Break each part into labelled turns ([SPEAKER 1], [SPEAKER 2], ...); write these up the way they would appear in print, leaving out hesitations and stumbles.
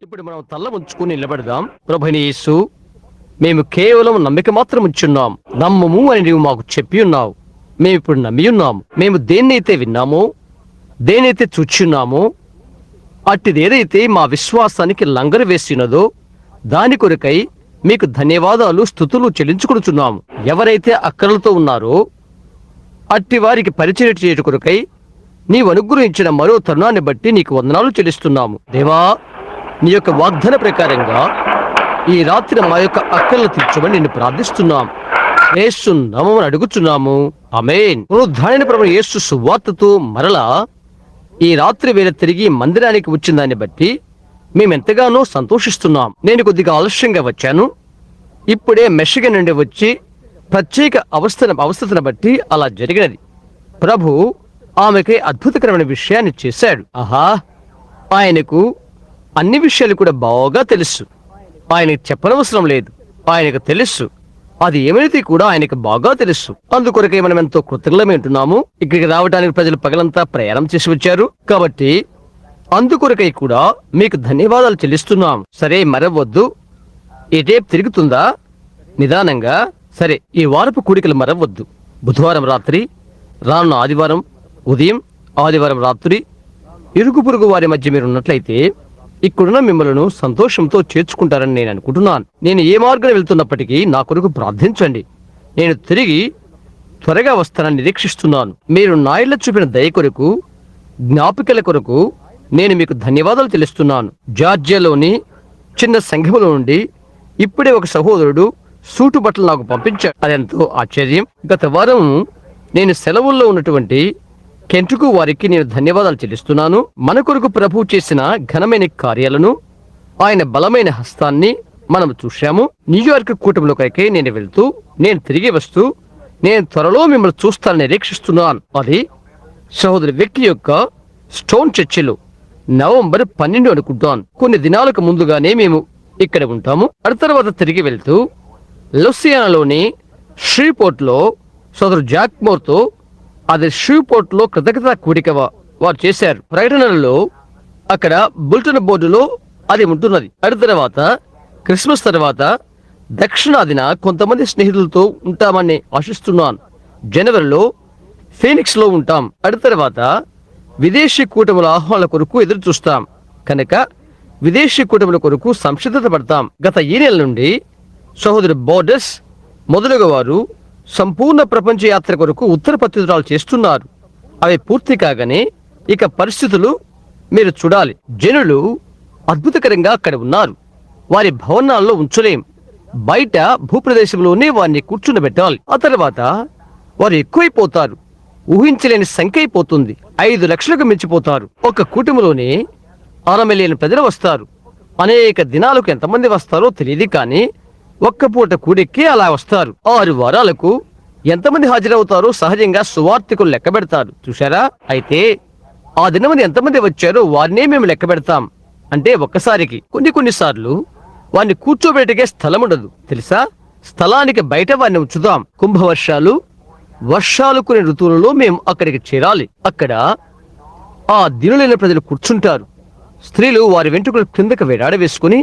[SPEAKER 1] ఇప్పుడు మనం తల్ల ఉంచుకుని నిలబడదాం. ప్రభువైన యేసు, మేము కేవలం నమ్మిక మాత్రం ఉంచున్నాం. నమ్మము అని నీవు మాకు చెప్పి ఉన్నావు. మేము ఇప్పుడు నమ్మి ఉన్నాము. మేము దేన్నైతే విన్నామో, దేనైతే చూచున్నామో, అట్టిదేదైతే మా విశ్వాసానికి లంగరు వేసినదో దాని కొరకై మీకు ధన్యవాదాలు, స్తుతులు చెల్లించుకొనుచున్నాము. ఎవరైతే అక్కరలతో ఉన్నారో అట్టి వారికి పరిచర్య చేయుట కొరకై నీవు అనుగ్రహించిన మరో తరుణాన్ని బట్టి నీకు వందనాలు చెల్లిస్తున్నాము. దేవా, నీ యొక్క వాగ్దాన ప్రకారంగా ఈ రాత్రి మా యొక్క అక్కర్లు తీర్చమని నిన్ను ప్రార్థిస్తున్నాం. యేసు నామమున అడుగుచున్నాము, ఆమేన్. పునరుద్ధారణ ప్రభువైన యేసు సువార్తతో మరలా ఈ రాత్రి వేళ తిరిగి మందిరానికి వచ్చిన దాన్ని బట్టి మేమెంతగానో సంతోషిస్తున్నాం. నేను కొద్దిగా ఆలస్యంగా వచ్చాను. ఇప్పుడే మెషిగన్ నుండి వచ్చి ప్రత్యేక అవస్థను బట్టి అలా జరిగినది. ప్రభు ఆమెకి అద్భుతకరమైన విషయాన్ని చేశాడు. ఆహా, ఆయనకు అన్ని విషయాలు కూడా బాగా తెలుసు. ఆయనకు చెప్పనవసరం లేదు, ఆయనకు తెలుసు. అది ఏమైతే కూడా ఆయనకు బాగా తెలుసు. అందుకొరకే మనం ఎంతో కృతజ్ఞతలై ఉంటున్నాము. ఇక్కడికి రావడానికి ప్రజలు పగలంతా ప్రయాణం చేసి వచ్చారు కాబట్టి అందుకొరకై కూడా మీకు ధన్యవాదాలు చెల్లిస్తున్నాం. సరే, మరవద్దు. ఈ టేప్ తిరుగుతుందా? నిదానంగా. సరే, ఈ వారపు కూడికలు మరవద్దు. బుధవారం రాత్రి, రానున్న ఆదివారం ఉదయం, ఆదివారం రాత్రి ఇరుగు పొరుగు వారి మధ్య మీరు ఉన్నట్లయితే ఇక్కడున్న మిమ్మల్ని సంతోషంతో చేర్చుకుంటారని నేను అనుకుంటున్నాను. నేను ఏ మార్గం వెళ్తున్నప్పటికీ నా కొరకు ప్రార్థించండి. నేను తిరిగి త్వరగా వస్తానని నిరీక్షిస్తున్నాను. మీరు నా ఇళ్ళ చూపిన దయ కొరకు, జ్ఞాపికల కొరకు నేను మీకు ధన్యవాదాలు తెలుస్తున్నాను. జార్జియాలోని చిన్న సంఘములో నుండి ఇప్పుడే ఒక సహోదరుడు సూటు బట్టలు నాకు పంపించాడు. అదెంతో ఆశ్చర్యం. గత వారం నేను సెలవుల్లో ఉన్నటువంటి కెంటుకు వారికి నేను ధన్యవాదాలు చెల్లిస్తున్నాను. మన కొరకు ప్రభు చేసిన ఘనమైన కార్యాలను, ఆయన బలమైన హస్తాన్ని మనం చూశాము. న్యూయార్క్ కూటమిలోకైతే నేను వెళ్తూ, నేను తిరిగి వస్తూ, నేను త్వరలో మిమ్మల్ని చూస్తానని నిరీక్షిస్తున్నాను. అది సహోదరి వ్యక్తి యొక్క స్టోన్ చర్చిలో నవంబర్ 12 అనుకుంటాను. కొన్ని దినాలకు ముందుగానే మేము ఇక్కడ ఉంటాము. ఆ తర్వాత తిరిగి వెళ్తూ లూసియానాలోని శ్రీపోర్ట్ లో సోదరు జాక్ మోర్తో, అది శ్రీపోర్ట్ లో కృతజ్ఞత కూడిక వారు చేశారు. ప్రకటనలలో అక్కడ బులెటిన్ బోర్డులో అది ఉంటున్నది. ఆ తర్వాత క్రిస్మస్ తర్వాత దక్షిణాదిన కొంతమంది స్నేహితులతో ఉంటామని ఆశిస్తున్నాను. జనవరిలో ఫీనిక్స్ లో ఉంటాం. ఆ తర్వాత విదేశీ కూటముల ఆహ్వానాల కొరకు ఎదురు చూస్తాం. కనుక విదేశీ కూటముల కొరకు సంసిద్ధత పడతాం. గత ఈ నెల నుండి సహోదరు బోర్డర్స్ మొదలుగా వారు సంపూర్ణ ప్రపంచ యాత్ర కొరకు ఉత్తర ప్రత్యుత్తరాలు చేస్తున్నారు. అవి పూర్తి కాగానే ఇక పరిస్థితులు మీరు చూడాలి. జనులు అద్భుతకరంగా అక్కడ ఉన్నారు. వారి భవనాల్లో ఉంచలేం. బయట భూప్రదేశంలోనే వారిని కూర్చుండబెట్టాలి. ఆ తర్వాత వారు ఎక్కువైపోతారు. ఊహించలేని సంఖ్య అయిపోతుంది. 5 లక్షలకు మించిపోతారు. ఒక కుటుంబంలోనే 6 మిలియన్ ప్రజలు వస్తారు. అనేక దినాలకు ఎంతమంది వస్తారో తెలియదు, కానీ ఒక్క పూట కూడెక్కి అలా వస్తారు. 6 వారాలకు ఎంతమంది హాజరవుతారో సహజంగా సువార్తికులు లెక్క పెడతారు. చూశారా? అయితే ఆ దినమంది ఎంతమంది వచ్చారో వారినే మేము లెక్క పెడతాం. అంటే ఒక్కసారికి కొన్నిసార్లు వారిని కూర్చోబెట్టకే స్థలం ఉండదు తెలుసా? స్థలానికి బయట వారిని ఉంచుదాం. కుంభవర్షాలు, వర్షాలు కొన్ని ఋతువులలో మేము అక్కడికి చేరాలి. అక్కడ ఆ దినులైన ప్రజలు కూర్చుంటారు. స్త్రీలు వారి వెంట్రుకలు కిందకు వేలాడవేసుకుని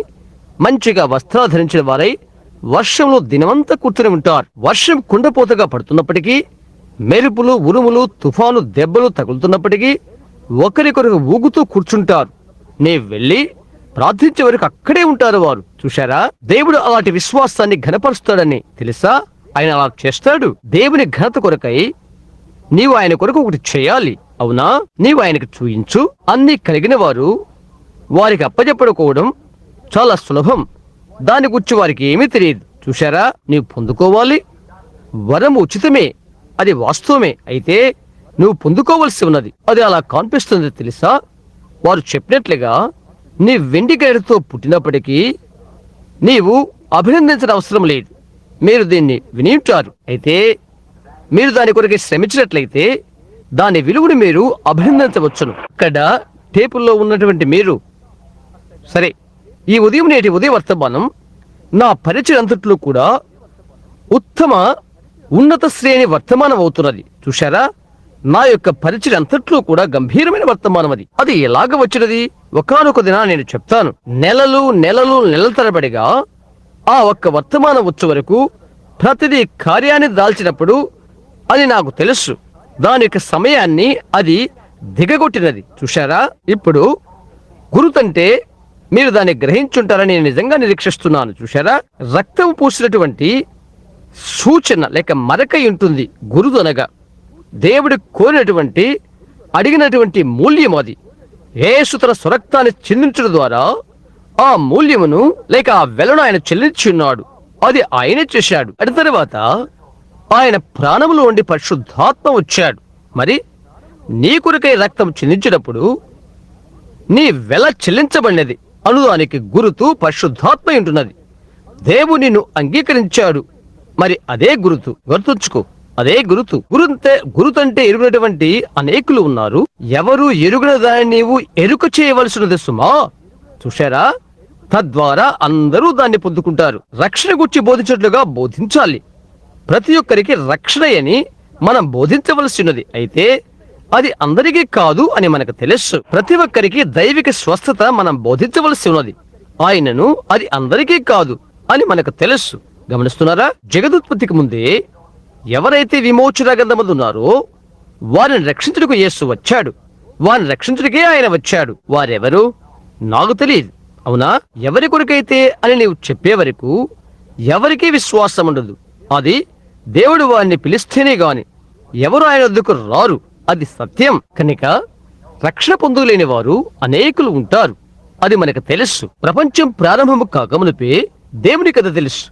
[SPEAKER 1] మంచిగా వస్త్రాలు ధరించిన వారై వర్షంలో దినమంతా కూర్చుని ఉంటారు. వర్షం కుండపోతగా పడుతున్నప్పటికీ, మెరుపులు, ఉరుములు, తుఫాను దెబ్బలు తగులుతున్నప్పటికీ ఒకరికొరకు ఊగుతూ కూర్చుంటారు. నే వెళ్ళి ప్రార్థించే వరకు అక్కడే ఉంటారు వారు. చూశారా? దేవుడు అలాంటి విశ్వాసాన్ని ఘనపరుస్తాడని తెలుసా? ఆయన అలా చేస్తాడు. దేవుని ఘనత కొరకై నీవు ఆయన కొరకు ఒకటి చేయాలి. అవునా? నీవు ఆయనకు చూయించు. అన్ని కలిగిన వారు వారికి అప్పజెప్పడుకోవడం చాలా సులభం. దాని గురించి వారికి ఏమీ తెలియదు. చూశారా? నీవు పొందుకోవాలి. వరం ఉచితమే, అది వాస్తవమే. అయితే నువ్వు పొందుకోవలసి ఉన్నది. అది అలా కనిపిస్తుంది తెలుసా? వారు చెప్పినట్లుగా నీ వెండి గైడతో పుట్టినప్పటికీ నీవు అభినందించిన అవసరం లేదు. మీరు దీన్ని విని ఉంటారు. అయితే మీరు దాని కొరకు శ్రమించినట్లయితే దాని విలువను మీరు అభినందించవచ్చును. ఇక్కడ టేపుల్లో ఉన్నటువంటి మీరు, సరే, ఈ ఉదయం నేటి ఉదయ వర్తమానం నా పరిచయం అంతట్లో కూడా ఉత్తమ ఉన్నత శ్రేణి వర్తమానం అవుతున్నది. చూశారా? నా యొక్క పరిచయం అంతట్లో కూడా గంభీరమైన వర్తమానం అది. అది ఎలాగ వచ్చినది? ఒకానొక దిన నేను చెప్తాను. నెలలు నెలలు నెలల తరబడిగా ఆ ఒక్క వర్తమానం వచ్చే వరకు ప్రతిదీ కార్యాన్ని దాల్చినప్పుడు అది నాకు తెలుసు. దాని యొక్క సమయాన్ని అది దిగగొట్టినది. చూశారా? ఇప్పుడు గురుతంటే మీరు దాన్ని గ్రహించుంటారని నేను నిజంగా నిరీక్షిస్తున్నాను. చూశారా? రక్తం పూసినటువంటి సూచన లేక మరక ఉంటుంది. గురుదు అనగా దేవుడు కోరినటువంటి అడిగినటువంటి మూల్యం అది. యేసు తన స్వరక్తాన్ని చెల్లించడం ద్వారా ఆ మూల్యమును లేక ఆ వెలను ఆయన చెల్లించి ఉన్నాడు. అది ఆయనే చేశాడు. అటు తర్వాత ఆయన ప్రాణములో ఉండి పరిశుద్ధాత్మ వచ్చాడు. మరి నీ కొరకై రక్తం చెల్లించినప్పుడు నీ వెల చెల్లించబడినది అనుదానికి గురుతు పరిశుద్ధాత్మ ఉంటున్నది. దేవుడు నిన్ను అంగీకరించాడు. మరి అదే గురుతు. గుర్తుంచుకో, అదే గురుతు. గురుతంటే ఎరుగినటువంటి అనేకులు ఉన్నారు. ఎవరు ఎరుగిన దాన్ని నీవు ఎరుక చేయవలసినది సుమా. చూశారా? తద్వారా అందరూ దాన్ని పొందుకుంటారు. రక్షణ గురించి బోధించినట్లుగా బోధించాలి. ప్రతి ఒక్కరికి రక్షణ అని మనం బోధించవలసినది. అయితే అది అందరికీ కాదు అని మనకు తెలుసు. ప్రతి ఒక్కరికి దైవిక స్వస్థత మనం బోధించవలసి ఉన్నది. ఆయనను అది అందరికీ కాదు అని మనకు తెలుసు. గమనిస్తున్నారా? జగదుత్పత్తికి ముందే ఎవరైతే విమోచన గ్రంథమందు ఉన్నారో వారిని రక్షించుటకు యేసు వచ్చాడు. వారిని రక్షించుటకే ఆయన వచ్చాడు. వారెవరు నాకు తెలియదు. అవునా? ఎవరి కొరకైతే అని నీవు చెప్పే వరకు ఎవరికీ విశ్వాసం ఉండదు. అది దేవుడు వారిని పిలిస్తేనే గాని ఎవరు ఆయన వద్దకు రారు. అది సత్యం. కనుక రక్షణ పొందలేని వారు అనేకులు ఉంటారు. అది మనకు తెలుసు. ప్రపంచం ప్రారంభము కాకమునిపే దేవుని కథ తెలుసు.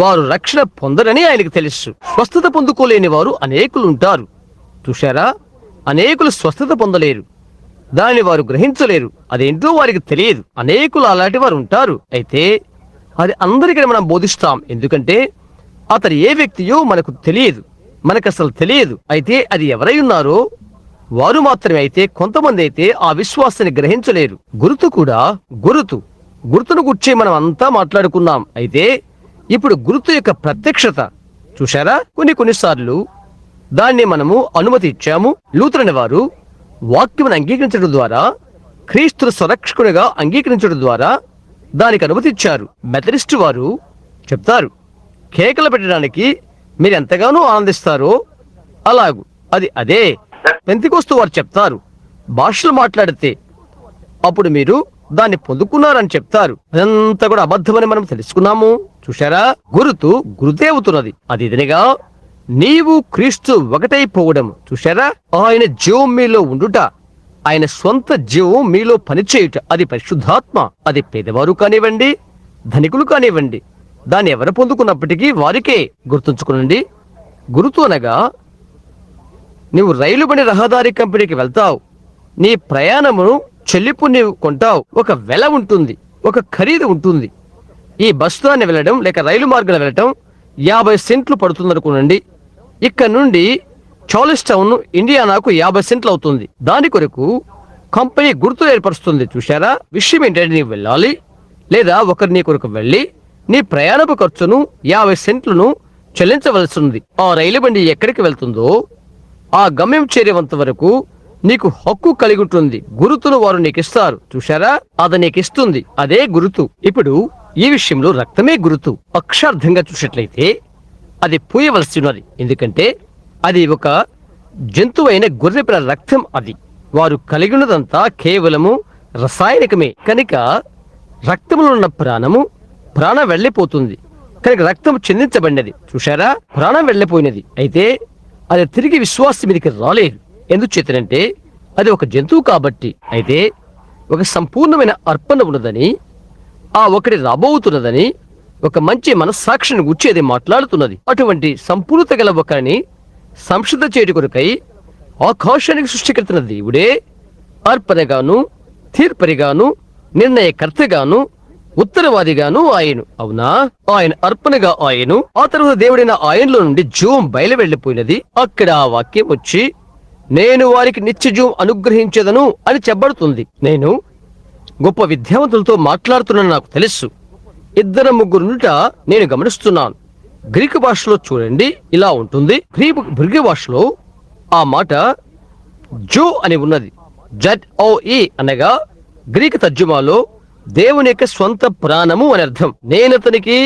[SPEAKER 1] వారు రక్షణ పొందరని ఆయనకు తెలుసు. స్వస్థత పొందుకోలేని వారు అనేకులు ఉంటారు. చూశారా? అనేకులు స్వస్థత పొందలేరు. దానిని వారు గ్రహించలేరు. అదేంటో వారికి తెలియదు. అనేకులు అలాంటి వారు ఉంటారు. అయితే అది అందరికీ మనం బోధిస్తాం. ఎందుకంటే అతడు ఏ వ్యక్తియో మనకు తెలియదు. మనకు అసలు తెలియదు. అయితే అది ఎవరై ఉన్నారో వారు మాత్రమే. అయితే కొంతమంది అయితే ఆ విశ్వాసాన్ని గ్రహించలేరు. గురుతు కూడా గురుతును గుర్చే మనం అంతా మాట్లాడుకున్నాం. అయితే ఇప్పుడు గురుతు యొక్క ప్రత్యక్షత చూశారా? కొన్నిసార్లు దాన్ని మనము అనుమతి ఇచ్చాము. లూథరన్ వారు వాక్యమును అంగీకరించడం ద్వారా, క్రీస్తు స్వరక్షకునిగా అంగీకరించడం ద్వారా దానికి అనుమతి ఇచ్చారు. మెథడిస్టు వారు చెప్తారు, కేకలు పెట్టడానికి మీరు ఎంతగానో ఆనందిస్తారో అలాగు అది అదే. పెంతెకోస్తు వారు చెప్తారు, భాషలు మాట్లాడితే అప్పుడు మీరు దాన్ని పొందుకున్నారని చెప్తారు. అదంతా కూడా అబద్ధమని మనం తెలుసుకున్నాము. చూశారా? గురుతే అవుతున్నది. అది ఇదనిగా నీవు క్రీస్తు ఒకటైపోవడం. చూశారా? ఆయన జీవం మీలో ఉండుట, ఆయన స్వంత జీవం మీలో పనిచేయుట, అది పరిశుద్ధాత్మ. అది పేదవారు కానివ్వండి, ధనికులు కానివ్వండి, దాన్ని ఎవరు పొందుకున్నప్పటికీ వారికే. గుర్తుంచుకునండి, గురుతు అనగా నీవు రైలు బండి రహదారి కంపెనీకి వెళ్తావు. నీ ప్రయాణమును చెల్లింపు నీవు కొంటావు. ఒక వెల ఉంటుంది, ఒక ఖరీదు ఉంటుంది. ఈ బస్సుదాన్ని వెళ్ళడం లేక రైలు మార్గం వెళ్ళటం 50 సెంట్లు పడుతుందనుకోనండి. ఇక్కడ నుండి చార్లెస్ టౌన్ ఇండియానాకు 50 సెంట్లు అవుతుంది. దాని కొరకు కంపెనీ గుర్తు ఏర్పరుస్తుంది. చూశారా? విషయం ఏంటంటే నీవు వెళ్ళాలి, లేదా ఒకరు నీ కొరకు వెళ్ళి నీ ప్రయాణపు ఖర్చును 50 సెంట్లను చెల్లించవలసి ఉంది. ఆ రైలు బండి ఎక్కడికి వెళ్తుందో ఆ గమ్యం చేరేంత వరకు నీకు హక్కు కలిగి ఉంటుంది. గురుతును వారు నీకు ఇస్తారు. చూశారా? అది నీకు ఇస్తుంది. అదే గురుతు. ఇప్పుడు ఈ విషయంలో రక్తమే గురుతు. అక్షార్థంగా చూసినట్లయితే అది పూయవలసి ఉన్నది. ఎందుకంటే అది ఒక జంతువు అయిన గొర్రెపిల్ల రక్తం. అది వారు కలిగి ఉన్నదంతా కేవలము రసాయనికమే. కనుక రక్తంలో ఉన్న ప్రాణం వెళ్ళిపోతుంది. కనుక రక్తం చెందించబడినది. చూశారా? ప్రాణం వెళ్ళిపోయినది. అయితే అది తిరిగి విశ్వాసం మీదకి రాలేదు. ఎందుచేతనంటే అది ఒక జంతువు కాబట్టి. అయితే ఒక సంపూర్ణమైన అర్పణ ఉన్నదని, ఆ ఒకటి రాబోతున్నదని, ఒక మంచి మనస్సాక్షిని గుచ్చేది మాట్లాడుతున్నది. అటువంటి సంపూర్ణత గల ఒకరిని సంశుద్ధ చేయటి కొరకై ఆకాశానికి సృష్టికర్తన దేవుడే అర్పణగాను, తీర్పరిగాను, నిర్ణయకర్తగాను, ఉత్తరవాదిగాను ఆయను. అవునా? ఆయన అర్పణగా ఆయను. ఆ తర్వాత దేవుడైన ఆయనలో నుండి జీవం బయలు వెళ్లిపోయినది. అక్కడ ఆ వాక్యం వచ్చి నేను వారికి నిత్య జీవం అనుగ్రహించేదను అని చెప్పబడుతుంది. నేను గొప్ప విద్యావంతులతో మాట్లాడుతున్నా నాకు తెలుసు. 2-3 నుంట నేను గమనిస్తున్నాను. గ్రీకు భాషలో చూడండి ఇలా ఉంటుంది. గ్రీకు భాషలో ఆ మాట జో అని ఉన్నది. ZOE అనగా గ్రీకు తర్జుమాలో దేవుని యొక్క స్వంత ప్రాణము అని అర్థం. నేను అతనికి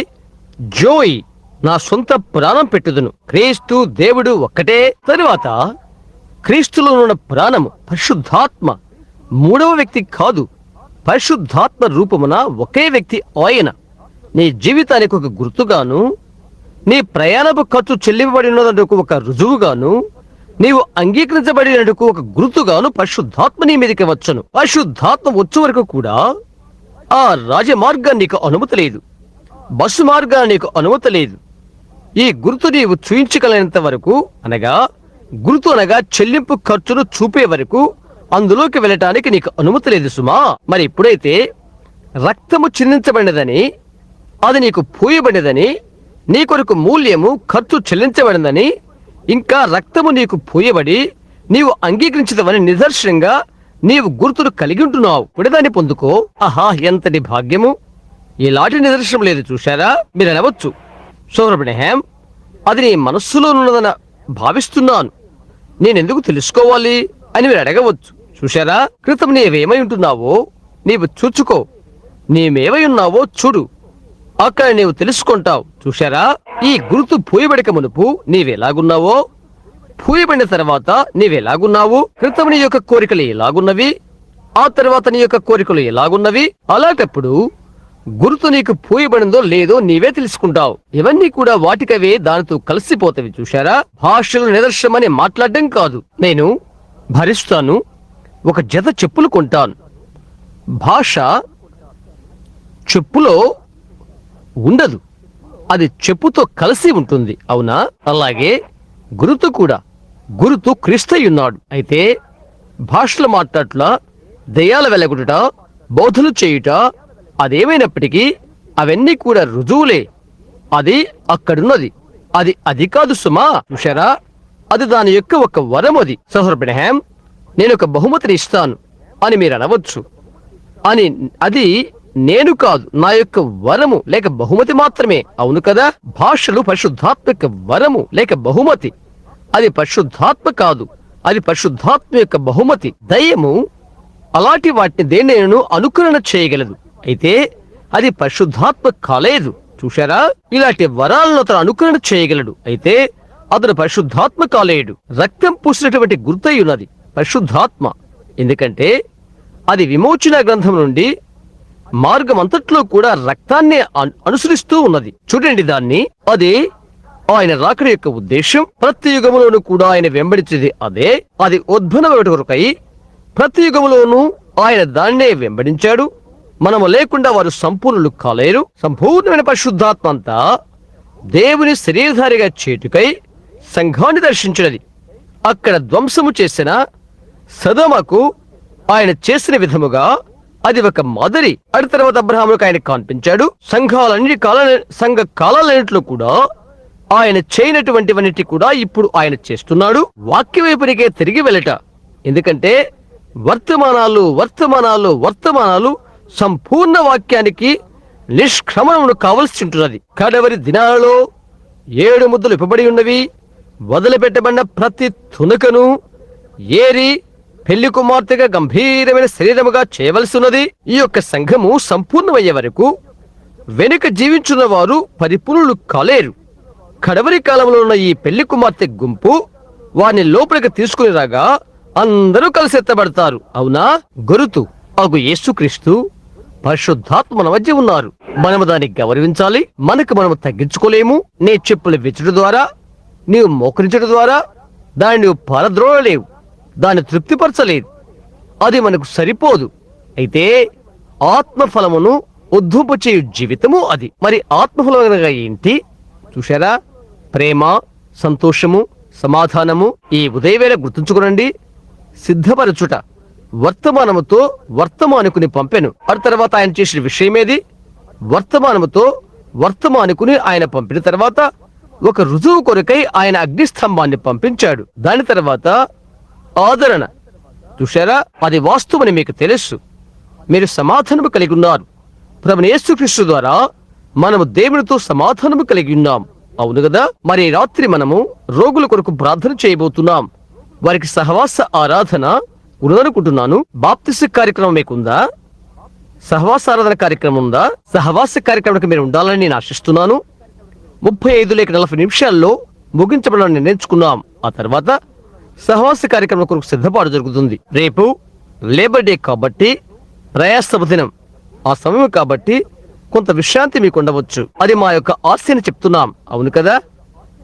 [SPEAKER 1] జోయి, నా సొంత ప్రాణం పెట్టుదును. క్రీస్తు దేవుడు ఒక్కటే. తరువాత క్రీస్తులో ఉన్న ప్రాణము పరిశుద్ధాత్మ, మూడవ వ్యక్తి కాదు, పరిశుద్ధాత్మ రూపమున ఒకే వ్యక్తి ఆయన. నీ జీవితానికి ఒక గుర్తుగాను, నీ ప్రయాణపు ఖర్చు చెల్లింపబడినందుకు ఒక రుజువుగాను, నీవు అంగీకరించబడినందుకు ఒక గుర్తుగాను పరిశుద్ధాత్మ నీ మీదకి వచ్చను. పరిశుద్ధాత్మ వచ్చే వరకు కూడా ఆ రాజమార్గాన్ని నీకు అనుమతి లేదు, బస్సు మార్గాన్ని నీకు అనుమతి లేదు. ఈ గుర్తు నీవు చూయించగలిగినంత వరకు, అనగా గుర్తు అనగా చెల్లింపు ఖర్చును చూపే వరకు అందులోకి వెళ్ళటానికి నీకు అనుమతి లేదు సుమా. మరి ఇప్పుడైతే రక్తము చిందించబడినదని, అది నీకు పోయబడినదని, నీ కొరకు మూల్యము ఖర్చు చెల్లించబడిందని, ఇంకా రక్తము నీకు పోయబడి నీవు అంగీకరించదవని నిదర్శనంగా నీవు గుర్తును కలిగి ఉంటున్నావు. విడదాన్ని పొందుకో. ఆహా, ఎంతటి భాగ్యము! ఇలాంటి నిదర్శనం లేదు. చూశారా? మీరు అనవచ్చు, సోదరబ్రహ్యాం, అది నీ మనస్సులో ఉన్నదని భావిస్తున్నాను, నేనెందుకు తెలుసుకోవాలి అని మీరు అడగవచ్చు. చూశారా? క్రితం నీవేమై ఉంటున్నావో నీవు చూచుకో, నీవేమై ఉన్నావో చూడు, అక్కడ నీవు తెలుసుకుంటావు. చూశారా? ఈ గుర్తు పూయబడక మునుపు నీవెలాగున్నావో, పూయబడిన తర్వాత నీవెలాగున్నావు. క్రితం నీ యొక్క కోరికలు ఎలాగున్నవి, ఆ తర్వాత నీ యొక్క కోరికలు ఎలాగున్నవి. అలాంటప్పుడు గుర్తు నీకు పూయబడిందో లేదో నీవే తెలుసుకుంటావు. ఇవన్నీ కూడా వాటికవే దానితో కలిసిపోతవి. చూశారా? భాషలు నిదర్శనమని మాట్లాడడం కాదు. నేను భరిస్తాను, ఒక జత చెప్పులు కొంటాను. భాష చెప్పులో ఉండదు, అది చెప్పుతో కలిసి ఉంటుంది. అవునా? అలాగే గురుతు కూడా. గురుతు క్రీస్తయ్యున్నాడు. అయితే భాషలు మాట్లాడట, దయ్యాల వెలగుట, బోధలు చేయుట, అదేమైనప్పటికీ అవన్నీ కూడా రుజువులే. అది అక్కడున్నది, అది కాదు సుమా. చూశారా? అది దాని యొక్క ఒక వరం. అది సహోదరబ్రహ్యాం, నేను ఒక బహుమతిని ఇస్తాను అని మీరు అనవచ్చు. అది నేను కాదు, నా యొక్క వరము లేక బహుమతి మాత్రమే. అవును కదా? భాషలు పరిశుద్ధాత్మ యొక్క వరము లేక బహుమతి. అది పరిశుద్ధాత్మ కాదు, అది పరిశుద్ధాత్మ యొక్క బహుమతి. దయ్యము అలాంటి వాటిని దేనినైనా అనుకరణ చేయగలదు, అయితే అది పరిశుద్ధాత్మ కాలేదు. చూశారా? ఇలాంటి వరాలను అతను అనుకరణ చేయగలడు, అయితే అతను పరిశుద్ధాత్మ కాలేడు. రక్తం పూసినటువంటి గుర్తై ఉన్నది పరిశుద్ధాత్మ, ఎందుకంటే అది విమోచన గ్రంథం నుండి మార్గం అంతట్లో కూడా రక్తాన్ని అనుసరిస్తూ ఉన్నది. చూడండి దాన్ని. అది ఆయన రాకడ యొక్క ఉద్దేశం. ప్రతి యుగములోనూ కూడా ఆయన వెంబడించేది అదే. అది ఉద్భవన కొరకై ప్రతి యుగములోనూ ఆయన దాన్నే వెంబడించాడు. మనము లేకుండా వారు సంపూర్ణులు కాలేరు. సంపూర్ణమైన పరిశుద్ధాత్మ అంతా దేవుని శరీరధారిగా చేటుకై సంఘాన్ని దర్శించినది. అక్కడ ధ్వంసము చేసిన సదోమకు ఆయన చేసిన విధముగా అది ఒక మాదిరి. అటు తర్వాత అబ్రహాములకు ఆయన కనిపించాడు. సంఘ కాలాలన్నింటిలో కూడా ఆయన చేయనటువంటివన్నిటి కూడా ఇప్పుడు ఆయన చేస్తున్నాడు. వాక్య వైపునికే తిరిగి వెళ్ళట. ఎందుకంటే వర్తమానాలు సంపూర్ణ వాక్యానికి నిష్క్రమణను కావలసి ఉంటున్నది. కడవరి దినాలలో 7 ముద్దలు ఇవ్వబడి ఉన్నవి. వదిలిపెట్టబడిన ప్రతి తునకను ఏరి పెళ్లి కుమార్తెగా గంభీరమైన శరీరముగా చేయవలసి ఉన్నది. ఈ యొక్క సంఘము సంపూర్ణమయ్యే వరకు వెనుక జీవించున్న వారు పరిపూర్ణులు కాలేరు. కడవరి కాలంలో ఉన్న ఈ పెళ్లి కుమార్తె గుంపు వారిని లోపలికి తీసుకుని రాగా అందరూ కలిసి ఎత్తబడతారు. అవునా? గురుతు అగు యేసుక్రీస్తు పరిశుద్ధాత్మ మన మధ్య ఉన్నారు. మనము దాన్ని గౌరవించాలి. మనము తగ్గించుకోలేము. నీ చెప్పులు వెచ్చడం ద్వారా, నీవు మోకరించడం ద్వారా దాన్ని నువ్వు పారద్రోడలేవు, దాన్ని తృప్తిపరచలేదు. అది మనకు సరిపోదు. అయితే ఆత్మఫలమును ఉద్భవింపచేయు జీవితము అది. మరి ఆత్మఫలం అనగా ఏంటి? చూశారా? ప్రేమ, సంతోషము, సమాధానము. ఈ ఉదయవేళ గుర్తుంచుకునండి. సిద్ధపరచుట. వర్తమానముతో వర్తమానుకుని పంపెను. ఆ తర్వాత ఆయన చేసిన విషయమేది? వర్తమానముతో వర్తమానుకుని ఆయన పంపిన తర్వాత ఒక రుజువు కొరకై ఆయన అగ్నిస్తంభాన్ని పంపించాడు. దాని తర్వాత ఆదరణ. చూశారా? అది వాస్తవని మీకు తెలుసు. మీరు సమాధానము కలిగి ఉన్నారు. ప్రభువైన యేసుక్రీస్తు ద్వారా మనము దేవునితో సమాధానము కలిగి ఉన్నాం. అవును కదా? మరి రాత్రి మనము రోగుల కొరకు ప్రార్థన చేయబోతున్నాం. వారికి సహవాస ఆరాధన ఉన్నదనుకుంటున్నాను. బాప్తిస్మ కార్యక్రమం మీకుందా? సహవాస ఆరాధన కార్యక్రమం ఉందా? సహవాస కార్యక్రమానికి మీరు ఉండాలని నేను ఆశిస్తున్నాను. 35 లేక 40 నిమిషాల్లో ముగించబడాలని నిర్ణయించుకున్నాం. ఆ తర్వాత సహవాస కార్యక్రమం కొరకు సిద్ధపాటు జరుగుతుంది. రేపు లేబర్ డే కాబట్టి, ప్రయాసపు దినం, ఆ సమయం కాబట్టి కొంత విశ్రాంతి మీకు ఉండవచ్చు. అది మా యొక్క ఆశని చెప్తున్నాం. అవును కదా?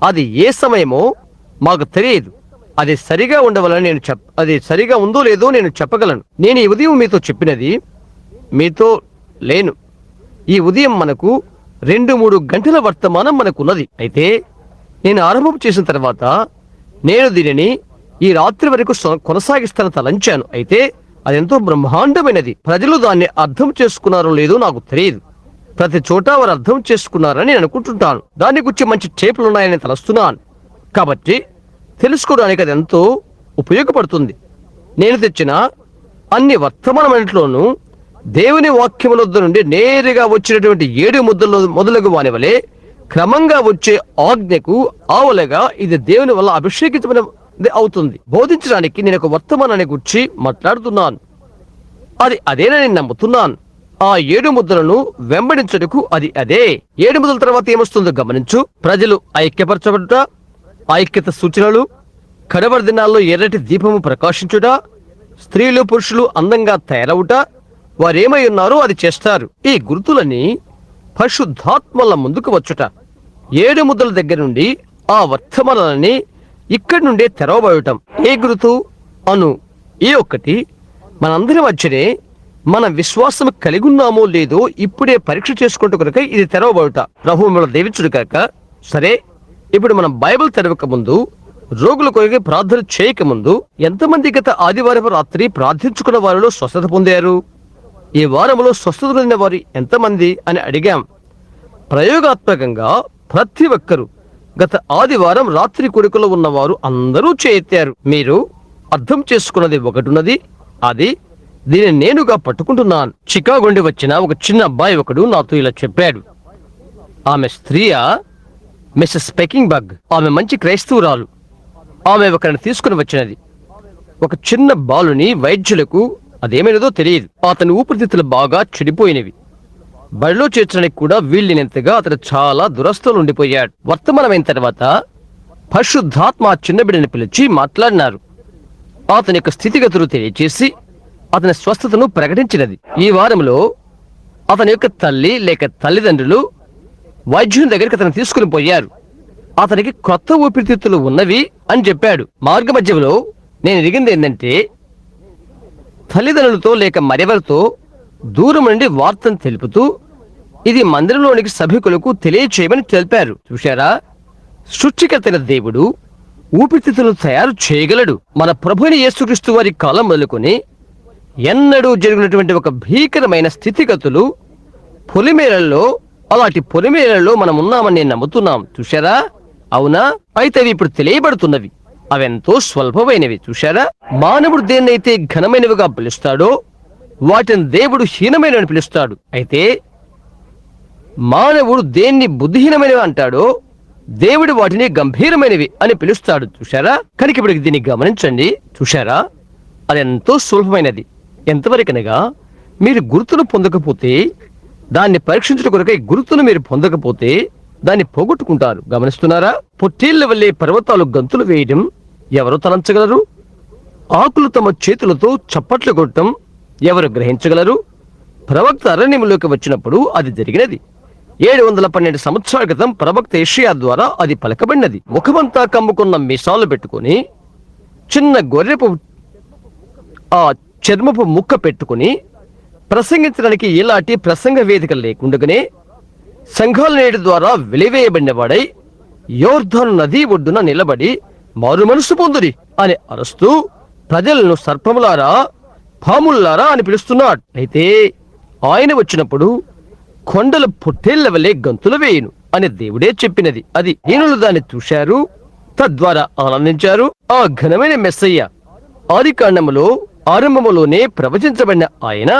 [SPEAKER 1] అది ఏ సమయమో మాకు తెలియదు. అది సరిగా ఉండవాలని అది సరిగా ఉందో లేదో నేను చెప్పగలను. నేను ఈ ఉదయం మీతో చెప్పినది మీతో లేను. ఈ ఉదయం మనకు 2-3 గంటల వర్తమానం మనకున్నది. అయితే నేను ఆరంభం చేసిన తర్వాత నేను దీనిని ఈ రాత్రి వరకు కొనసాగిస్తాను తలంచాను. అయితే అదెంతో బ్రహ్మాండమైనది. ప్రజలు దాన్ని అర్థం చేసుకున్నారో లేదో నాకు తెలియదు. ప్రతి చోట వారు అర్థం చేసుకున్నారని నేను అనుకుంటుంటాను. దాని గురించి మంచి టేపులు ఉన్నాయని తలస్తున్నాను. కాబట్టి తెలుసుకోవడానికి అది ఎంతో ఉపయోగపడుతుంది. నేను తెచ్చిన అన్ని వర్తమానమన్నింటిలోనూ దేవుని వాక్యముల నుండి నేరుగా వచ్చినటువంటి 7 ముద్దలు మొదలగు వాని వలె క్రమంగా వచ్చే ఆజ్ఞకు ఆవులగా ఇది దేవుని వల్ల అభిషేకించబడినది అవుతుంది. బోధించడానికి నేను ఒక వర్తమానాన్ని గురించి మాట్లాడుతున్నాను. అది అదేనని నమ్ముతున్నాను. ఆ 7 ముద్దలను వెంబడించుటకు అది అదే. 7 ముద్దల తర్వాత ఏమొస్తుందో గమనించు. ప్రజలు ఐక్యపరచబడుట, ఐక్యత సూచనలు, కడవరి దినాల్లో ఎర్రటి దీపము ప్రకాశించుట, స్త్రీలు పురుషులు అందంగా తయారవుట, వారేమై ఉన్నారో అది చేస్తారు. ఈ గుర్తులని పరిశుద్ధాత్మల ముందుకు వచ్చుట. 7 ముద్దల దగ్గర నుండి ఆ వర్తమానాలని ఇక్కడి నుండే తెరవబడటం. ఏ గుర్తు అను ఏ ఒక్కటి మనందరి మధ్యనే మన విశ్వాసం కలిగి ఉన్నామో లేదో ఇప్పుడే పరీక్ష చేసుకుంటూ కనుక ఇది తెరవబడుట. ప్రభువు మిమ్మల్ని దీవించును కాక. సరే, ఇప్పుడు మనం బైబిల్ తెరవక ముందు, రోగుల కొరకు ప్రార్థన చేయక ముందు, ఎంతమంది గత ఆదివారం రాత్రి ప్రార్థించుకున్న వారిలో స్వస్థత పొందారు? ఈ వారంలో స్వస్థత పొందిన వారు ఎంతమంది అని అడిగాం. ప్రయోగాత్మకంగా ప్రతి ఒక్కరూ గత ఆదివారం రాత్రి కొడుకులో ఉన్నవారు అందరూ చేయెత్తారు. మీరు అర్థం చేసుకున్నది ఒకటున్నది. అది దీన్ని నేనుగా పట్టుకుంటున్నాను. చికాగో నుండి వచ్చిన ఒక చిన్న అబ్బాయి ఒకడు నాతో ఇలా చెప్పాడు. ఆమె స్త్రీయా? Missus Peking bug. ఆమె మంచి క్రైస్తవురాలు. ఆమె ఒకరిని తీసుకుని వచ్చినది. ఒక చిన్న బాలుని వైద్యులకు అదేమైనదో తెలియదు. అతని ఊపిరితిత్తులు బాగా చెడిపోయినవి. బడిలో చేర్చడానికి కూడా వీళ్ళినంతగా అతను చాలా దురస్థలు ఉండిపోయాడు. వర్తమానమైన తర్వాత పరిశుద్ధాత్మ ఆ చిన్న బిడ్డని పిలిచి మాట్లాడినారు. అతని యొక్క స్థితిగతులు తెలియచేసి అతని స్వస్థతను ప్రకటించినది. ఈ వారంలో అతని యొక్క తల్లి లేక తల్లిదండ్రులు వైద్యుని దగ్గరికి అతను తీసుకుని పోయారు. అతనికి కొత్త ఊపిరితిత్తులు ఉన్నవి అని చెప్పాడు. మార్గ మధ్యంలో నేను ఎరిగింది ఏంటంటే, తల్లిదండ్రులతో లేక మరెవరితో దూరం నుండి వార్తను తెలుపుతూ ఇది మందిరంలోనికి సభికులకు తెలియచేయమని తెలిపారు. చూశారా? సృష్టికర్తైన దేవుడు ఊపిరితిత్తులను తయారు చేయగలడు. మన ప్రభుని యేసుక్రీస్తు వారి కాలం మొదలుకొని ఎన్నడూ జరిగినటువంటి ఒక భీకరమైన స్థితిగతులు పొలిమేరల్లో, అలాంటి పొలిమేరల్లో మనం ఉన్నామని నేను నమ్ముతున్నాం. చూశారా? అవునా? అయితే అవి ఇప్పుడు తెలియబడుతున్నవి. అవెంతో స్వల్పమైనవి. చూశారా? మానవుడు దేన్నైతే ఘనమైనవిగా పిలుస్తాడో వాటిని దేవుడు హీనమైనవి పిలుస్తాడు. అయితే మానవుడు దేన్ని బుద్ధిహీనమైనవి అంటాడో దేవుడు వాటిని గంభీరమైనవి అని పిలుస్తాడు. చూశారా? కనుక ఇప్పుడు దీన్ని గమనించండి. చూశారా? అదెంతో సులభమైనది. ఎంతవరకనగా మీరు గుర్తును పొందకపోతే, దాన్ని పరీక్షించడం కొరకై గుర్తును మీరు పొందకపోతే దాన్ని పోగొట్టుకుంటారు. గమనిస్తున్నారా? పొట్టేళ్ల వల్లే పర్వతాలు గంతులు వేయడం ఎవరు తలంచగలరు? ఆకులు తమ చేతులతో చప్పట్లు కొట్టడం ఎవరు గ్రహించగలరు? ప్రవక్త అరణ్యంలోకి వచ్చినప్పుడు అది జరిగినది. 712 సంవత్సరాల క్రితం ప్రవక్త యెషయా ద్వారా అది పలకబడినది. ముఖమంతా కమ్ముకున్న మీసాలు పెట్టుకుని, చిన్న గొర్రెపు ఆ చర్మపు ముక్క పెట్టుకుని ప్రసంగించడానికి ఇలాంటి ప్రసంగ వేదిక లేకుండగానే సంఘాల నేటి ద్వారా వెలివేయబడిన వాడై యోర్దాను నది ఒడ్డున నిలబడి మారు మనసు పొందుడి అని అరుస్తూ ప్రజలను సర్పములారా, పాముల్లారా అని పిలుస్తున్నాడు. అయితే ఆయన వచ్చినప్పుడు కొండల పొట్టేళ్ల వలె గంతులు వేయును అని దేవుడే చెప్పినది. అది హీనులు దాన్ని చూశారు, తద్వారా ఆనందించారు. ఆ ఘనమైన మెస్సయ్య ఆదికాండములో ఆరంభములోనే ప్రవచించబడిన ఆయన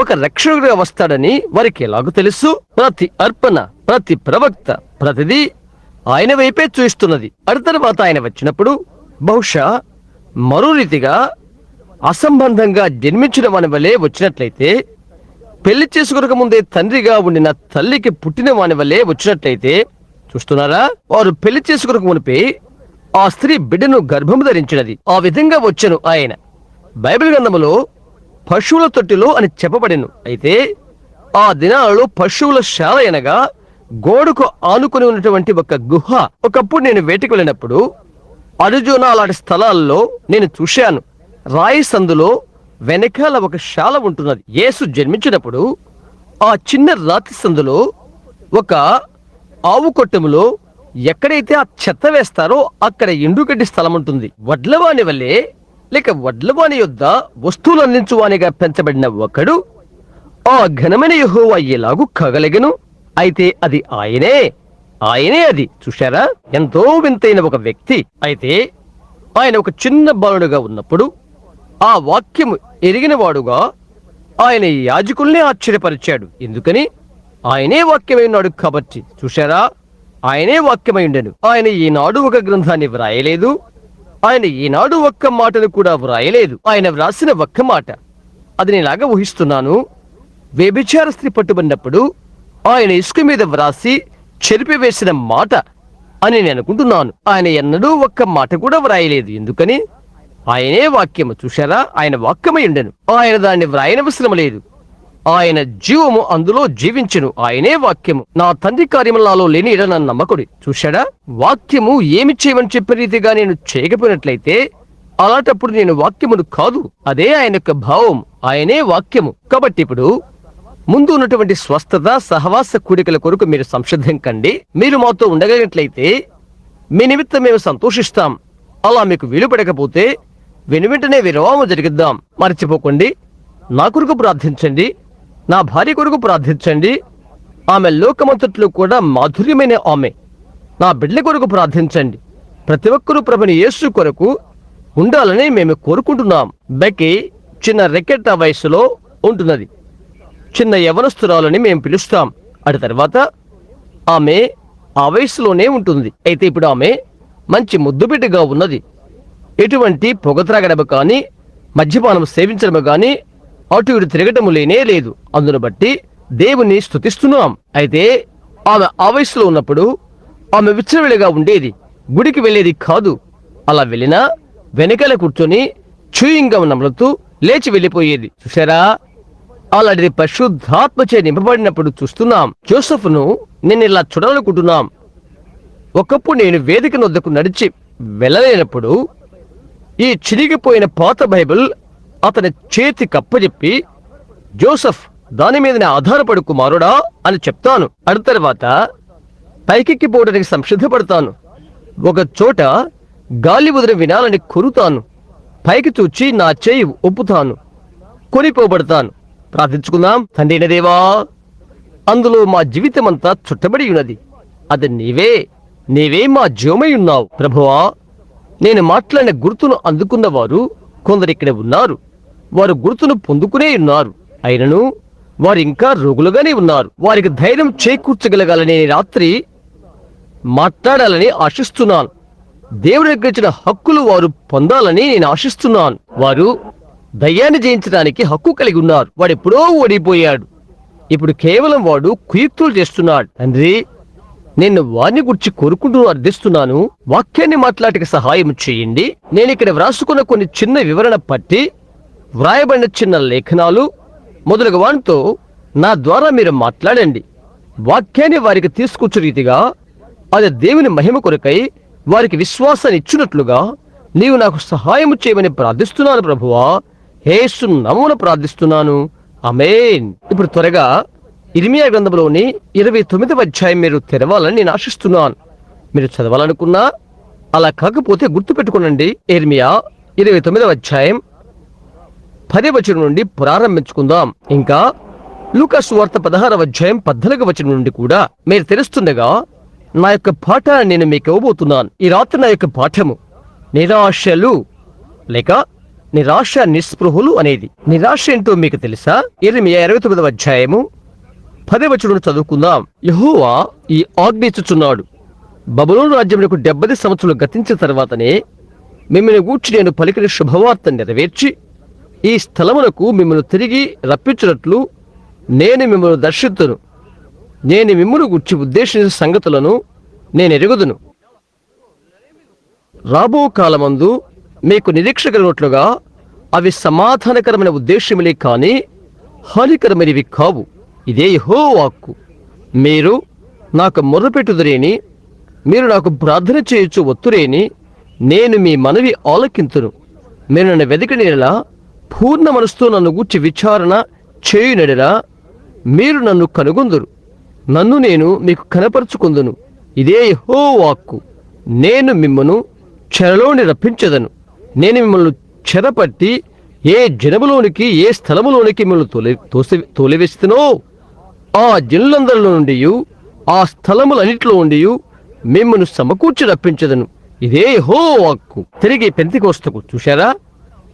[SPEAKER 1] ఒక రక్షకుడిగా వస్తాడని వారికి ఎలాగో తెలుసు? ప్రతి అర్పణ, ప్రతి ప్రవక్త, ప్రతిదీ ఆయన వైపే చూస్తున్నది. ఆ తర్వాత ఆయన వచ్చినప్పుడు బహుశా మరో రీతిగా అసంబంధంగా జన్మించిన వాని వలె వచ్చినట్లయితే, పెళ్లి చేసుకొనక ముందే తండ్రిగా ఉండిన తల్లికి పుట్టిన వాని వలె వచ్చినట్లయితే, చూస్తున్నారా, వారు పెళ్లి చేసుకొనక మునిపే ఆ స్త్రీ బిడ్డను గర్భము ధరించినది. ఆ విధంగా వచ్చెను ఆయన. బైబిల్ గ్రంథములో పశువుల తొట్టిలో అని చెప్పబడెను. అయితే ఆ దినాలలో పశువుల శాల అనగా గోడకు ఆనుకుని ఉన్నటువంటి ఒక గుహ. ఒకప్పుడు నేను వేటకు వెళ్ళినప్పుడు అరిజోనా అలాంటి స్థలాల్లో నేను చూశాను. రాయి సందులో వెనకాల ఒక శాల ఉంటున్నది. యేసు జన్మించినప్పుడు ఆ చిన్న రాతి సందులో ఒక ఆవు కొట్టములో ఎక్కడైతే ఆ చెత్త వేస్తారో అక్కడ ఎండుగడ్డి స్థలం ఉంటుంది. వడ్లవాని వల్లే లేక వడ్లవాని యొద్ద వస్తువులు అందించువానిగా పెంచబడిన ఒకడు ఆ ఘనమైన యెహోవా ఎలాగూ కగలిగను. అయితే అది ఆయనే అది. చూశారా, ఎంతో వింతైన ఒక వ్యక్తి. అయితే ఆయన ఒక చిన్న బాలుడుగా ఉన్నప్పుడు ఆ వాక్యము ఎరిగిన వాడుగా ఆయన యాజకుల్ని ఆశ్చర్యపరిచాడు. ఎందుకని? ఆయనే వాక్యమై ఉన్నాడు కాబట్టి. చూశారా, ఆయనే వాక్యమై ఉండెను. ఆయన ఈనాడు ఒక గ్రంథాన్ని వ్రాయలేదు. ఆయన ఈనాడు ఒక్క మాటను కూడా వ్రాయలేదు. ఆయన వ్రాసిన ఒక్క మాట, అది నేలాగా ఊహిస్తున్నాను, వ్యభిచార స్త్రీ పట్టుబడినప్పుడు ఆయన ఇసుక మీద వ్రాసి చెరిపివేసిన మాట అని నేను అనుకుంటున్నాను. ఆయన ఎన్నడూ ఒక్క మాట కూడా వ్రాయలేదు. ఎందుకని? ఆయనే వాక్యము. చూశారా, ఆయన వాక్యమై ఉండెను. ఆయన దాన్ని వ్రాయనవసరం లేదు. ఆయన జీవము అందులో జీవించెను. ఆయనే వాక్యము. నా తండ్రి కార్యములు నాలో లేని ఎడల నన్ను నమ్మకుడి. చూశాడా, వాక్యము ఏమి చేయమని చెప్పే రీతిగా నేను చేయకపోయినట్లయితే అలాంటప్పుడు నేను వాక్యమును కాదు. అదే ఆయన యొక్క భావం. ఆయనే వాక్యము. కాబట్టి ఇప్పుడు ముందు ఉన్నటువంటి స్వస్థత సహవాస కూడికల కొరకు మీరు సంసిద్ధం కండి. మీరు మాతో ఉండగలిగినట్లయితే మీ నిమిత్తం మేము సంతోషిస్తాం. అలా మీకు వీలు పడకపోతే వెనువెంటనే విరామం జరిగిద్దాం. మర్చిపోకండి, నా కొరకు ప్రార్థించండి, నా భార్య కొరకు ప్రార్థించండి. ఆమె లోకమంతట్లో కూడా మాధుర్యమైన ఆమె. నా బిడ్డల కొరకు ప్రార్థించండి. ప్రతి ఒక్కరూ ప్రభుని యేసు కొరకు ఉండాలని మేము కోరుకుంటున్నాం. బెకి చిన్న రెకెట్ వయసులో ఉంటున్నది. చిన్న యవనస్తురాలని మేము పిలుస్తాం. అటు తర్వాత ఆమె ఆ వయసులోనే ఉంటుంది. అయితే ఇప్పుడు ఆమె మంచి ముద్దుబిడ్డగా ఉన్నది. ఎటువంటి పొగ త్రాగడము కానీ మద్యపానం సేవించడము కానీ అటు ఇటు తిరగటము లేనే లేదు. అందును బట్టి దేవుని స్తుతిస్తున్నాం. అయితే ఆమె ఆ వయసులో ఉన్నప్పుడు ఆమె విచ్చలవిడిగా ఉండేది. గుడికి వెళ్ళేది కాదు. అలా వెళ్ళినా వెనకాల కూర్చొని చూయింగం నమలుతూ లేచి వెళ్ళిపోయేది. చూశారా, అలాంటిది పరిశుద్ధాత్మచే నింపబడినప్పుడు చూస్తున్నాం. జోసెఫ్ను నేను ఇలా చూడాలనుకుంటున్నాం. ఒకప్పుడు నేను వేదిక వద్దకు నడిచి వెళ్ళలేనప్పుడు ఈ చిరిగిపోయిన పాత బైబిల్ అతని చేతి కప్పజెప్పి, జోసెఫ్ దాని మీదనే ఆధారపడు కుమారుడా అని చెప్తాను. అటు తర్వాత పైకెక్కిపోవడానికి సంసిద్ధపడతాను. ఒక చోట గాలి వదిలి వినాలని కొరుతాను. పైకి చూచి నా చేయి ఒప్పుతాను, కొనిపోబడతాను. ప్రార్థించుకుందాం. తండ్రి దేవా, అందులో మా జీవితమంతా చుట్టబడి ఉన్నది. అది నీవే మా జీవమై ఉన్నావు. ప్రభువా, నేను మాట్లాడిన గుర్తును అందుకున్న వారు కొందరు ఇక్కడ ఉన్నారు. వారు గుర్తును పొందుకునే ఉన్నారు. అయినను వారు ఇంకా రోగులుగానే ఉన్నారు. వారికి ధైర్యం చేకూర్చగలగాలని రాత్రి మాట్లాడాలని ఆశిస్తున్నాను. దేవుడు ఇచ్చిన హక్కులు వారు పొందాలని నేను ఆశిస్తున్నాను. వారు దయ్యాన్ని జయించడానికి హక్కు కలిగి ఉన్నారు. వాడు ఎప్పుడో ఓడిపోయాడు. ఇప్పుడు కేవలం వాడు కుయుక్తులు చేస్తున్నాడు. తండ్రి, నేను వారిని గురించి కోరుకుంటూ అర్థిస్తున్నాను. వాక్యాన్ని మాట్లాడక సహాయం చేయండి. నేను ఇక్కడ వ్రాసుకున్న కొన్ని చిన్న వివరణ పట్టి వ్రాయబడిన చిన్న లేఖనాలు మొదలగు వాటితో నా ద్వారా మీరు మాట్లాడండి. వాక్యాన్ని వారికి తీసుకొచ్చే రీతిగా అది దేవుని మహిమ కొరకై వారికి విశ్వాసాన్ని ఇచ్చినట్లుగా నీవు నాకు సహాయం చేయమని ప్రార్థిస్తున్నాను. ప్రభువా, యేసు నామమున ప్రార్థిస్తున్నాను. ఆమేన్. ఇప్పుడు త్వరగా ఇర్మియా గ్రంథంలోని 29వ అధ్యాయం మీరు తెరవాలని నేను ఆశిస్తున్నాను. మీరు చదవాలనుకున్నా, అలా కాకపోతే గుర్తుపెట్టుకోనండి. ఇర్మియా 29వ అధ్యాయం 10వ వచనం నుండి ప్రారంభించుకుందాం. ఇంకా లూకా సువార్త 16వ అధ్యాయం 14వ వచనం నుండి కూడా మీరు తెలుస్తుండగా నా యొక్క పాఠాన్ని నేను మీకు ఇవ్వబోతున్నాను. ఈ రాత్రి నా యొక్క పాఠము నిరాశలు లేక నిరాశ నిస్పృహులు అనేది. నిరాశ ఏంటో మీకు తెలుసా? ఇర్మియా 29వ అధ్యాయము 10వ వచనం చదువుకుందాం. యెహోవా ఈ ఆజ్ఞ ఇచ్చుచున్నాడు, బబులోను రాజ్యమునకు 70 సంవత్సరాలు గతించిన తర్వాతనే మిమ్మల్ని గూర్చి నేను పలికిన శుభవార్త నెరవేర్చి ఈ స్థలమునకు మిమ్మల్ని తిరిగి రప్పించినట్లు నేను మిమ్మల్ని దర్శింతును. నేను మిమ్మల్ని గూర్చి ఉద్దేశించిన సంగతులను నేను ఎరుగుదును. రాబో కాలమందు మీకు నిరీక్ష కలిగినట్లుగా అవి సమాధానకరమైన ఉద్దేశములే కాని హానికరమైనవి కావు. ఇదే యెహోవా వాక్కు. మీరు నాకు మొర్రపెట్టుదురేని, మీరు నాకు ప్రార్థన చేయొచ్చు ఒత్తురేని నేను మీ మనవి ఆలకింతును. మీరు నన్ను వెదకనేలా పూర్ణ మనసుతో నన్ను గూర్చి విచారణ చేయునడలా మీరు నన్ను కనుగొందురు. నన్ను నేను మీకు కనపరుచుకుందును. ఇదే యెహోవా వాక్కు. నేను మిమ్మను చెరలోని రప్పించదను. నేను మిమ్మల్ని చెరపట్టి ఏ జనములోనికి ఏ స్థలములోనికి మిమ్మల్ని తోలివేస్తునో ఆ జనులందరిలో నుండి ఆ స్థలములన్నిటిలో ఉండి మిమ్మల్ని సమకూర్చి రప్పించదను. ఇదే యెహోవా వాక్కు. తిరిగి పెంతెకోస్తుకు చూశారా,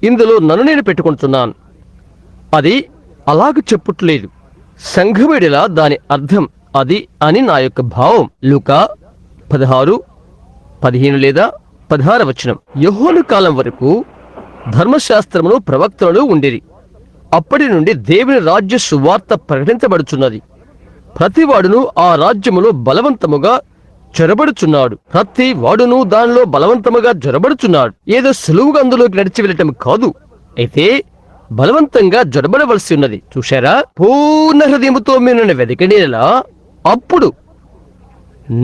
[SPEAKER 1] ఇందులో నన్ను నేను పెట్టుకుంటున్నాను. అది అలాగ చెప్పుట్లేదు. సంఘమిడిలా దాని అర్థం అది అని నా యొక్క భావం. లూకా 16:15 లేదా 16 వచనం. యోహాను కాలం వరకు ధర్మశాస్త్రమును ప్రవక్తలు ఉండిరి. అప్పటి నుండి దేవుని రాజ్య సువార్త ప్రకటించబడుచున్నది. ప్రతివాడును ఆ రాజ్యములో బలవంతముగా జొరబడుచున్నాడు. ప్రతి వాడును దానిలో బలవంతముగా జొరబడుచున్నాడు. ఏదో సులువుగా అందులోకి నడిచి వెళ్ళటం కాదు, అయితే బలవంతంగా జొరబడవలసి ఉన్నది. చూశారా, పూర్ణ హృదయముతో మీరు నన్ను వెదకనేలా అప్పుడు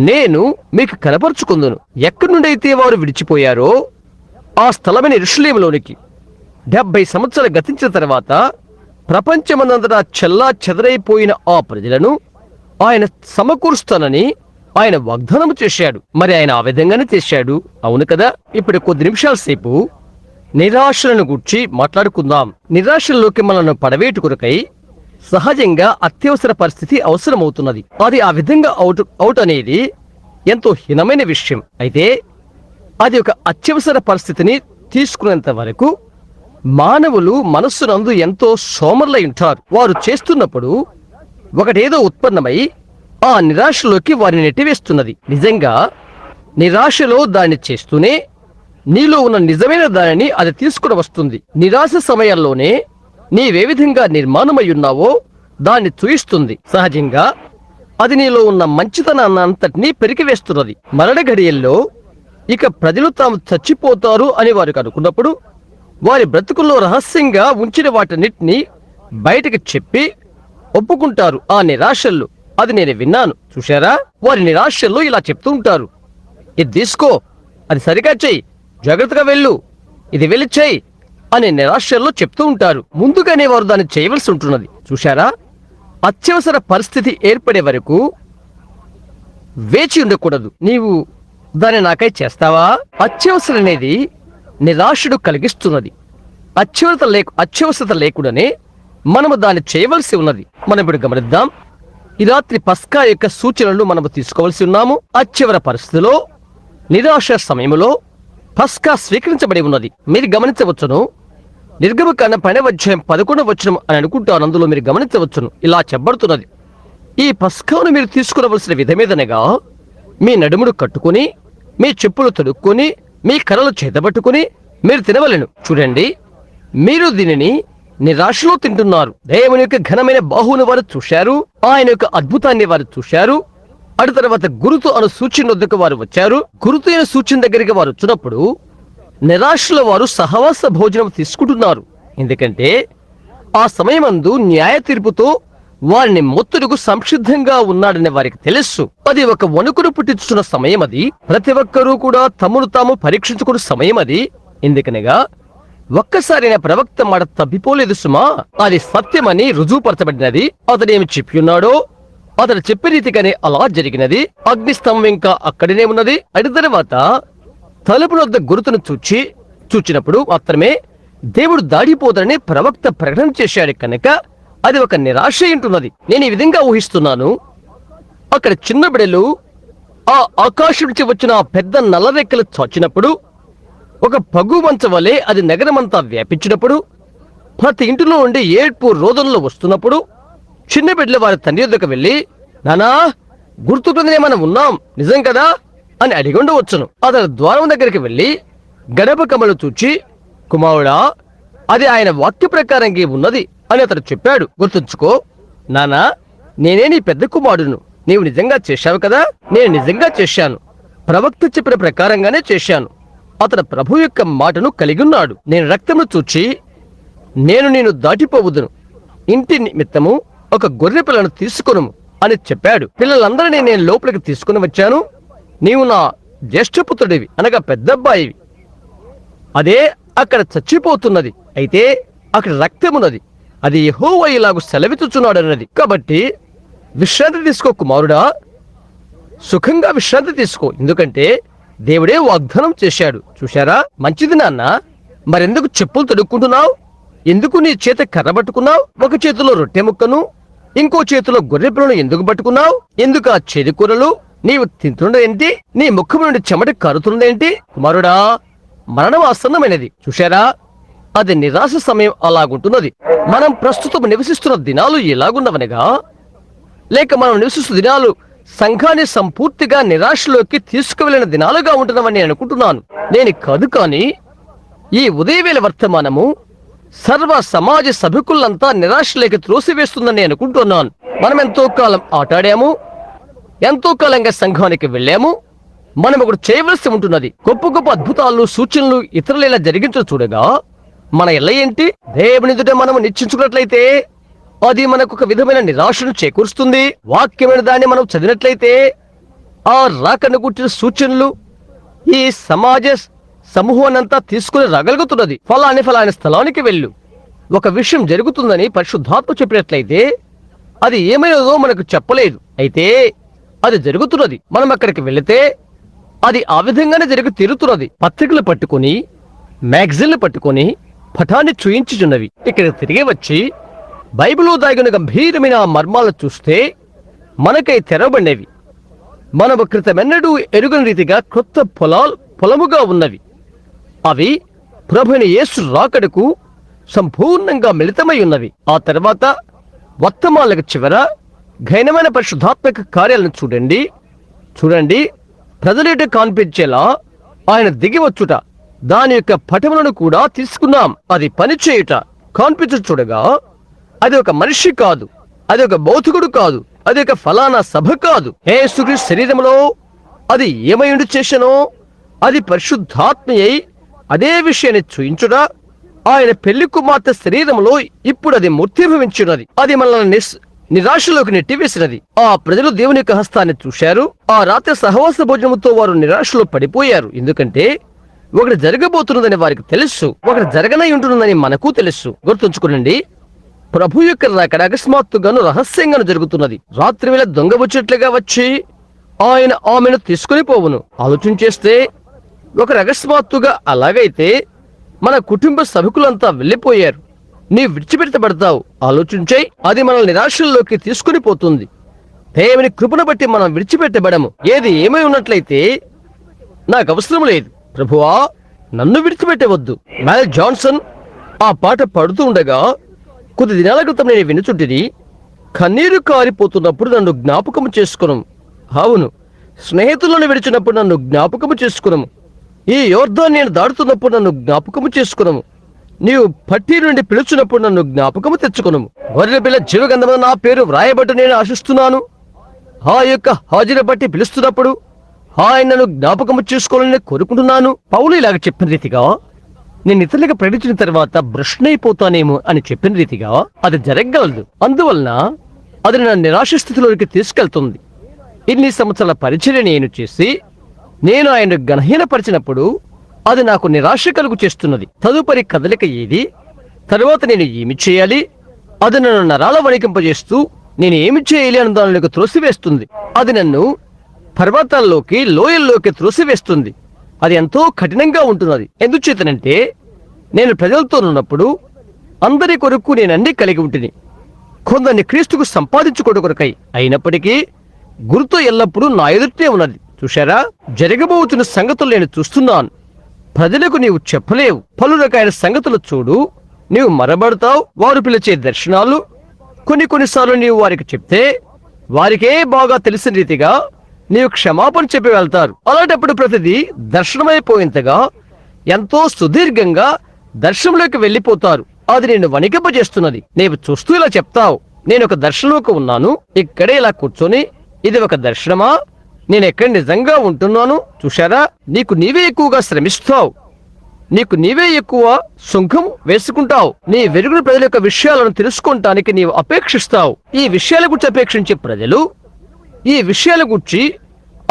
[SPEAKER 1] నేను మీకు కనపరుచుకుందును. ఎక్కడి నుండి అయితే వారు విడిచిపోయారో ఆ స్థలమైన యెరూషలేములోనికి 70 సంవత్సరాలు గతించిన తర్వాత ప్రపంచమనంతటా చెల్లా చెదరైపోయిన ఆ ప్రజలను ఆయన సమకూరుస్తానని ఆయన వాగ్దానం చేశాడు. మరి ఆయన ఆ విధంగానే చేశాడు, అవును కదా. ఇప్పుడు కొద్ది నిమిషాల సేపు నిరాశలను గూర్చి మాట్లాడుకుందాం. నిరాశల్లోకి మనల్ని పడవేటు కొరకై సహజంగా అత్యవసర పరిస్థితి అవసరమవుతున్నది. అది ఆ విధంగా అవుట్ అనేది ఎంతో హీనమైన విషయం. అయితే అది ఒక అత్యవసర పరిస్థితిని తీసుకునేంత వరకు మానవులు మనస్సునందు ఎంతో సోమరులై ఉంటారు. వారు చేస్తున్నప్పుడు ఒకటేదో ఉత్పన్నమై ఆ నిరాశలోకి వారిని నెట్టివేస్తున్నది. నిజంగా నిరాశలో దాన్ని చేస్తూనే నీలో ఉన్న నిజమైన దానిని అది తీసుకుని వస్తుంది. నిరాశ సమయాల్లోనే నీవే విధంగా నిర్మాణమై ఉన్నావో దాన్ని చూయిస్తుంది. సహజంగా అది నీలో ఉన్న మంచితనాన్ని అంతటినీ పెరికివేస్తున్నది. మరణ ఘడియల్లో ఇక ప్రజలు తాము చచ్చిపోతారు అని వారికి అనుకున్నప్పుడు వారి బ్రతుకుల్లో రహస్యంగా ఉంచిన వాటన్నిటినీ బయటకు చెప్పి ఒప్పుకుంటారు. ఆ నిరాశల్లో అది నేను విన్నాను. చూశారా, వారి నిరాశల్లో ఇలా చెప్తూ ఉంటారు, ఇది తీసుకో, అది సరిగా చెయ్యి, జాగ్రత్తగా వెళ్ళు, ఇది వెళ్ళి చెయ్యి అనే నిరాశల్లో చెప్తూ ఉంటారు. ముందుగానే వారు దాన్ని చేయవలసి ఉంటున్నది. చూశారా, అత్యవసర పరిస్థితి ఏర్పడే వరకు వేచి ఉండకూడదు. నీవు దాన్ని నాకై చేస్తావా? అత్యవసరం అనేది నిరాశను కలిగిస్తున్నది. అత్యవసరత లేకుండానే మనము దాన్ని చేయవలసి ఉన్నది. మనం ఇప్పుడు గమనిద్దాం. ఈ రాత్రి పస్కా యొక్క సూచనలు మనము తీసుకోవలసి ఉన్నాము. అత్యవసర పరిస్థితిలో నిరాశ సమయంలో పస్కా స్వీకరించబడి ఉన్నది. మీరు గమనించవచ్చును. నిర్గమకాండం 12:11 వచనం అని అనుకుంటాను. అందులో మీరు గమనించవచ్చును, ఇలా చెప్పబడుతున్నది, ఈ పస్కాను మీరు తీసుకునవలసిన విధమేదనగా మీ నడుమును కట్టుకుని మీ చెప్పులు తొడుక్కొని మీ కర్రలు చేతబట్టుకుని మీరు తినవలెను. చూడండి, మీరు దీనిని నిరాశలో తింటున్నారు. దేవుని యొక్క ఘనమైన బాహువును వారు చూశారు, ఆయన యొక్క అద్భుతాన్ని వారు చూశారు. అటు తర్వాత గురుతు అను సూచన వద్దకు వారు వచ్చారు. గురుతు అయిన సూచన దగ్గరికి వారు వచ్చినప్పుడు నిరాశలో వారు సహవాస భోజనం తీసుకుంటున్నారు. ఎందుకంటే ఆ సమయమందు న్యాయ తీర్పుతో వారిని మొత్తుడుకు సంసిద్ధంగా ఉన్నాడని వారికి తెలుసు. అది ఒక వణుకును పుట్టించున్న సమయం. అది ప్రతి ఒక్కరూ కూడా తమను తాము పరీక్షించుకున్న సమయం. అది ఎందుకనగా ఒక్కసారి ప్రవక్త మాట తప్పిపోలేదు సుమా, అది సత్యమని రుజువుపరచబడినది. అతడేమి చెప్పి ఉన్నాడో అతడు చెప్పే రీతిగానే అలా జరిగినది. అగ్నిస్తంభం ఇంకా అక్కడనే ఉన్నది. అటు తర్వాత తలుపు వద్ద గురుతును చూచినప్పుడు మాత్రమే దేవుడు దాడిపోతాడని ప్రవక్త ప్రకటన చేశాడు. కనుక అది ఒక నిరాశ ఉంటున్నది. నేను ఈ విధంగా ఊహిస్తున్నాను, అక్కడ చిన్న బిడలు ఆ ఆకాశం నుంచి వచ్చిన ఆ పెద్ద నల్లరెక్కలు చాచినప్పుడు, ఒక పగు మంచ వలె అది నగరమంతా వ్యాపించినప్పుడు, ప్రతి ఇంటిలో ఉండి ఏడ్పు రోదనలు వస్తున్నప్పుడు, చిన్న బిడ్డలు వారి తండ్రి వద్దకు వెళ్ళి, నానా గుర్తుకుందనే మనం ఉన్నాం నిజం కదా అని అడిగి ఉండవచ్చును. అతను ద్వారం దగ్గరికి వెళ్ళి గడప కమ్మలు చూచి, కుమారుడా, అది ఆయన వాక్య ప్రకారంగా ఉన్నది అని అతడు చెప్పాడు. గుర్తుంచుకో నానా, నేనే నీ పెద్ద కుమారుడును. నీవు నిజంగా చేశావు కదా? నేను నిజంగా చేశాను. ప్రవక్త చెప్పిన ప్రకారంగానే చేశాను. అతడు ప్రభు యొక్క మాటను కలిగి ఉన్నాడు. నేను రక్తమును చూచి నేను దాటిపోవదును. ఇంటి నిమిత్తము ఒక గొర్రె పిల్లను తీసుకొను అని చెప్పాడు. పిల్లలందరినీ నేను లోపలికి తీసుకుని వచ్చాను. నీవు నా జ్యేష్ఠపుత్రుడివి, అనగా పెద్దబ్బాయివి. అదే అక్కడ చచ్చిపోతున్నది, అయితే అక్కడ రక్తమున్నది. అది యెహోవా ఇలాగు సెలవిచ్చుచున్నాడన్నది. కాబట్టి విశ్రాంతి తీసుకో కుమారుడా, సుఖంగా విశ్రాంతి తీసుకో, ఎందుకంటే దేవుడే వాగ్దానం చేశాడు. చూశారా? మంచిది నాన్న. మరెందుకు చెప్పులు తొడుక్కుంటున్నావు? ఎందుకు నీ చేత కర్ర పట్టుకున్నావు? ఒక చేతిలో రొట్టె ముక్కను, ఇంకో చేతిలో గొర్రె పిల్లను ఎందుకు పట్టుకున్నావు? ఎందుకు ఆ చేదు కూరలు నీవు తింటుండేంటి? నీ ముఖం నుండి చెమట కారుతుందేంటి? కుమారుడా, మరణం ఆసన్నమైనది. చూశారా? అది నిరాశ సమయం అలాగుంటున్నది. మనం ప్రస్తుతం నివసిస్తున్న దినాలు ఎలాగున్నవనగా, లేక మనం నివసిస్తున్న దినాలు సంఘాన్ని సంపూర్తిగా నిరాశలోకి తీసుకువెళ్లిన దినాలుగా ఉంటున్నామని నేను అనుకుంటున్నాను. నేను కాదు, కానీ ఈ ఉదయవేళ వర్తమానము సర్వ సమాజ సభికులంతా నిరాశలోకి త్రోసివేస్తుందని నేను అనుకుంటున్నాను. మనం ఎంతో కాలం ఆటాడాము, ఎంతో కాలంగా సంఘానికి వెళ్ళాము. మనం ఒకటి చేయవలసి ఉంటున్నది. గొప్ప గొప్ప అద్భుతాలు, సూచనలు ఇతరులేలా జరిగించడం చూడగా మన ఎల్ల ఏంటి? దేవుని ఎదుట మనము నిశ్చయించుకున్నట్లయితే అది మనకు ఒక విధమైన నిరాశను చేకూరుస్తుంది. వాక్యమైన దాన్ని మనం చదివినట్లయితే ఆ రాకను గుర్చిన సూచనలు ఈ సమాజ సమూహాన్నంతా తీసుకుని రాగలుగుతున్నది. ఫలాని స్థలానికి వెళ్ళు, ఒక విషయం జరుగుతుందని పరిశుద్ధాత్మ చెప్పినట్లయితే అది ఏమైనదో మనకు చెప్పలేదు, అయితే అది జరుగుతున్నది. మనం అక్కడికి వెళితే అది ఆ విధంగానే జరిగి తీరుతున్నది. పత్రికలు పట్టుకుని, మ్యాగజైన్లు పట్టుకుని పటాన్ని చూయించుచున్నవి. ఇక్కడికి తిరిగి వచ్చి బైబిల్లో దాగిన గంభీరమైన మర్మాలను చూస్తే మనకై తెరవబడినవి. మనము క్రితమెన్నడూ ఎరుగని రీతిగా కొత్త పొలముగా ఉన్నవి. అవి ప్రభువైన యేసు రాకడకు సంపూర్ణంగా మిళితమై ఉన్నవి. ఆ తర్వాత వర్తమానాలకు చివర ఘనమైన పరిశుద్ధాత్మక కార్యాలను చూడండి ప్రజలేట కనిపించేలా ఆయన దిగి వచ్చుట, దాని యొక్క పటములను కూడా తీసుకున్నాం. అది పనిచేయుట కనిపించు చూడగా అది ఒక మనిషి కాదు, అది ఒక బౌద్ధుడు కాదు, అది ఒక ఫలానా సభ కాదు. యేసుక్రీస్తు శరీరంలో అది ఏమైండు చేసెనో అది పరిశుద్ధాత్మయై అదే విషయాన్ని చూయించుట. ఆయన పెళ్లి కుమార్తె శరీరంలో ఇప్పుడు అది మూర్తిభవించున్నది. అది మనల్ని నిరాశలోకి నెట్టివేసినది. ఆ ప్రజలు దేవుని యొక్క హస్తాన్ని చూశారు. ఆ రాత్రి సహవాస భోజనముతో వారు నిరాశలో పడిపోయారు. ఎందుకంటే ఒకటి జరగబోతున్నదని వారికి తెలుసు, ఒకటి జరగనై ఉంటున్నదని మనకు తెలుసు. గుర్తుంచుకోనండి, ప్రభు యొక్క రాకడ అకస్మాత్తుగాను రహస్యంగాను జరుగుతున్నది. రాత్రి వేళ దొంగ వచ్చేట్లుగా వచ్చి ఆయన ఆమెను తీసుకుని పోవును. ఆలోచన చేస్తే ఒక అకస్మాత్తుగా అలాగైతే మన కుటుంబ సభకులంతా వెళ్ళిపోయారు. నీ విడిచిపెట్టబడతావు. ఆలోచించే, అది మనల్ని నిరాశల్లోకి తీసుకుని పోతుంది. దేవుని కృపను బట్టి మనం విడిచిపెట్టబడము. ఏది ఏమై ఉన్నట్లయితే నాకు అవసరం లేదు ప్రభువా, నన్ను విడిచిపెట్టవద్దు. మ్యాల్ జాన్సన్ ఆ పాట పాడుతూ ఉండగా కొద్ది దినాల క్రితం నేను వినుచుంటిని. కన్నీరు కారిపోతున్నప్పుడు నన్ను జ్ఞాపకము చేసుకును. అవును, స్నేహితులను విడిచినప్పుడు నన్ను జ్ఞాపకము చేసుకును. ఈ యోర్దాను నేను దాడుతున్నప్పుడు నన్ను జ్ఞాపకము చేసుకును. నీవు పట్టి నుండి పిలుచున్నప్పుడు నన్ను జ్ఞాపకము తెచ్చుకును. గొర్రె పిల్ల జీవగంధమున నా పేరు వ్రాయబట్టు నేను ఆశిస్తున్నాను. ఆ యొక్క హాజరు బట్టి పిలుస్తున్నప్పుడు ఆయనను జ్ఞాపకము చేసుకోవాలని కోరుకుంటున్నాను. పౌలు ఇలాగ చెప్పిన రీతిగా నేను ఇతరులకు ప్రకటించిన తర్వాత భ్రష్నైపోతానేమో అని చెప్పిన రీతిగా అది జరగగలదు. అందువలన అది నన్ను నిరాశ స్థితిలోకి తీసుకెళ్తుంది. ఇన్ని సంవత్సరాల పరిచర్య నేను చేసి నేను ఆయన గణహీనపరిచినప్పుడు అది నాకు నిరాశ కలుగు చేస్తున్నది. తదుపరి కదలిక ఏది? తరువాత నేను ఏమి చేయాలి? అది నన్ను నరాల వణికింపజేస్తూ నేను ఏమి చేయాలి అని దానిలోకి త్రోసివేస్తుంది. అది నన్ను పర్వతాల్లోకి, లోయల్లోకి త్రోసివేస్తుంది. అది ఎంతో కఠినంగా ఉంటున్నది. ఎందుచేతనంటే నేను ప్రజలతో ఉన్నప్పుడు అందరి కొరకు నేను అన్ని కలిగి ఉంటుంది. కొందరిని క్రీస్తుకు సంపాదించుకోవడం కొరకై. అయినప్పటికీ గుర్తు ఎల్లప్పుడూ నా ఎదుటే ఉన్నది. చూశారా? జరగబోతున్న సంగతులు నేను చూస్తున్నాను. ప్రజలకు నీవు చెప్పలేవు. పలు రకాల సంగతులు చూడు, నీవు మరబడతావు. వారు పిలిచే దర్శనాలు కొన్నిసార్లు నీవు వారికి చెప్తే వారికే బాగా తెలిసిన రీతిగా నీవు క్షమాపణ చెప్పి వెళ్తారు. అలాంటప్పుడు ప్రతిదీ దర్శనమైపోయేంతగా ఎంతో సుదీర్ఘంగా దర్శనంలోకి వెళ్ళిపోతారు. అది నేను వణికింపజేస్తున్నది. నీవు చూస్తూ ఇలా చెప్తావు, నేను ఒక దర్శనంలోకి ఉన్నాను, ఇక్కడే ఇలా కూర్చొని ఇది ఒక దర్శనమా, నేను ఎక్కడ నిజంగా ఉంటున్నాను? చూశారా, నీకు నీవే ఎక్కువగా శ్రమిస్తావు, నీకు నీవే ఎక్కువ సుంకం వేసుకుంటావు. నీ వెలుగున ప్రజల యొక్క విషయాలను తెలుసుకోవటానికి నీవు అపేక్షిస్తావు. ఈ విషయాల గురించి అపేక్షించే ప్రజలు ఈ విషయాల గురించి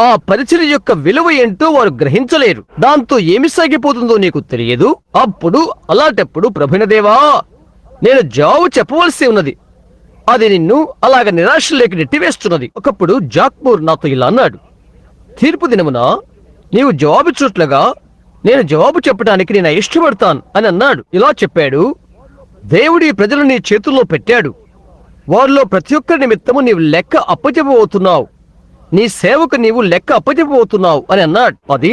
[SPEAKER 1] ఆ పరిచయం యొక్క విలువ ఏంటో వారు గ్రహించలేరు. దాంతో ఏమి సాగిపోతుందో నీకు తెలియదు. అప్పుడు అలాంటప్పుడు ప్రభునదేవా, నేను జవాబు చెప్పవలసి ఉన్నది. అది నిన్ను అలాగ నిరాశలోకి నెట్టివేస్తున్నది. ఒకప్పుడు జాక్మూర్ నాతో ఇలా అన్నాడు, తీర్పు దినమున నీవు జవాబిచ్చుట్లుగా నేను జవాబు చెప్పడానికి నేను ఇష్టపడతాను అని అన్నాడు. ఇలా చెప్పాడు, దేవుడి ప్రజలు నీ చేతుల్లో పెట్టాడు, వారిలో ప్రతి ఒక్కరి నిమిత్తము నీవు లెక్క అప్పచెప్పబోతున్నావు, నీ సేవకు నీవు లెక్క అప్పచెప్పబోతున్నావు అని అన్నాడు. అది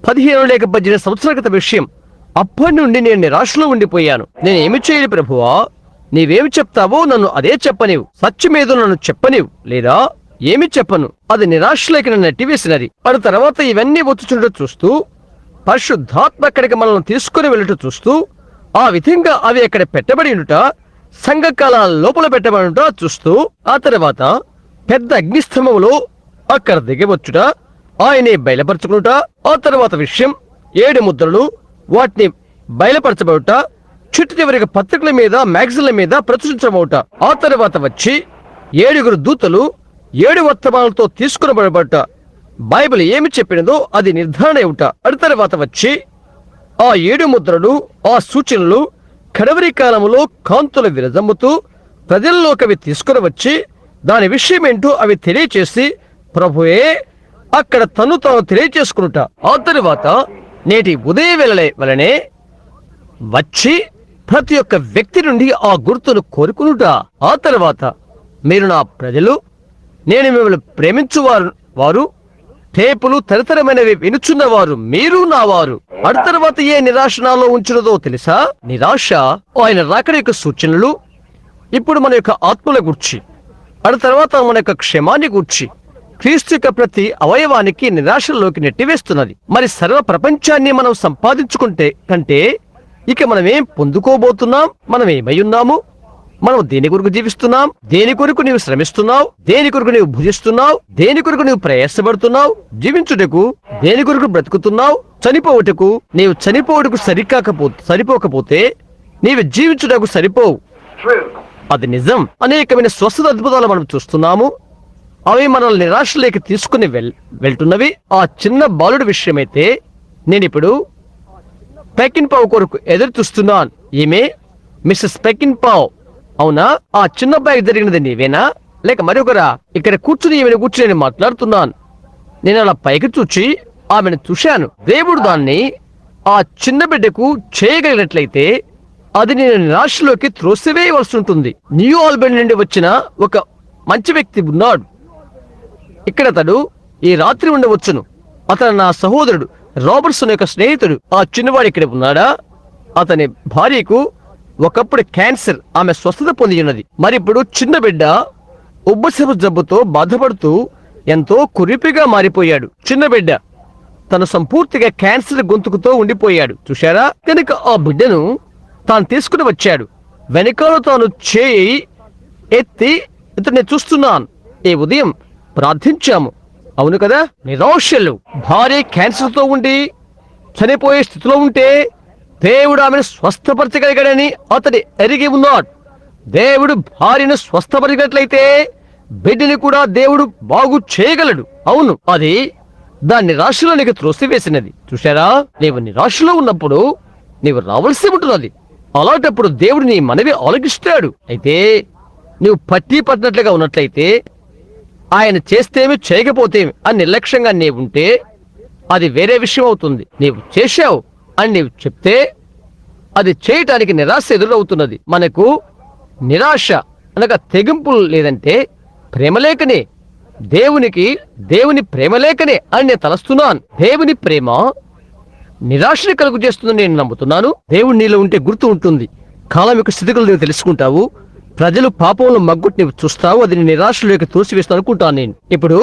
[SPEAKER 1] 15 లేక 18 సంవత్సరాల క్రితం విషయం. అప్పటి నుండి నేను నిరాశలో ఉండిపోయాను. నేను ఏమి చేయాలి ప్రభువా? నీవేమి చెప్తావో నన్ను అదే చెప్పనివు, సత్యమేదో నన్ను చెప్పనివు, లేదా ఏమి చెప్పను. అది నిరాశలోకి నన్ను నెట్టివేసినది. ఆ తర్వాత ఇవన్నీ వచ్చుచుండో చూస్తూ, పరిశుద్ధాత్మ అక్కడికి మనల్ని తీసుకుని వెళ్ళట చూస్తూ, ఆ విధంగా అవి అక్కడ పెట్టబడి ఉండుట, సంఘకాల లోపల పెట్టబడి ఉంట చూస్తూ, ఆ తర్వాత పెద్ద అగ్నిస్తంభములో అక్కడ దిగవచ్చుట, ఆయనే బయలుపరచుకునుట, ఆ తర్వాత విషయం 7 ముద్రలు వాటిని బయలుపరచబడుట, చుట్టు చివరికి పత్రికల మీద మ్యాగజైన్ల మీద ప్రచురించబడుట, ఆ తర్వాత వచ్చి 7 దూతలు 7 వర్తమానాలతో తీసుకునబడబడుట, బైబిల్ ఏమి చెప్పినదో అది నిర్ధారణ అవుట, అటు తర్వాత వచ్చి ఆ 7 ముద్రలు, ఆ సూచనలు కడవరి కాలములో కాంతులు విరజమ్ముతూ ప్రజల్లోకి అవి తీసుకుని వచ్చి దాని విషయం ఏంటో అవి తెలియచేసి ప్రభువే అక్కడ తను తాను తెలియచేసుకునుట, ఆ తరువాత నేటి ఉదయ వలనే వచ్చి ప్రతి ఒక్క వ్యక్తి నుండి ఆ గుర్తును కోరుకునుట, ఆ తర్వాత మీరు నా ప్రజలు, నేను మిమ్మల్ని ప్రేమించువారు, వారు టేపులు తరతరమైనవి వినుచున్నవారు, మీరు నా వారు. అటు తర్వాత ఏ నిరాశ నాలో ఉంచినదో తెలుసా? నిరాశ ఆయన రాకడ యొక్క సూచనలు, ఇప్పుడు మన యొక్క ఆత్మల గూర్చి, అటు తర్వాత మన యొక్క క్షేమాన్ని గూర్చి, క్రీస్తు యొక్క ప్రతి అవయవానికి నిరాశలోకి నెట్టివేస్తున్నది. మరి సర్వ ప్రపంచాన్ని మనం సంపాదించుకుంటే కంటే ఇక మనం ఏం పొందుకోబోతున్నాం? మనం ఏమై ఉన్నాము? మనం దేని కొరకు జీవిస్తున్నాం? దేని కొరకు నీవు శ్రమిస్తున్నావు? దేని కొరకు నీవు భుజిస్తున్నావు? దేని కొరకు నీవు ప్రయాసపడుతున్నావు? జీవించుటకు దేని కొరకు బ్రతుకుతున్నావు? చనిపోవుటకు నీవు చనిపోవుటకు సరిపోకపోతే నీవు జీవించుటకు సరిపోవు. అది నిజం. అనేకమైన స్వస్థత అద్భుతాలు మనం చూస్తున్నాము. అవి మనల్ని నిరాశలోకి తీసుకుని వెళ్తున్నవి. ఆ చిన్న బాలుడి విషయమైతే నేనిప్పుడు పెకిన్ పావ్ కొరకు ఎదురు చూస్తున్నాను. ఈమె మిస్సెస్ పెకిన్ పావ్. అవునా? ఆ చిన్న అబ్బాయికి జరిగినది నీవేనా లేక మరొకరా? ఇక్కడ కూర్చుని ఈమెను కూర్చుని నేను మాట్లాడుతున్నాను. నేను అలా పైకి చూచి ఆమెను చూశాను. దేవుడు దాన్ని ఆ చిన్న బిడ్డకు చేయగలిగినట్లయితే అది నేను నిరాశలోకి త్రోసివేయవలసి ఉంటుంది. న్యూ ఆల్బనీ నుండి వచ్చిన ఒక మంచి వ్యక్తి ఉన్నాడు ఇక్కడ. అతడు ఈ రాత్రి ఉండవచ్చును. అతను నా సహోదరుడు రాబర్ట్సన్ యొక్క స్నేహితుడు. ఆ చిన్నవాడు ఇక్కడ ఉన్నాడా? అతని భార్యకు ఒకప్పుడు క్యాన్సర్, ఆమె స్వస్థత పొంది ఉన్నది. మరిప్పుడు చిన్న బిడ్డ ఉబ్బసపు జబ్బుతో బాధపడుతూ ఎంతో కురిపిగా మారిపోయాడు. చిన్న బిడ్డ తను సంపూర్తిగా క్యాన్సర్ గొంతుకుతో ఉండిపోయాడు. చూశారా? కనుక ఆ బిడ్డను తాను తీసుకుని వచ్చాడు. వెనకాల తాను చేయి ఎత్తి ఇతన్ని చూస్తున్నాను. ఈ ఉదయం ప్రార్థించాము, అవును కదా? నిరాశలు. భార్య క్యాన్సర్ తో ఉండి చనిపోయే స్థితిలో ఉంటే దేవుడు ఆమెను స్వస్థపరచగలిగాడని అతడు ఎరిగి ఉన్నాడు. దేవుడు భార్యను స్వస్థపరిచినట్లయితే బిడ్డని కూడా దేవుడు బాగు చేయగలడు. అవును, అది దాన్ని నిరాశలో నీకు త్రోసివేసినది. చూశారా? నీవు నిరాశలో ఉన్నప్పుడు నీవు రావాల్సి ఉంటున్నది. అలాంటప్పుడు దేవుడు నీ మనవి ఆలకిస్తాడు. అయితే నువ్వు పట్టి పట్టినట్లుగా ఉన్నట్లయితే, ఆయన చేస్తేమి చేయకపోతేమి అని నిర్లక్ష్యంగా నీవు ఉంటే అది వేరే విషయం అవుతుంది. నీవు చేశావు అని నీవు చెప్తే అది చేయటానికి నిరాశ ఎదురవుతున్నది. మనకు నిరాశ అనగా తెగింపులు లేదంటే ప్రేమలేకనే, దేవుని ప్రేమలేకనే అని నేను తలస్తున్నాను. దేవుని ప్రేమ నిరాశని కలుగు చేస్తుందని నేను నమ్ముతున్నాను. దేవుడు నీలో ఉంటే గుర్తు ఉంటుంది. కాలం యొక్క స్థితిగతులు నీవు తెలుసుకుంటావు. ప్రజలు పాపంలో మగ్గుట్ నీవు చూస్తావు. అది నీ నిరాశలోకి తోసివేస్తాను అనుకుంటాను నేను. ఇప్పుడు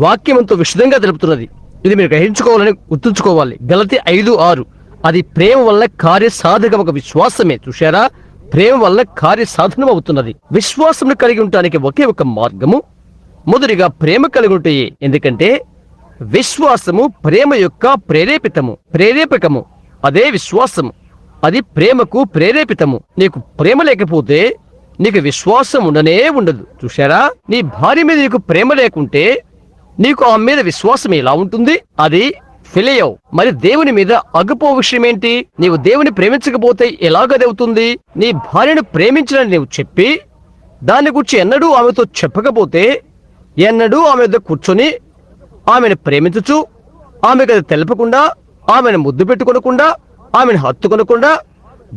[SPEAKER 1] వాక్యం ఎంతో విశదంగా తెలుపుతున్నది. ఇది మీరు గ్రహించుకోవాలని గుర్తుంచుకోవాలి. గలతీ 5:6 అది ప్రేమ వల్ల కార్యసాధకం ఒక విశ్వాసమే. చూశారా, ప్రేమ వల్ల కార్యసాధనం అవుతున్నది. విశ్వాసం కలిగి ఉండటానికి ఒకే ఒక మార్గము, మొదటిగా ప్రేమ కలిగి ఉంటాయి. ఎందుకంటే విశ్వాసము ప్రేమ యొక్క ప్రేరేపకము. అదే విశ్వాసము, అది ప్రేమకు ప్రేరేపితము. నీకు ప్రేమ లేకపోతే నీకు విశ్వాసం ఉండనే ఉండదు. చూశారా, నీ భార్య మీద నీకు ప్రేమ లేకుంటే నీకు ఆమె మీద విశ్వాసం ఎలా ఉంటుంది? అది ఫిలియో. మరి దేవుని మీద అగపో విషయం ఏంటి? నీవు దేవుని ప్రేమించకపోతే ఎలాగదవుతుంది? నీ భార్యను ప్రేమించడానికి నీవు చెప్పి దాని గురించి ఎన్నడూ ఆమెతో చెప్పకపోతే, ఎన్నడూ ఆమె వద్ద కూర్చొని ఆమెను ప్రేమించచ్చు, ఆమెకు అది తెలపకుండా, ఆమెను ముద్దు పెట్టుకొనకుండా, ఆమెను హత్తుకొనకుండా,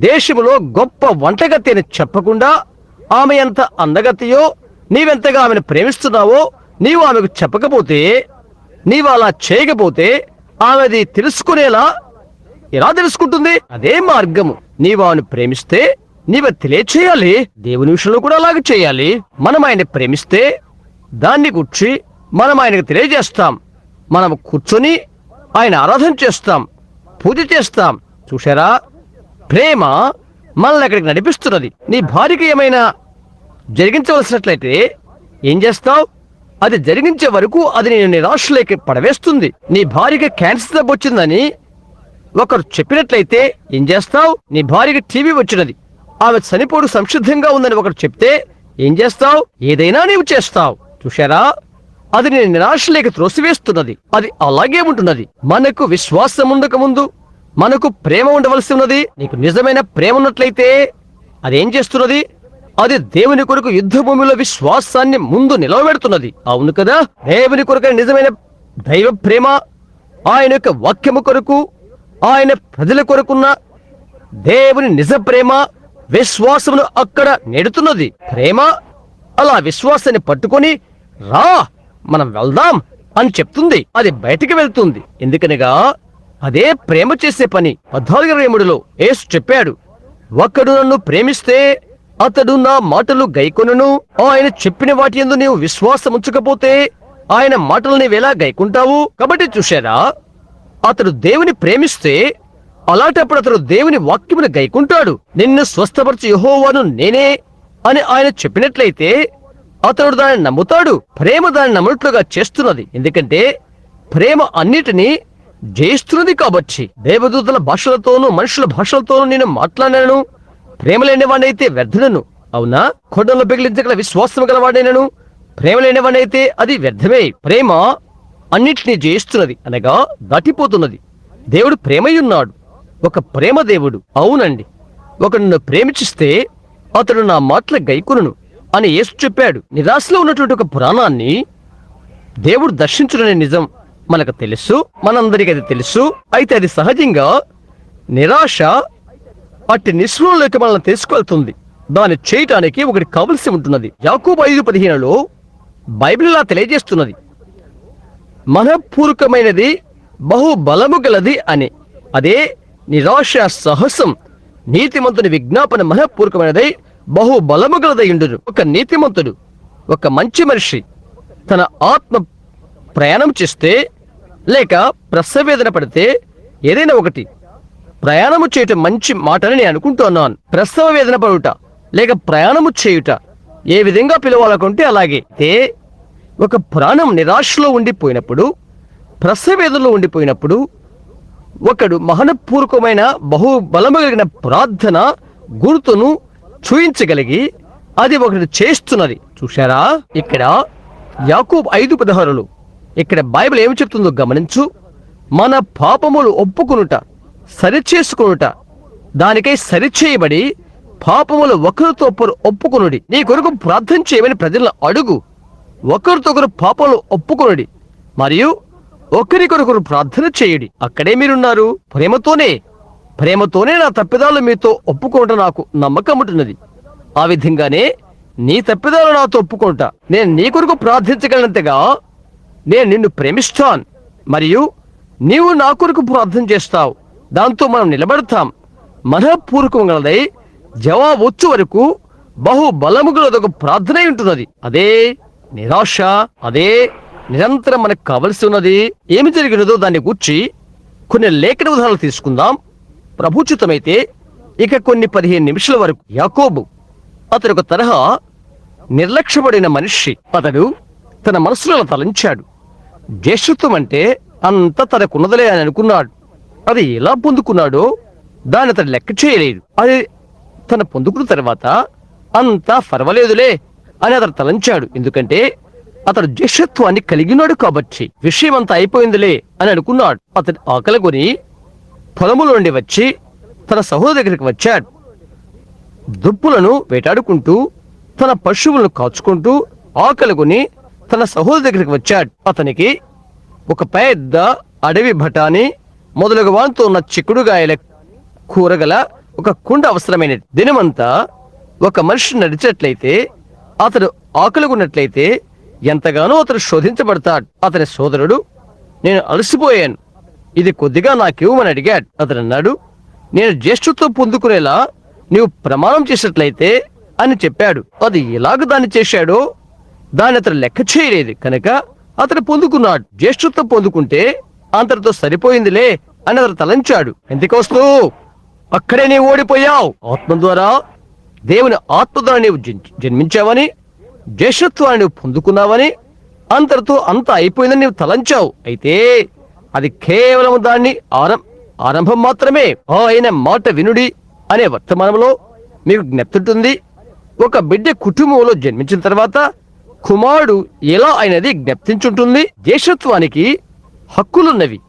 [SPEAKER 1] దేశంలో గొప్ప వంటగత్తి అని చెప్పకుండా, ఆమె ఎంత అందగత్తియో, నీవెంతగా ఆమెను ప్రేమిస్తున్నావో నీవు ఆమెకు చెప్పకపోతే, నీవు అలా చేయకపోతే ఆమెది తెలుసుకునేలా ఎలా తెలుసుకుంటుంది? అదే మార్గము. నీవు ఆమెను ప్రేమిస్తే నీవు తెలియచేయాలి. దేవుని విషయంలో కూడా అలాగే చేయాలి. మనం ఆయన ప్రేమిస్తే దాన్ని గుర్చి మనం ఆయనకు తెలియజేస్తాం. మనం కూర్చొని ఆయన ఆరాధన చేస్తాం, పూజ చేస్తాం. చూశారా, ప్రేమ మనల్ని అక్కడికి నడిపిస్తున్నది. నీ భార్యకి ఏమైనా జరిగించవలసినట్లయితే ఏం చేస్తావు? అది జరిగించే వరకు అది నేను నిరాశలోకి పడవేస్తుంది. నీ భార్యకి క్యాన్సర్ జబ్బు వచ్చిందని ఒకరు చెప్పినట్లయితే ఏం చేస్తావు? నీ భార్యకి టీబీ వచ్చినది, ఆమె చనిపోడు సంసిద్ధంగా ఉందని ఒకరు చెప్తే ఏం చేస్తావు? ఏదైనా నీవు చేస్తావు. చూశారా, అది నేను నిరాశలోకి త్రోసివేస్తున్నది. అది అలాగే ఉంటున్నది. మనకు విశ్వాసం ఉండక ముందు మనకు ప్రేమ ఉండవలసి ఉన్నది. నీకు నిజమైన ప్రేమ ఉన్నట్లయితే అదేం చేస్తున్నది? అది దేవుని కొరకు యుద్ధ భూమిలో విశ్వాసాన్ని ముందు నిలవబెడుతున్నది. అవును కదా? దేవుని కొరకు నిజమైన దైవ ప్రేమ, ఆయన యొక్క వాక్యము కొరకు, ఆయన ప్రజల కొరకున్న దేవుని నిజ ప్రేమ విశ్వాసమును అక్కడ నెడుతున్నది. ప్రేమ అలా విశ్వాసాన్ని పట్టుకొని రా మనం వెళ్దాం అని చెప్తుంది. అది బయటికి వెళ్తుంది. ఎందుకనగా అదే ప్రేమ చేసే పని. 14:3 యేసు చెప్పాడు, ఒక్కడు నన్ను ప్రేమిస్తే అతడు నా మాటలు గైకొనును. ఆయన చెప్పిన వాటి యందు నీవు విశ్వాసం ఉంచకపోతే ఆయన మాటలు నీవెలా గైకుంటావు? కాబట్టి చూశారా, అతడు దేవుని ప్రేమిస్తే అలాంటప్పుడు అతడు దేవుని వాక్యమును గైకుంటాడు. నిన్ను స్వస్థపరచు యెహోవాను నేనే అని ఆయన చెప్పినట్లయితే అతడు దాన్ని నమ్ముతాడు. ప్రేమ దాన్ని నమ్ముట్లుగా చేస్తున్నది. ఎందుకంటే ప్రేమ అన్నిటినీ జయిస్తున్నది. కాబట్టి దేవదూతల భాషలతోనూ మనుషుల భాషలతోనూ నేను మాట్లాడాను, ప్రేమ లేనివాడైతే వ్యర్థులను. అవునా? కొండలో పెగిలించగల విశ్వాసం గలవాడైనను ప్రేమ లేనివాడైతే అది వ్యర్థమే. ప్రేమ అన్నిటినీ జయిస్తున్నది, అనగా దాటిపోతున్నది. దేవుడు ప్రేమయున్నాడు, ఒక ప్రేమ దేవుడు. అవునండి, ఒకడు నన్ను ప్రేమించిస్తే అతడు నా మాటల గైకొనును అని యేసు చెప్పాడు. నిరాశలో ఉన్నటువంటి ఒక పురాణాన్ని దేవుడు దర్శించుడనే నిజం మనకు తెలుసు, మనందరికీ అది తెలుసు. అయితే అది సహజంగా నిరాశ అట్టి నిస్పృహలోకి మనల్ని తీసుకెళ్తుంది. దాన్ని చేయటానికి ఒకటి కావలసి ఉంటున్నది. యాకోబు 5:15 బైబిల్ ఇలా తెలియజేస్తున్నది, మనఃపూర్వకమైనది బహు బలము గలది అని. అదే నిరాశ సహసం. నీతిమంతుని విజ్ఞాపన మనఃపూర్వకమైనదై బహు బలము గలదయుండును. ఒక నీతిమంతుడు, ఒక మంచి మనిషి తన ఆత్మ ప్రయాణం చేస్తే లేక ప్రసవేదన పడితే, ఏదైనా ఒకటి ప్రయాణము చేయటం మంచి మాట అని నేను అనుకుంటున్నాను. ప్రసవ వేదన పడుట లేక ప్రయాణము చేయుట ఏ విధంగా పిలవాలనుకుంటే అలాగే. ఒక ప్రాణం నిరాశలో ఉండిపోయినప్పుడు, ప్రసవేదనలో ఉండిపోయినప్పుడు ఒకడు మహనపూర్వకమైన బహు బలము కలిగిన ప్రార్థన గుర్తును చూయించగలిగి అది ఒకటి చేస్తున్నది. చూశారా, ఇక్కడ యాకోబు 5:16 ఇక్కడ బైబిల్ ఏమి చెప్తుందో గమనించు. మన పాపములు ఒప్పుకొనుట, సరిచేసుకొనుట, దానికై సరిచేయబడి పాపములు ఒకరితో ఒకరు ఒప్పుకొనుడి. నీ కొరకు ప్రార్థన చేయమని ప్రజలను అడుగు. ఒకరితో ఒకరు పాపములు ఒప్పుకొనుడి మరియు ఒకరికొరొకరు ప్రార్థన చేయుడి. అక్కడే మీరున్నారు. ప్రేమతోనే నా తప్పిదాలు మీతో ఒప్పుకోవటం నాకు నమ్మకం ఉంటున్నది. ఆ విధంగానే నీ తప్పిదాలు నాతో ఒప్పుకుంటా. నేను నీ కొరకు ప్రార్థించగలిగినంతగా నేను నిన్ను ప్రేమిస్తాను మరియు నీవు నా కొరకు ప్రార్థన చేస్తావు. దాంతో మనం నిలబడతాం. మనఃపూర్వకమైనదై జవాబు వచ్చు వరకు బహు బలము గలదొక ప్రార్థన ఉంటున్నది. అదే నిరాశ, అదే నిరంతరం మనకు కావలసి ఉన్నది. ఏమి జరిగినదో దాన్ని గూర్చి కొన్ని లేఖన ఉదాహరణలు తీసుకుందాం. ప్రభుచితమైతే ఇక కొన్ని 15 నిమిషాల వరకు యాకోబు అతడు ఒక తరహా నిర్లక్ష్యపడిన మనిషి. అతడు తన మనసులో తలంచాడు, జ్యేష్ఠత్వం అంటే అంత తనకున్నదలే అని అనుకున్నాడు. అది ఎలా పొందుకున్నాడో దాన్ని అతడు లెక్క చేయలేదు. అది తన పొందుకున్న తర్వాత అంతా పర్వాలేదులే అని అతడు తలంచాడు. ఎందుకంటే అతడు జ్యేష్ఠత్వాన్ని కలిగి ఉన్నాడు కాబట్టి విషయం అంతా అయిపోయిందిలే అని అనుకున్నాడు. అతడు ఆకలి కొని పొలములో నుండి వచ్చి తన సహోదరు దగ్గరికి వచ్చాడు. దుప్పులను వేటాడుకుంటూ తన పశువులను కాచుకుంటూ ఆకలి కొని తన సహోదరు దగ్గరికి వచ్చాడు. అతనికి ఒక పెద్ద అడవి బఠానీ మొదలగు వాటితో ఉన్న చిక్కుడుగాయల కూరగల ఒక కుండ అవసరమైనది. దినమంతా ఒక మనిషి నడిచినట్లయితే, అతడు ఆకలిగొన్నట్లయితే ఎంతగానో అతడు శోధించబడతాడు. అతని సోదరుడు, నేను అలసిపోయాను, ఇది కొద్దిగా నాకివ్వమని అడిగాడు. అతడు అన్నాడు, నేను జ్యేష్ఠత్వం పొందుకునేలా నీవు ప్రమాణం చేసినట్లయితే అని చెప్పాడు. అది ఎలాగ దాన్ని చేశాడో దాన్ని అతడు లెక్క చేయలేదు కనుక అతడు పొందుకున్నాడు. జ్యేష్ఠత్వం పొందుకుంటే అంతటితో సరిపోయిందిలే అని అతడు తలంచాడు. ఎందుకొస్తూ అక్కడే నీవు ఓడిపోయావు. ఆత్మ ద్వారా, దేవుని ఆత్మ ద్వారా నీవు జన్మించావని, జ్యేష్ఠత్వాన్ని నువ్వు పొందుకున్నావని, అంతటితో అంతా అయిపోయిందని నీవు తలంచావు. అయితే అది కేవలం దాన్ని ఆరంభం మాత్రమే. ఆయన మాట వినుడి అనే వర్తమానంలో మీకు జ్ఞప్తుంటుంది. ఒక బిడ్డ కుటుంబంలో జన్మించిన తర్వాత కుమారుడు ఎలా అయినది జ్ఞప్తించుంటుంది. జ్యేష్ఠత్వానికి హక్కులున్నవి,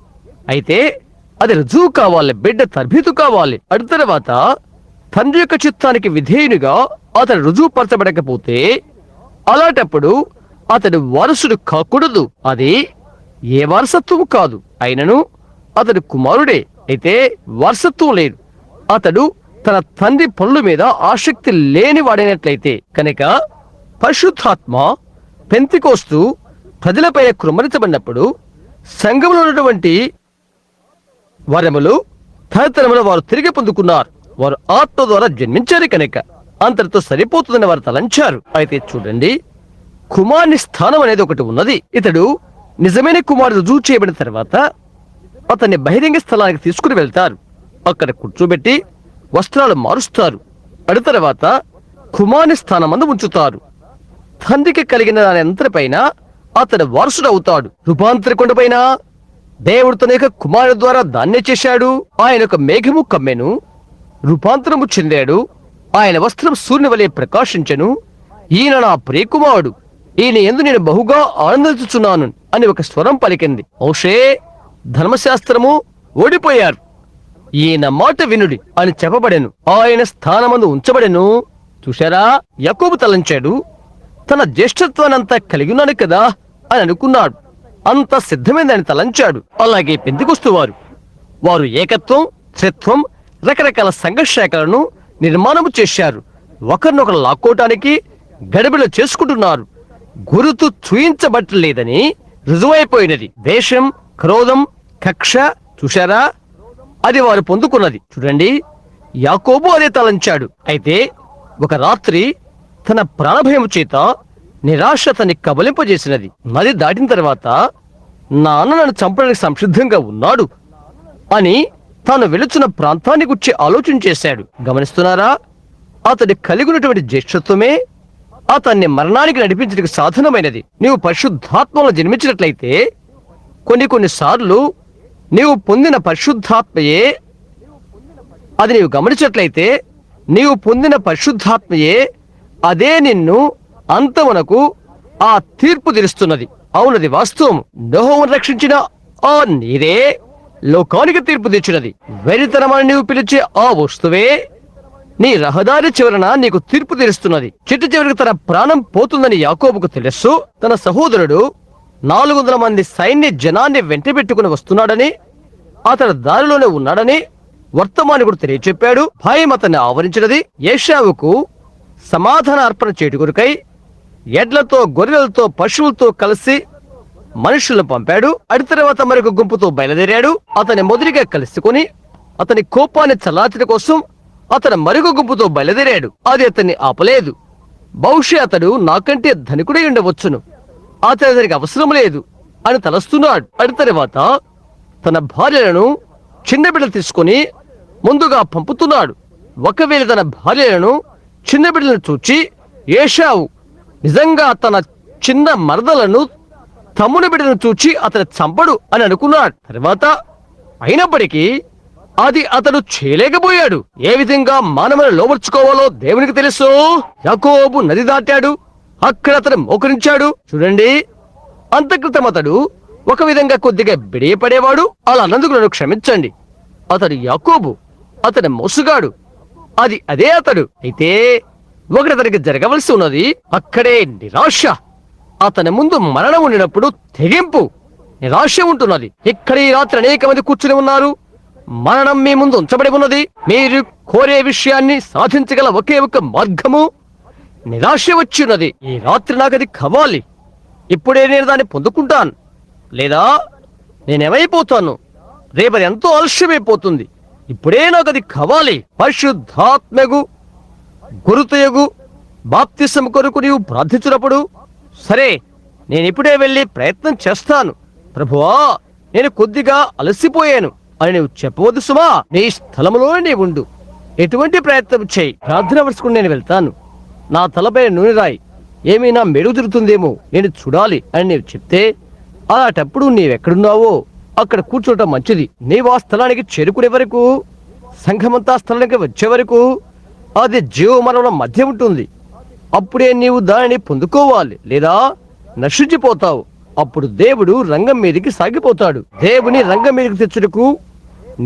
[SPEAKER 1] అయితే అది రుజువు కావాలి, బిడ్డ తర్బీతు కావాలి. అటు తర్వాత తండ్రి యొక్క చిత్తానికి విధేయునిగా అతడు రుజువుపరచబడకపోతే అలాంటప్పుడు అతడు వారసుడు కాకూడదు. అది ఏ వారసత్వం కాదు, అయినను అతడు కుమారుడే. అయితే వారసత్వం లేదు. అతడు తన తండ్రి పనుల మీద ఆసక్తి లేని వాడైనట్లయితే కనుక పరిశుద్ధాత్మ పెంతెకోస్తు ప్రజలపై కృమ్మరించబడినప్పుడు సంఘంలో ఉన్నటువంటి వరములు తరతరములు వారు తిరిగి పొందుకున్నారు. వారు ఆత్మ ద్వారా జన్మించారు కనుక అంతటితో సరిపోతుందని వారు తలంచారు. అయితే చూడండి, కుమారుని స్థానం అనేది ఒకటి ఉన్నది. ఇతడు నిజమైన కుమారుడు రుజువు చేయబడిన తర్వాత అతన్ని బహిరంగ స్థలానికి తీసుకుని వెళ్తారు. అక్కడ కూర్చోబెట్టి వస్త్రాలు మారుస్తారు. అడు తర్వాత కుమారుని స్థానమందు ఉంచుతారు. తండ్రికి కలిగిన దాని అంతటిపైన అతడు వారసుడు అవుతాడు. రూపాంతర కొండపైన దేవుడు తన యొక్క కుమారుడు ద్వారా దాన్నే చేశాడు. ఆయన ఒక మేఘము కమ్మెను, రూపాంతరము చెందాడు. ఆయన వస్త్రం సూర్యుని వలె ప్రకాశించెను. ఈయన నా ప్రియకుమారుడు, ఈయన యందు నేను బహుగా ఆనందించుచున్నాను అని ఒక స్వరం పలికింది. మోషే, ధర్మశాస్త్రము ఓడిపోయారు, ఈయన మాట వినుడి అని చెప్పబడెను. ఆయన స్థానమందు ఉంచబడెను. చూశారా, యాకోబు తలంచాడు, తన జ్యేష్ఠత్వానంతా కలిగి ఉన్నాను కదా అని అనుకున్నాడు. అంత సిద్ధమైందని తలంచాడు. అలాగే పెంతెకొస్తు వారు ఏకత్వం, త్రిత్వం, రకరకాల సంఘశాఖలను నిర్మాణము చేశారు. ఒకరినొకరు లాక్కోవటానికి గడబిడ చేసుకుంటున్నారు. గురుతు చూయించబట్టలేదని రుజువైపోయినది. ద్వేషం, క్రోధం, కక్ష, చూశారా, అది వారు పొందుకున్నది. చూడండి, యాకోబు అదే తలంచాడు. అయితే ఒక రాత్రి తన ప్రాణభయం చేత నిరాశ తన్ని కబలింపజేసినది. నది దాటిన తర్వాత నాన్న నన్ను చంపడానికి సంసిద్ధంగా ఉన్నాడు అని తాను వెళుచున్న ప్రాంతాన్ని గురించి ఆలోచన చేశాడు. గమనిస్తున్నారా, అతడి కలిగినటువంటి జ్యేష్ఠత్వమే అతన్ని మరణానికి నడిపించడానికి సాధనమైనది. నీవు పరిశుద్ధాత్మలో జన్మించినట్లయితే కొన్నిసార్లు నీవు పొందిన పరిశుద్ధాత్మయే, అది నీవు గమనించినట్లయితే నీవు పొందిన పరిశుద్ధాత్మయే అదే నిన్ను అంతమునకు ఆ తీర్పు తీరుస్తున్నది. అవునది వాస్తవం. నోహును రక్షించిన ఆ నీరే లోకానికి తీర్పు తెచ్చినది. వెరితనమని నీవు పిలిచే ఆ వస్తువే నీ రహదారి చివరన నీకు తీర్పు తీరుస్తున్నది. చిట్ట చివరికి తన ప్రాణం పోతుందని యాకోబుకు తెలుసు. తన సహోదరుడు 400 మంది సైన్య జనాన్ని వెంటబెట్టుకుని వస్తున్నాడని, అతడు దారిలోనే ఉన్నాడని వర్తమానికుడు తెలియచెప్పాడు. భయం అతన్ని ఆవరించినది. ఏశావుకు సమాధాన అర్పణ చేటు కొరకై ఎడ్లతో, గొర్రెలతో, పశువులతో కలిసి మనుషులను పంపాడు. అడి తర్వాత మరొక గుంపుతో బయలుదేరాడు. అతని మొదటిగా కలుసుకుని అతని కోపాన్ని చల్లార్చడం కోసం అతను మరొక గుంపుతో బయలుదేరాడు. అది అతన్ని ఆపలేదు. బహుశా అతడు నాకంటే ధనికుడై ఉండవచ్చును, అతనికి అవసరం లేదు అని తలస్తున్నాడు. అడి తర్వాత తన భార్యలను, చిన్న బిడ్డలు తీసుకుని ముందుగా పంపుతున్నాడు. ఒకవేళ తన భార్యలను చిన్న బిడ్డలను చూచి ఏశావు నిజంగా తన చిన్న మరదలను తమ్ముని బిడ్డను చూచి అతను చంపడు అని అనుకున్నాడు. తర్వాత అయినప్పటికీ అది అతడు చేయలేకపోయాడు. ఏ విధంగా మానవులను లోబర్చుకోవాలో దేవునికి తెలుసు. యాకోబు నది దాటాడు, అక్కడ అతను మోకరించాడు. చూడండి, అంతక్రితం అతడు ఒక విధంగా కొద్దిగా బిడియపడేవాడు. అలా అన్నందుకు నన్ను క్షమించండి. అతడు యాకోబు, అతని మోసుగాడు. అదే అతడు. అయితే ఒకటి అతనికి జరగవలసి ఉన్నది. అక్కడే నిరాశ. అతని ముందు మరణం ఉండినప్పుడు తెగింపు, నిరాశ ఉంటున్నది. ఇక్కడ ఈ రాత్రి అనేక మంది కూర్చుని ఉన్నారు. మరణం మీ ముందు ఉంచబడి ఉన్నది. మీరు కోరే విషయాన్ని సాధించగల ఒకే ఒక మార్గము నిరాశ వచ్చి ఉన్నది. ఈ రాత్రి నాకు అది కావాలి, ఇప్పుడే నేను దాన్ని పొందుకుంటాను, లేదా నేనేమైపోతాను, రేపది ఎంతో ఆలస్యమైపోతుంది. ఇప్పుడే నాకు అది కావాలి. పరిశుద్ధాత్మకు గురుతయగు బాప్తిసం కొరకు నీవు ప్రార్థించినప్పుడు, సరే నేను ఇప్పుడే వెళ్ళి ప్రయత్నం చేస్తాను ప్రభువా, నేను కొద్దిగా అలసిపోయాను అని నీవు చెప్పవద్దు సుమా. నీ స్థలములోనే నీవు ఉండు, ఎటువంటి ప్రయత్నం చేయి. ప్రార్థన వరుసకుండా నేను వెళ్తాను. నా తలపై నూనె రాయి, ఏమీ నా మెరుగు తిరుగుతుందేమో నేను చూడాలి అని నీవు చెప్తే, అలాంటప్పుడు నీవెక్కడున్నావో అక్కడ కూర్చోవటం మంచిది. నీవు ఆ స్థలానికి చేరుకునే వరకు, సంఘమంతా స్థలానికి వచ్చే వరకు అది జీవమరణల మధ్య ఉంటుంది. అప్పుడే నీవు దానిని పొందుకోవాలి, లేదా నశించిపోతావు. అప్పుడు దేవుడు రంగం మీదకి సాగిపోతాడు. దేవుని రంగం మీదకి తెచ్చుటకు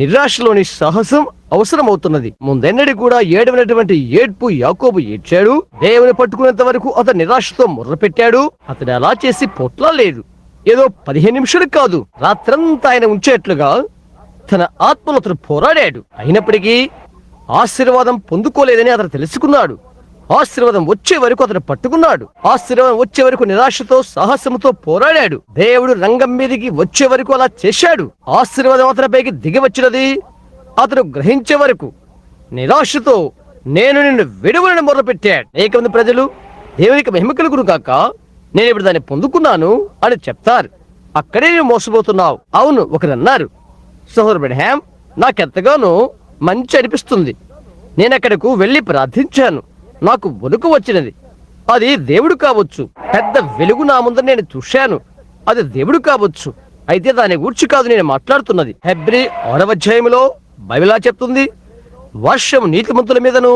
[SPEAKER 1] నిరాశలోని సాహసం అవసరమవుతున్నది. ముందెన్నడి కూడా ఏడవనటువంటి ఏడ్పు యాకోబు ఏడ్చాడు. దేవుని పట్టుకునేంత వరకు అతను నిరాశతో ముర్ర పెట్టాడు. అతడు అలా చేసి పొట్లా లేదు. ఏదో 15 నిమిషాలు కాదు, రాత్రంతా ఆయన ఉంచేట్లుగా తన ఆత్మలో అతను పోరాడాడు. అయినప్పటికీ ఆశీర్వాదం పొందుకోలేదని అతను తెలుసుకున్నాడు. ఆశీర్వాదం వచ్చే వరకు అతను పట్టుకున్నాడు. ఆశీర్వాదం వచ్చే వరకు నిరాశతో సాహసంతో పోరాడాడు. దేవుడు రంగం మీదకి వచ్చే వరకు అలా చేశాడు. ఆశీర్వాదం అతనిపైకి దిగి వచ్చినది. అతను గ్రహించే వరకు నిరాశతో నేను నిన్ను విడువలని మొదలుపెట్టాడు. అనేక మంది ప్రజలు దేవునికి మహిమ కలుగును కాక, నేను ఇప్పుడు దాన్ని పొందుకున్నాను అని చెప్తారు. అక్కడే నువ్వు మోసపోతున్నావు. అవును, ఒకరన్నారు, సహోదరు బ్రహ్యాం, నాకెంతగానో మంచి అనిపిస్తుంది. నేను అక్కడకు వెళ్ళి ప్రార్థించాను, నాకు వణుకు వచ్చినది. అది దేవుడు కావచ్చు. పెద్ద వెలుగు నా ముందర నేను చూశాను, అది దేవుడు కావచ్చు. అయితే దాని గూర్చి కాదు నేను మాట్లాడుతున్నది. హెబ్రీ 6వ అధ్యాయంలో బైబిల్ చెప్తుంది, వర్షం నీతిమంతుల మీదను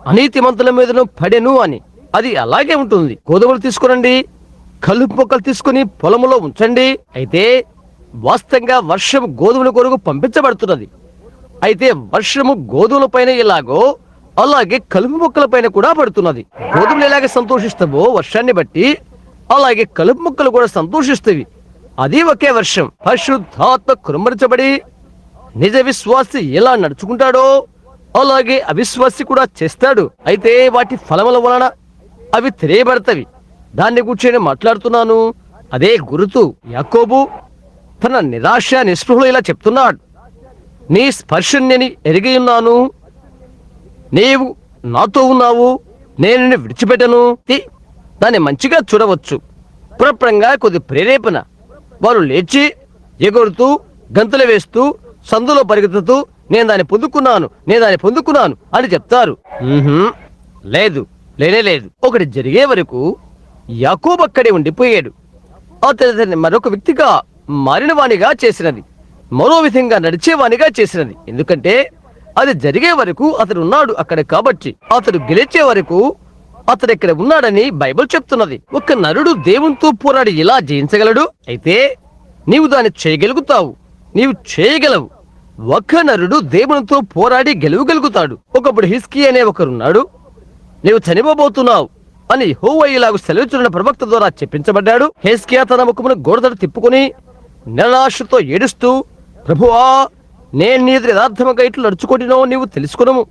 [SPEAKER 1] అనీతిమంతుల మీదను పడెను అని. అది అలాగే ఉంటుంది. గోధుమలు తీసుకురండి, కలుపు మొక్కలు తీసుకుని పొలములో ఉంచండి. అయితే వాస్తవంగా వర్షం గోధుమల కొరకు పంపించబడుతున్నది. అయితే వర్షము గోధుమల పైన ఎలాగో అలాగే కలుపు మొక్కల పైన కూడా పడుతున్నది. గోధుమలు ఎలాగే సంతోషిస్తావో వర్షాన్ని బట్టి, అలాగే కలుపు మొక్కలు కూడా సంతోషిస్తవి. అది ఒకే వర్షం. పరిశుద్ధాత్మ కుమ్మరించబడి నిజ విశ్వాసి ఎలా నడుచుకుంటాడో అలాగే అవిశ్వాసి కూడా చేస్తాడు. అయితే వాటి ఫలముల వలన అవి తెలియబడతవి. దాన్ని గురించి నేను మాట్లాడుతున్నాను. అదే గురుతు. యాకోబు తన నిరాశ నిస్పృహలో ఇలా చెప్తున్నాడు, నీ స్పర్శని నేను ఎరిగి ఉన్నాను, నీవు నాతో ఉన్నావు, నేను నిన్ను విడిచిపెట్టను. దాన్ని మంచిగా చూడవచ్చు. పురప్రంగా కొద్ది ప్రేరేపణ. వారు లేచి ఎగురుతూ గంతులు వేస్తూ సందులో పరిగెత్తుతూ నేను దాన్ని పొందుకున్నాను, నేను దాన్ని పొందుకున్నాను అని చెప్తారు. లేదు, లేనే లేదు. ఒకటి జరిగే వరకు యాకోబు అక్కడే ఉండిపోయాడు. అతని మరొక వ్యక్తిగా మారిన వానిగా చేసినది, మరో విధంగా నడిచేవానిగా చేసినది. ఎందుకంటే అది జరిగే వరకు అతడు ఉన్నాడు అక్కడ. కాబట్టి అతడు గెలిచే వరకు అతడు ఇక్కడ ఉన్నాడని బైబిల్ చెప్తున్నది. ఒక నరుడు దేవునితో పోరాడి ఇలా జయించగలడు. అయితే నీవు దాన్ని చేయగలుగుతావు, నీవు చేయగలవు. ఒక నరుడు దేవునితో పోరాడి గెలవగలుగుతాడు. ఒకప్పుడు హిజ్కియా అనే ఒకరున్నాడు. నీవు చనిపోబోతున్నావు అని యెహోవా ఇలాగు సెలవిచ్చిన ప్రవక్త ద్వారా చెప్పించబడ్డాడు. హిజ్కియా తన ముఖమును గోడతడు తిప్పుకొని నిరాశతో ఏడుస్తూ, ప్రభువా, నేను నీ యథార్థముగా ఇట్లు నడుచుకుంటున్నావు నీవు తెలుసుకునము,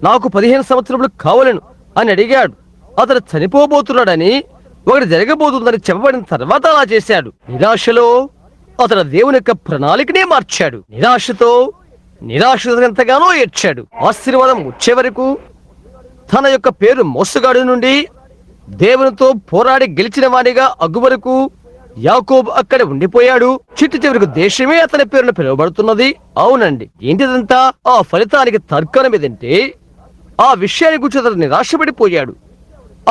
[SPEAKER 1] నాకు 15 సంవత్సరములు కావాలను అని అడిగాడు. అతడు చనిపోబోతున్నాడని, ఒకటి జరగబోతుందని చెప్పబడిన తర్వాత అలా చేశాడు. నిరాశలో అతడు దేవుని యొక్క ప్రణాళికనే మార్చాడు. నిరాశతో ఎంతగానో ఏడ్చాడు. ఆశీర్వాదం వచ్చే వరకు తన యొక్క పేరు మోసగాడు నుండి దేవునితో పోరాడి గెలిచిన వాడిగా అగ్గు వరకు యాకోబు అక్కడ ఉండిపోయాడు. చిట్టు చివరికి దేశమే అతని పేరును పిలువబడుతున్నది. అవునండి, ఏంటిదంతా? ఆ ఫలితానికి తర్కణం ఏదంటే, ఆ విషయాన్ని గురించి అతను నిరాశపడిపోయాడు.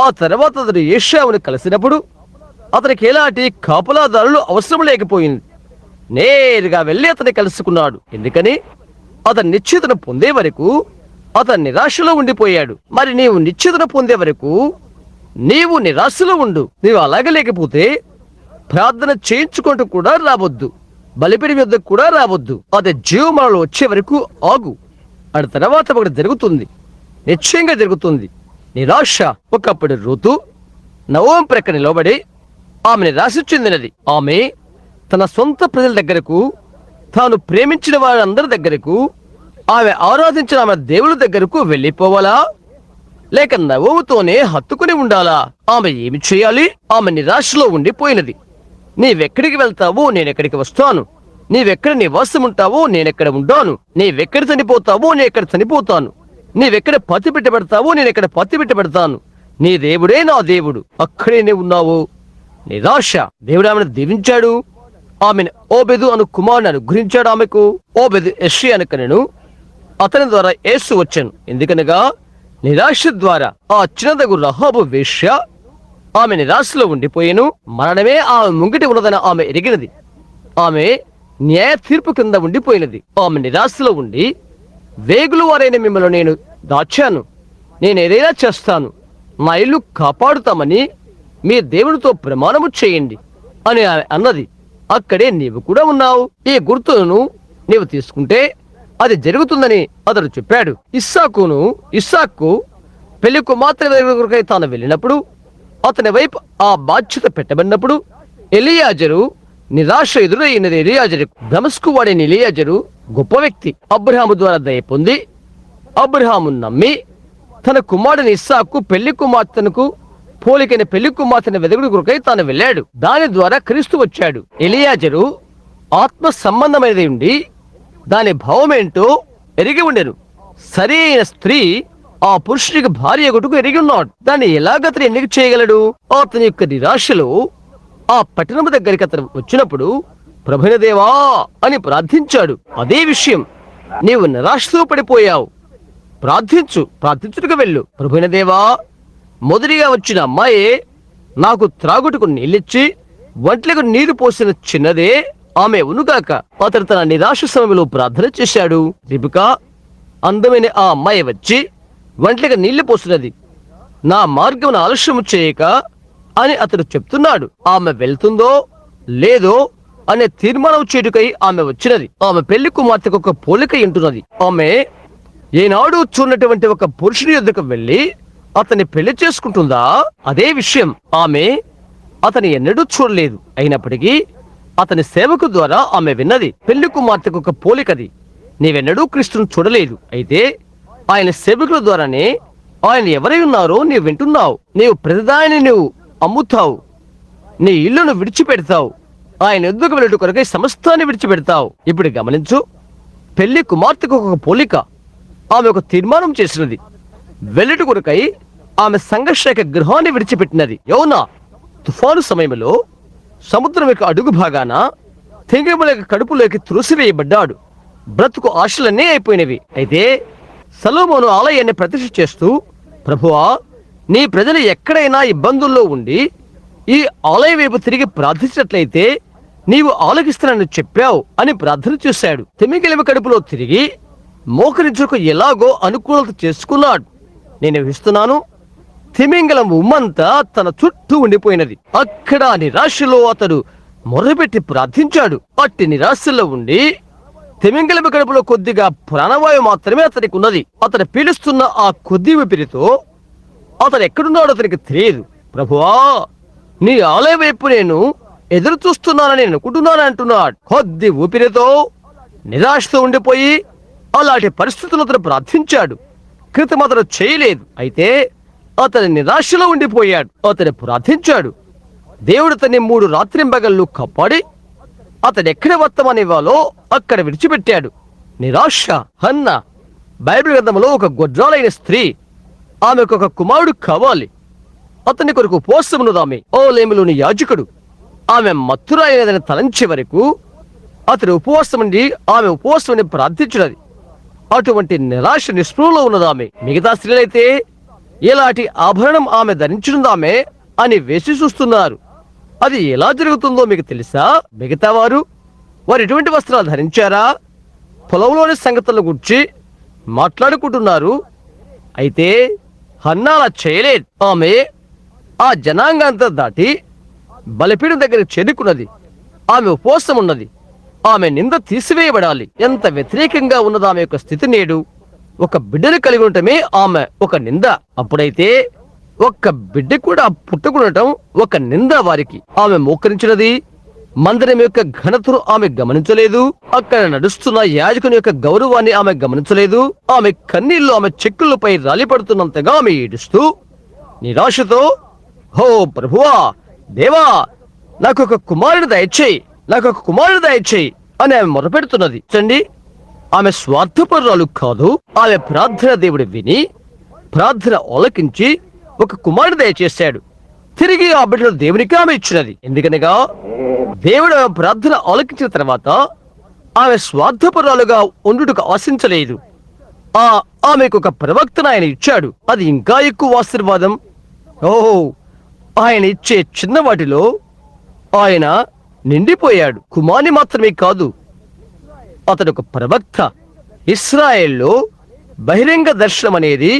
[SPEAKER 1] ఆ తర్వాత అతడు ఏషావును కలిసినప్పుడు అతనికి ఎలాంటి కాపలాదారులు అవసరం లేకపోయింది. నేరుగా వెళ్లి అతన్ని కలుసుకున్నాడు. ఎందుకని? అతను నిశ్చితను పొందే వరకు అతను నిరాశలో ఉండిపోయాడు. మరి నీవు నిశ్చితను పొందే వరకు నీవు నిరాశలో ఉండు. నీవు అలాగే లేకపోతే ప్రార్థన చేయించుకుంటూ కూడా రావద్దు, బలిపీఠం యొద్దకు కూడా రావద్దు. అది జీవమరణలో వచ్చే వరకు ఆగు. ఆ తర్వాత ఒకటి జరుగుతుంది, నిశ్చయంగా జరుగుతుంది. నిరాశ. ఒకప్పుడు ఋతు నవోమి ప్రక్క నిలబడి ఆమె నిరాశ చెందినది. ఆమె తన సొంత ప్రజల దగ్గరకు, తాను ప్రేమించిన వారందరి దగ్గరకు, ఆమె ఆరాధించిన ఆమె దేవుల దగ్గరకు వెళ్ళిపోవాలా, లేక నవోముతోనే హత్తుకుని ఉండాలా? ఆమె ఏమి చేయాలి? ఆమె నిరాశలో ఉండిపోయినది. నీవెక్కడికి వెళ్తావో నేనెక్కడికి వస్తాను, నీవెక్కడ నివాసం ఉంటావో నేనెక్కడ ఉంటాను, నీవెక్కడ చనిపోతావో నేనెక్కడ చనిపోతాను, నీవెక్కడ పత్తి పెట్టబెడతావో నేనెక్కడ పత్తి పెట్టబెడతాను, నీ దేవుడే నా దేవుడు, అక్కడే నీ ఉన్నావు. నిరాశ. దేవుడు ఆమెను దీవించాడు. ఆమెను ఓబెదు అను కుమారుని అనుగ్రహించాడు. ఆమెకు ఓబెదు యెష్షయి అను కనెను. అతని ద్వారా యేసు వచ్చాను. ఎందుకనగా నిరాశ ద్వారా ఆ చిన్నదగు రహాబు వేశ్య ఆమె నిరాశలో ఉండిపోయాను. మరణమే ఆమె ముంగిటి ఉన్నదని ఆమె ఎరిగినది. ఆమె న్యాయ తీర్పు కింద ఉండిపోయినది. ఆమె నిరాశలో ఉండి, వేగులు వారైన మిమ్మల్ని నేను దాచాను, నేను ఏదైనా చేస్తాను, నా ఇల్లు కాపాడుతామని మీ దేవునితో ప్రమాణము చేయండి అని ఆమె అన్నది. అక్కడే నీవు కూడా ఉన్నావు. ఈ గుర్తును నీవు తీసుకుంటే అది జరుగుతుందని అతడు చెప్పాడు. ఇస్సాకు పెళ్లి కుమార్తె దగ్గరకై తాను వెళ్ళినప్పుడు, అతని వైపు ఆ బాధ్యత పెట్టబడినప్పుడు ఎలియాజరు నిరాశ ఎదురయ్యినది. ఎలియాజరు దమస్కు వాడిన ఎలియాజరు గొప్ప వ్యక్తి. అబ్రహాము ద్వారా దయ పొంది, అబ్రహాము నమ్మి తన కుమారుని ఇస్సాకు పెళ్లి కుమార్తెనకు పోలికైన పెళ్లి కుమార్తెను వెదకుడు కొరకై తాను వెళ్ళాడు. దాని ద్వారా క్రీస్తు వచ్చాడు. ఎలియాజరు ఆత్మ సంబంధమైనది ఉండి దాని భావమేంటో ఎరిగి ఉండెను. సరైన స్త్రీ ఆ పురుషుడికి భార్య కొట్టుకు ఎరిగి ఉన్నాడు. దాన్ని ఎలాగతను ఎన్నిక చేయగలడు? అతని యొక్క నిరాశలో ఆ పట్టణము దగ్గరికి అతను వచ్చినప్పుడు ప్రభువైన దేవా అని ప్రార్థించాడు. అదే విషయం, నీవు నిరాశతో పడిపోయావు, ప్రార్థించుటకు వెళ్ళు. ప్రభువైన దేవా, మొదటిగా వచ్చిన అమ్మాయే నాకు త్రాగుటకు నీళ్ళిచ్చి వంటలకు నీరు పోసిన చిన్నదే ఆమె ఉనుగాక. అతడు తన నిరాశ సమయంలో ప్రార్థన చేశాడు. రిబికా అందమైన ఆ అమ్మాయి వచ్చి వంటలకు నీళ్లు పోసినది, నా మార్గమును ఆలస్యము చేయక అని అతడు చెప్తున్నాడు. ఆమె వెళ్తుందో లేదో అనే తీర్మానం చేటుకై ఆమె వచ్చినది. ఆమె పెళ్లి కుమార్తెకు ఒక పోలిక ఉంటున్నది. ఆమె ఏనాడు చూడనటువంటి ఒక పురుషుని యొద్దకు వెళ్లి అతన్ని పెళ్లి చేసుకుంటుందా? అదే విషయం. ఆమె అతని ఎన్నడూ చూడలేదు. అయినప్పటికీ అతని సేవకు ద్వారా ఆమె విన్నది. పెళ్లి కుమార్తెకు ఒక పోలికది. నీవెన్నడూ క్రీస్తును చూడలేదు, అయితే ఆయన సేవకుల ద్వారానే ఆయన ఎవరై ఉన్నారో నీవు వింటున్నావు. నీవు ప్రతిదాన్ని నువ్వు అమ్ముతావు, నీ ఇల్లును విడిచిపెడతావు, ఆయన ఎద్దుకు వెళ్ళట కొరకై సమస్తాన్ని విడిచిపెడతావు. ఇప్పుడు గమనించు, పెళ్లి కుమార్తెకు ఒక పోలిక. ఆమె ఒక తీర్మానం చేసినది. వెళ్ళట కొరకై ఆమె సంఘర్షక గృహాన్ని విడిచిపెట్టినది. యోనా తుఫాను సమయంలో సముద్రం యొక్క అడుగు భాగాన తెంగములేక కడుపులోకి త్రోసివేయబడ్డాడు. బ్రతుకు ఆశలన్నీ అయిపోయినవి. అయితే సొలొమోను ఆలయాన్ని ప్రతిష్ఠ చేస్తూ, ప్రభువా, నీ ప్రజలు ఎక్కడైనా ఇబ్బందుల్లో ఉండి ఈ ఆలయం వైపు తిరిగి ప్రార్థించినట్లయితే నీవు ఆలకిస్తానని చెప్పావు అని ప్రార్థన చేశాడు. తిమింగలం కడుపులో తిరిగి మోకరించుకు ఎలాగో అనుకూలత చేసుకున్నాడు. నేను ఊహిస్తున్నాను, తిమింగలం ఉమ్మంతా తన చుట్టూ ఉండిపోయినది. అక్కడ నిరాశలో అతడు మొర్రపెట్టి ప్రార్థించాడు. అట్టి నిరాశలో ఉండి తిమింగలం కడుపులో కొద్దిగా ప్రాణవాయువు మాత్రమే అతనికి ఉన్నది. అతను పీడిస్తున్న ఆ కొద్ది ఊపిరితో అతను ఎక్కడున్నాడో అతనికి తెలియదు. ప్రభువా, నీ ఆలయం వైపు నేను ఎదురు చూస్తున్నానని అనుకుంటున్నాను అంటున్నాడు. కొద్ది ఊపిరితో నిరాశతో ఉండిపోయి అలాంటి పరిస్థితులు అతను ప్రార్థించాడు. క్రితం అతను చేయలేదు. అయితే అతని నిరాశలో ఉండిపోయాడు. అతను ప్రార్థించాడు. దేవుడు అతన్ని 3 రాత్రింబగళ్ళు కాపాడి అతడు ఎక్కడ వర్తమానివ్వాలో అక్కడ విడిచిపెట్టాడు. నిరాశ. హన్న బైబిల్ గ్రంథంలో ఒక గొడ్రాలైన స్త్రీ. ఆమెకు ఒక కుమారుడు కావాలి. అతని కొరకు ఉపవాసమున్నదామె. ఓలేములోని యాజకుడు ఆమె మత్తురాయినదని తలంచే వరకు అతడు ఉపవాసం ఉండి ఆమె ఉపవాసం ఉండి ప్రార్థించినది. అటువంటి నిరాశ నిస్పృహలో ఉన్నది ఆమె. మిగతా స్త్రీలైతే ఎలాంటి ఆభరణం ఆమె ధరించుందామే అని వేసి చూస్తున్నారు. అది ఎలా జరుగుతుందో మీకు తెలుసా? మిగతా వారు ఎటువంటి వస్త్రాలు ధరించారా? పొలంలోని సంగతుల గురించి మాట్లాడుకుంటున్నారు. అయితే హన్నా అలా చేయలేదు. ఆమె ఆ జనాంగాంతా దాటి బలిపీఠం దగ్గర చేరుకున్నది. ఆమె ఉపవాసం ఉన్నది. ఆమె నింద తీసివేయబడాలి. ఎంత వ్యతిరేకంగా ఉన్నది ఆమె యొక్క స్థితి నేడు. ఒక బిడ్డను కలిగి ఉండటమే ఆమె ఒక నింద. అప్పుడైతే ఒక్క బిడ్డ కూడా పుట్టుకుండటం ఒక నింద వారికి. ఆమె మోకరించినది. మందిరం యొక్క ఘనతను ఆమె గమనించలేదు. అక్కడ నడుస్తున్న యాజకుని యొక్క గౌరవాన్ని ఆమె గమనించలేదు. ఆమె కన్నీళ్లు ఆమె చెక్కులపై రాలిపడుతున్నంతగా ఆమె ఏడుస్తూ నిరాశతో, హో ప్రభువా, దేవా, నాకు ఒక కుమారుడు దయచేయి, నాకు ఒక కుమారుడు దయచేయి అని ఆమె మొరపెడుతున్నది. చూడండి, ఆమె స్వార్థపరురాలు కాదు. ఆమె ప్రార్థన దేవుడు విని ప్రార్థన ఆలకించి ఒక కుమారుడు దయచేశాడు. తిరిగి ఆ బిడ్డను దేవునికి ఆమె ఇచ్చినది. ఎందుకనగా దేవుడు ఆమె ప్రార్థన ఆలకించిన తర్వాత ఆమె స్వార్థపరురాలుగా ఉండుటకు ఆశించలేదు. ఆమెకు ఒక ప్రవక్తను ఆయన ఇచ్చాడు. అది ఇంకా ఎక్కువ ఆశీర్వాదం. ఆయన ఇచ్చే చిన్న వాటిలో ఆయన నిండిపోయాడు. కుమారుని మాత్రమే కాదు, అతడు ఒక ప్రవక్త. ఇశ్రాయేల్లో బహిరంగ దర్శనం అనేది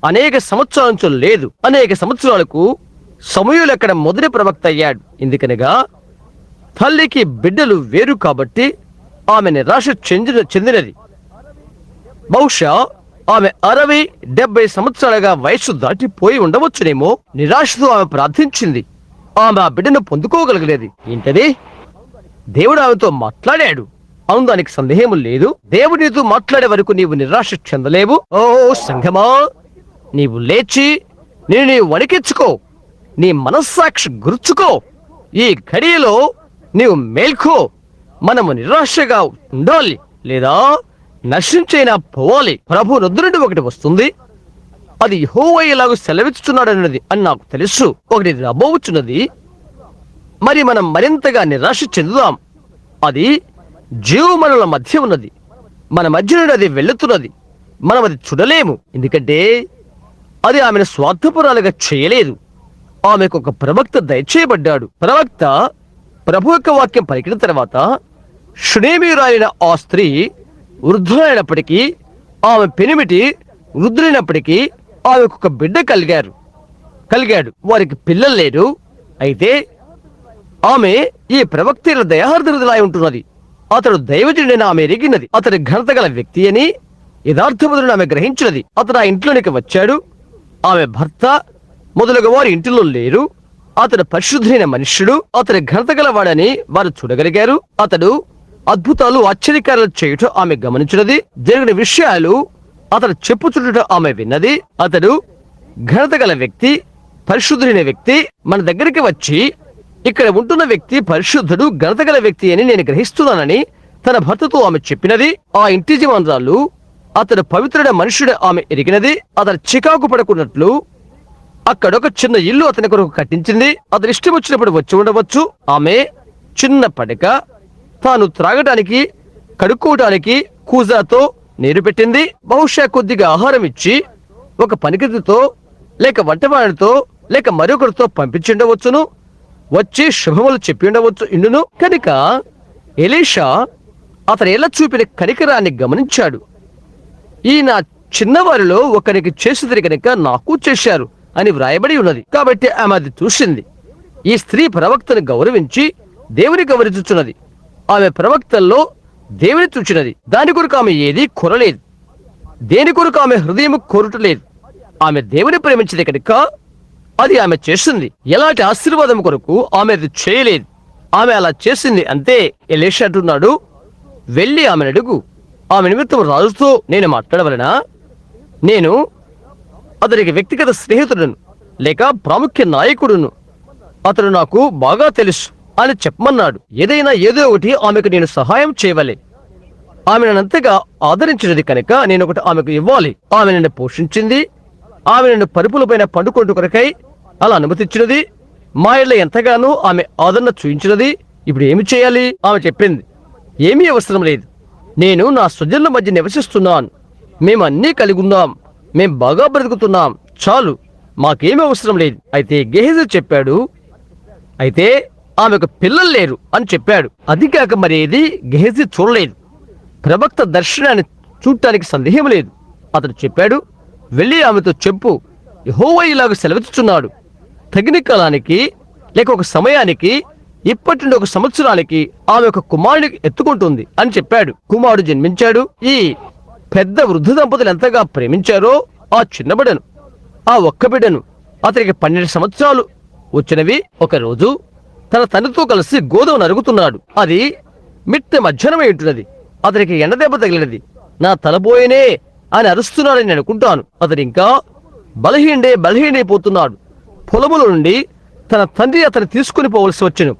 [SPEAKER 1] అనేక సంవత్సరాల నుంచి లేదు. అనేక సంవత్సరాలకు సమూయేలు అక్కడ మొదటి ప్రవక్త అయ్యాడు. ఎందుకనగా తల్లికి బిడ్డలు వేరు కాబట్టి ఆమె నిరాశ చెందినది. బహుశా ఆమె 60-70 సంవత్సరాలుగా వయస్సు దాటిపోయి ఉండవచ్చునేమో. నిరాశతో ఆమె ప్రార్థించింది. ఆమె ఆ బిడ్డను పొందుకోగలగలేదు. ఏంటది? దేవుడు ఆమెతో మాట్లాడాడు. అవును, దానికి సందేహం లేదు. దేవుడు నీతో మాట్లాడే వరకు నీవు నిరాశ చెందలేవు. ఓ సంఘమా, నీవు లేచి నీవు వణికించుకో, నీ మనస్సాక్షి గుర్చుకో. ఈ ఘడియలో నీవు మేల్కో. మనము నిరాశగా ఉండాలి లేదా నశించైనా పోవాలి. ప్రభు నొద్దు నుండి ఒకటి వస్తుంది. అది యెహోవా ఇలాగ సెలవిస్తున్నాడన్నది అని నాకు తెలుసు. ఒకటి రాబోచున్నది. మరి మనం మరింతగా నిరాశ చెందుదాం. అది జీవమనుల మధ్య ఉన్నది. మన మధ్య నుండి అది వెళ్తున్నది. మనం అది చూడలేము. ఎందుకంటే అది ఆమెను స్వార్థపురాలుగా చేయలేదు. ఆమెకు ఒక ప్రవక్త దయచేయబడ్డాడు. ప్రవక్త ప్రభు యొక్క వాక్యం పలికిన తర్వాత షునేమీయురాలైన ఆ స్త్రీ వృద్ధులైనప్పటికీ, ఆమె పెనిమిటి వృద్ధులైనప్పటికీ ఆమెకు ఒక బిడ్డ కలిగాడు. వారికి పిల్లలు లేరు. అయితే ఆమె ఈ ప్రవక్త దయార్ద్రతలా ఉంటున్నది. అతడు దైవజనుడైన ఆమె ఎరిగినది. అతడి ఘనత గల వ్యక్తి అని యథార్థవంతుడని ఆమె గ్రహించినది. అతడు ఆ ఇంట్లోనికి వచ్చాడు. ఆమె భర్త మొదలుగా వారి ఇంటిలో లేరు. అతడు పరిశుద్ధుడైన మనుష్యుడు. అతడి ఘనత గలవాడని వారు చూడగలిగారు. అతడు అద్భుతాలు ఆశ్చర్యకార్యాలు చేయుట ఆమె గమనించినది. జరిగిన విషయాలు అతడు చెప్పుచుండుట ఆమె విన్నది. అతడు ఘనత గల వ్యక్తి, పరిశుద్ధుడైన వ్యక్తి. మన దగ్గరికి వచ్చి ఇక్కడ ఉంటున్న వ్యక్తి పరిశుద్ధుడు, ఘనత గల వ్యక్తి అని నేను గ్రహిస్తున్నానని తన భర్తతో ఆమె చెప్పినది. ఆ ఇంటి యజమానురాలు అతడు పవిత్రుడైన మనుష్యుడు ఆమె ఎరిగినది. అతడు చికాకు పడకున్నట్లు అక్కడొక చిన్న ఇల్లు అతని కొరకు కట్టించింది. అతను ఇష్టం వచ్చినప్పుడు వచ్చి ఉండవచ్చు. ఆమె చిన్న పడక, తాను త్రాగటానికి కడుక్కోవటానికి కూజాతో నీరు పెట్టింది. బహుశా కొద్దిగా ఆహారం ఇచ్చి ఒక పనికితో లేక వంటవాడితో లేక మరొకరితో పంపించిండవచ్చును. వచ్చి శుభములు చెప్పి ఉండవచ్చు ఇండును. కనుక ఎలీషా అతను ఎలా చూపిన కనికరాన్ని గమనించాడు. ఈ నా చిన్నవారిలో ఒకరికి చేసిదిరి కనుక నాకు చేశారు అని వ్రాయబడి ఉన్నది. కాబట్టి ఆమె అది చూసింది. ఈ స్త్రీ ప్రవక్తను గౌరవించి దేవుని గౌరవించుచున్నది. ఆమె ప్రవక్తల్లో దేవుని చూచినది. దాని కొరకు ఆమె ఏది కొరలేదు. దేని కొరకు ఆమె హృదయం కోరుటలేదు. ఆమె దేవుని ప్రేమించింది కనుక అది ఆమె చేసింది. ఎలాంటి ఆశీర్వాదం కొరకు ఆమె అది చేయలేదు. ఆమె అలా చేసింది అంతే. ఎలీషా అంటున్నాడు, వెళ్ళి ఆమెను అడుగు. ఆమె నిమిత్తం రాజుతో నేను మాట్లాడవలనా? నేను అతనికి వ్యక్తిగత స్నేహితుడును లేక ప్రాముఖ్య నాయకుడును. అతడు నాకు బాగా తెలుసు అని చెప్పమన్నాడు. ఏదో ఒకటి ఆమెకు నేను సహాయం చేయవలే. ఆమె నన్నంతగా ఆదరించినది కనుక నేను ఒకటి ఆమెకు ఇవ్వాలి. ఆమె నన్ను పోషించింది. ఆమె నన్ను పరుపుల పైన పండుకొంటు కొరకై అలా అనుమతించినది. మా ఇళ్ళ ఎంతగానో ఆమె ఆదరణ చూయించినది. ఇప్పుడు ఏమి చేయాలి? ఆమె చెప్పింది, ఏమీ అవసరం లేదు. నేను నా స్వజనుల మధ్య నివసిస్తున్నాను. మేము అన్నీ కలిగి ఉన్నాం. మేం బాగా బ్రతుకుతున్నాం. చాలు, మాకేమీ అవసరం లేదు. అయితే గెహజీ చెప్పాడు, అయితే ఆమెకు పిల్లలు లేరు అని చెప్పాడు. అది కాక మరి ఏది గెహజీ చూడలేదు. ప్రవక్త దర్శనాన్ని చూడటానికి సందేహం లేదు. అతడు చెప్పాడు, వెళ్ళి ఆమెతో చెప్పు, యెహోవా ఇలాగ సెలవిస్తున్నాడు, తగిన కాలానికి లేక ఒక సమయానికి, ఇప్పటి నుండి 1 సంవత్సరానికి ఆమె ఒక కుమారుని ఎత్తుకుంటుంది అని చెప్పాడు. కుమారుడు జన్మించాడు. ఈ పెద్ద వృద్ధ దంపతులు ఎంతగా ప్రేమించారో ఆ చిన్న బిడ్డను, ఆ ఒక్క బిడ్డను. అతనికి 12 సంవత్సరాలు వచ్చినవి. ఒక రోజు తన తండ్రితో కలిసి గోధుమ నరుగుతున్నాడు. అది మిట్ట మధ్యాహ్నమై ఉంటున్నది. అతనికి ఎండదెబ్బ తగిలినది. నా తలపోయేనే అని అరుస్తున్నాడని నేను అనుకుంటాను. అతడు ఇంకా బలహీనైపోతున్నాడు. పొలముల నుండి తన తండ్రి అతను తీసుకుని పోవలసి వచ్చెను.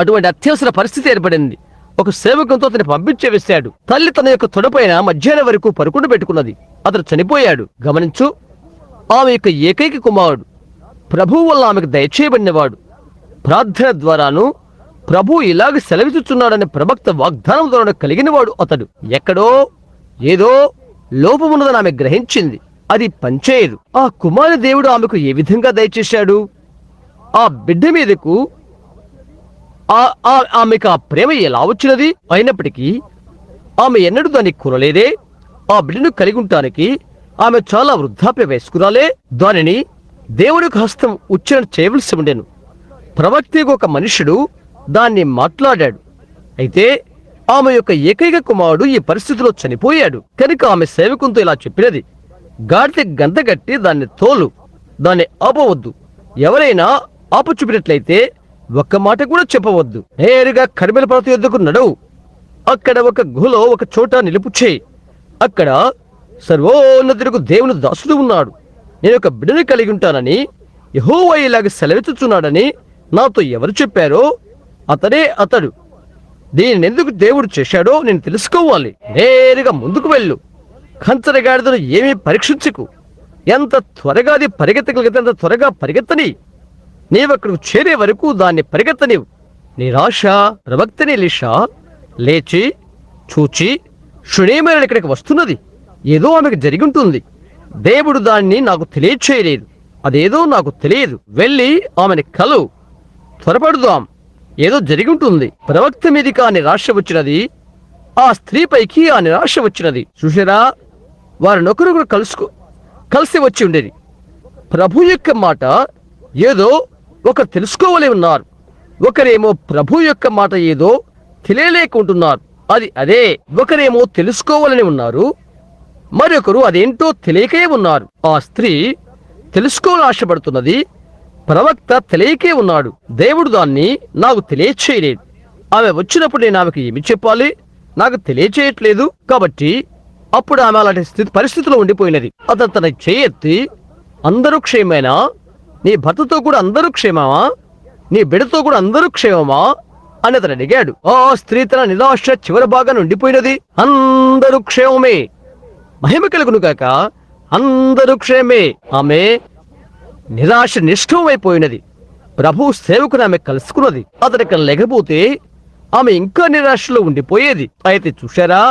[SPEAKER 1] అటువంటి అత్యవసర పరిస్థితి ఏర్పడింది. ఒక సేవకునితో అతన్ని పంపించే వేశాడు. తల్లి తన యొక్క తొడపైన మధ్యాహ్నం వరకు పరుకుండు పెట్టుకున్నది. అతను చనిపోయాడు. గమనించు, ఆమె యొక్క ఏకైక కుమారుడు, ప్రభువు వల్ల ఆమెకు దయచేయబడినవాడు. ప్రార్థన ద్వారాను ప్రభు ఇలాగ సెలవిస్తున్నాడని ప్రవక్త వాగ్దానం ద్వారా కలిగినవాడు అతడు. ఎక్కడో ఏదో లోపమున్నదని ఆమె గ్రహించింది. అది పనిచేయదు. ఆ కుమార దేవుడు ఆమెకు ఏ విధంగా దయచేశాడు? ఆ బిడ్డ మీదకు ఆమెకు ఆ ప్రేమ ఎలా వచ్చినది? అయినప్పటికీ ఆమె ఎన్నడూ దాన్ని కూరలేదే. ఆ బిడ్డను కలిగి ఉండటానికి ఆమె చాలా వృద్ధాప్య వయస్కురాలే. దానిని దేవునికి హస్తం ఉచ్చారణ చేయవలసి ఉండెను. ప్రవక్తకు ఒక మనుషుడు దాన్ని మాట్లాడాడు. అయితే ఆమె యొక్క ఏకైక కుమారుడు ఈ పరిస్థితిలో చనిపోయాడు. కనుక ఆమె సేవకునితో ఇలా చెప్పినది, గాడిద గంతగట్టి దాన్ని తోలు, దాన్ని ఆపవద్దు. ఎవరైనా ఆపుచూపినట్లయితే ఒక్క మాట కూడా చెప్పవద్దు. నేరుగా కర్మెల పర్వతం యొద్దకు నడువు. అక్కడ ఒక గుహలో ఒక చోట నిలుపు చేయి. అక్కడ సర్వోన్నతులకు దేవుని దాసుడు ఉన్నాడు. నేను ఒక బిడ్డని కలిగి ఉంటానని యెహోవా ఇలాగ సెలవిస్తున్నాడని నాతో ఎవరు చెప్పారో అతడే అతడు. దీనిని ఎందుకు దేవుడు చేశాడో నేను తెలుసుకోవాలి. నేరుగా ముందుకు వెళ్ళు. కంచరగాడిదను ఏమీ పరీక్షించుకు. ఎంత త్వరగా అది పరిగెత్తగలిగితే అంత త్వరగా పరిగెత్తని. నీవక్కడికి చేరే వరకు దాన్ని పరిగెత్తనివు. నిరాశ ప్రవక్తని ఎలీషా లేచి చూచి, షునేమేరని ఇక్కడికి వస్తున్నది. ఏదో ఆమెకు జరిగి ఉంటుంది. దేవుడు దాన్ని నాకు తెలియచేయలేదు. అదేదో నాకు తెలియదు. వెళ్ళి ఆమెని కలు. త్వరపడుదాం. ఏదో జరిగి ఉంటుంది. ప్రవక్త మీదికి ఆ నిరాశ వచ్చినది. ఆ స్త్రీపైకి ఆ నిరాశ వచ్చినది. చూసారా, వారినొకరొకరు కలిసి వచ్చి ఉండేది. ప్రభు యొక్క మాట ఏదో ఒకరు తెలుసుకోవలే ఉన్నారు. ఒకరేమో ప్రభు యొక్క మాట ఏదో తెలియలేకుంటున్నారు. అదే ఒకరేమో తెలుసుకోవాలని ఉన్నారు, మరొకరు అదేంటో తెలియకే ఉన్నారు. ఆ స్త్రీ తెలుసుకోవాలని ఆశపడుతున్నది. ప్రవక్త తెలియకే ఉన్నాడు. దేవుడు దాన్ని నాకు తెలియచేయలేదు. ఆమె వచ్చినప్పుడు నేను ఆమెకు ఏమి చెప్పాలి? నాకు తెలియచేయట్లేదు. కాబట్టి అప్పుడు ఆమె అలాంటి పరిస్థితిలో ఉండిపోయినది. అతను తన చేయెత్తి, అందరూ క్షేమేనా? నీ భర్తతో కూడా అందరూ క్షేమమా? నీ బిడ్డతో కూడా అందరూ క్షేమమా అని అతను అడిగాడు. ఆ స్త్రీ తన నిరాశ చివరి భాగాన్ని ఉండిపోయినది. అందరూ క్షేమమే, మహిమ కలుగును గాక, అందరూ క్షేమే. ఆమె నిరాశ నిష్ఠమైపోయినది. ప్రభు సేవకుని ఆమె కలుసుకున్నది. అతనికి లేకపోతే ఆమె ఇంకా నిరాశలో ఉండిపోయేది. అయితే చూశారా,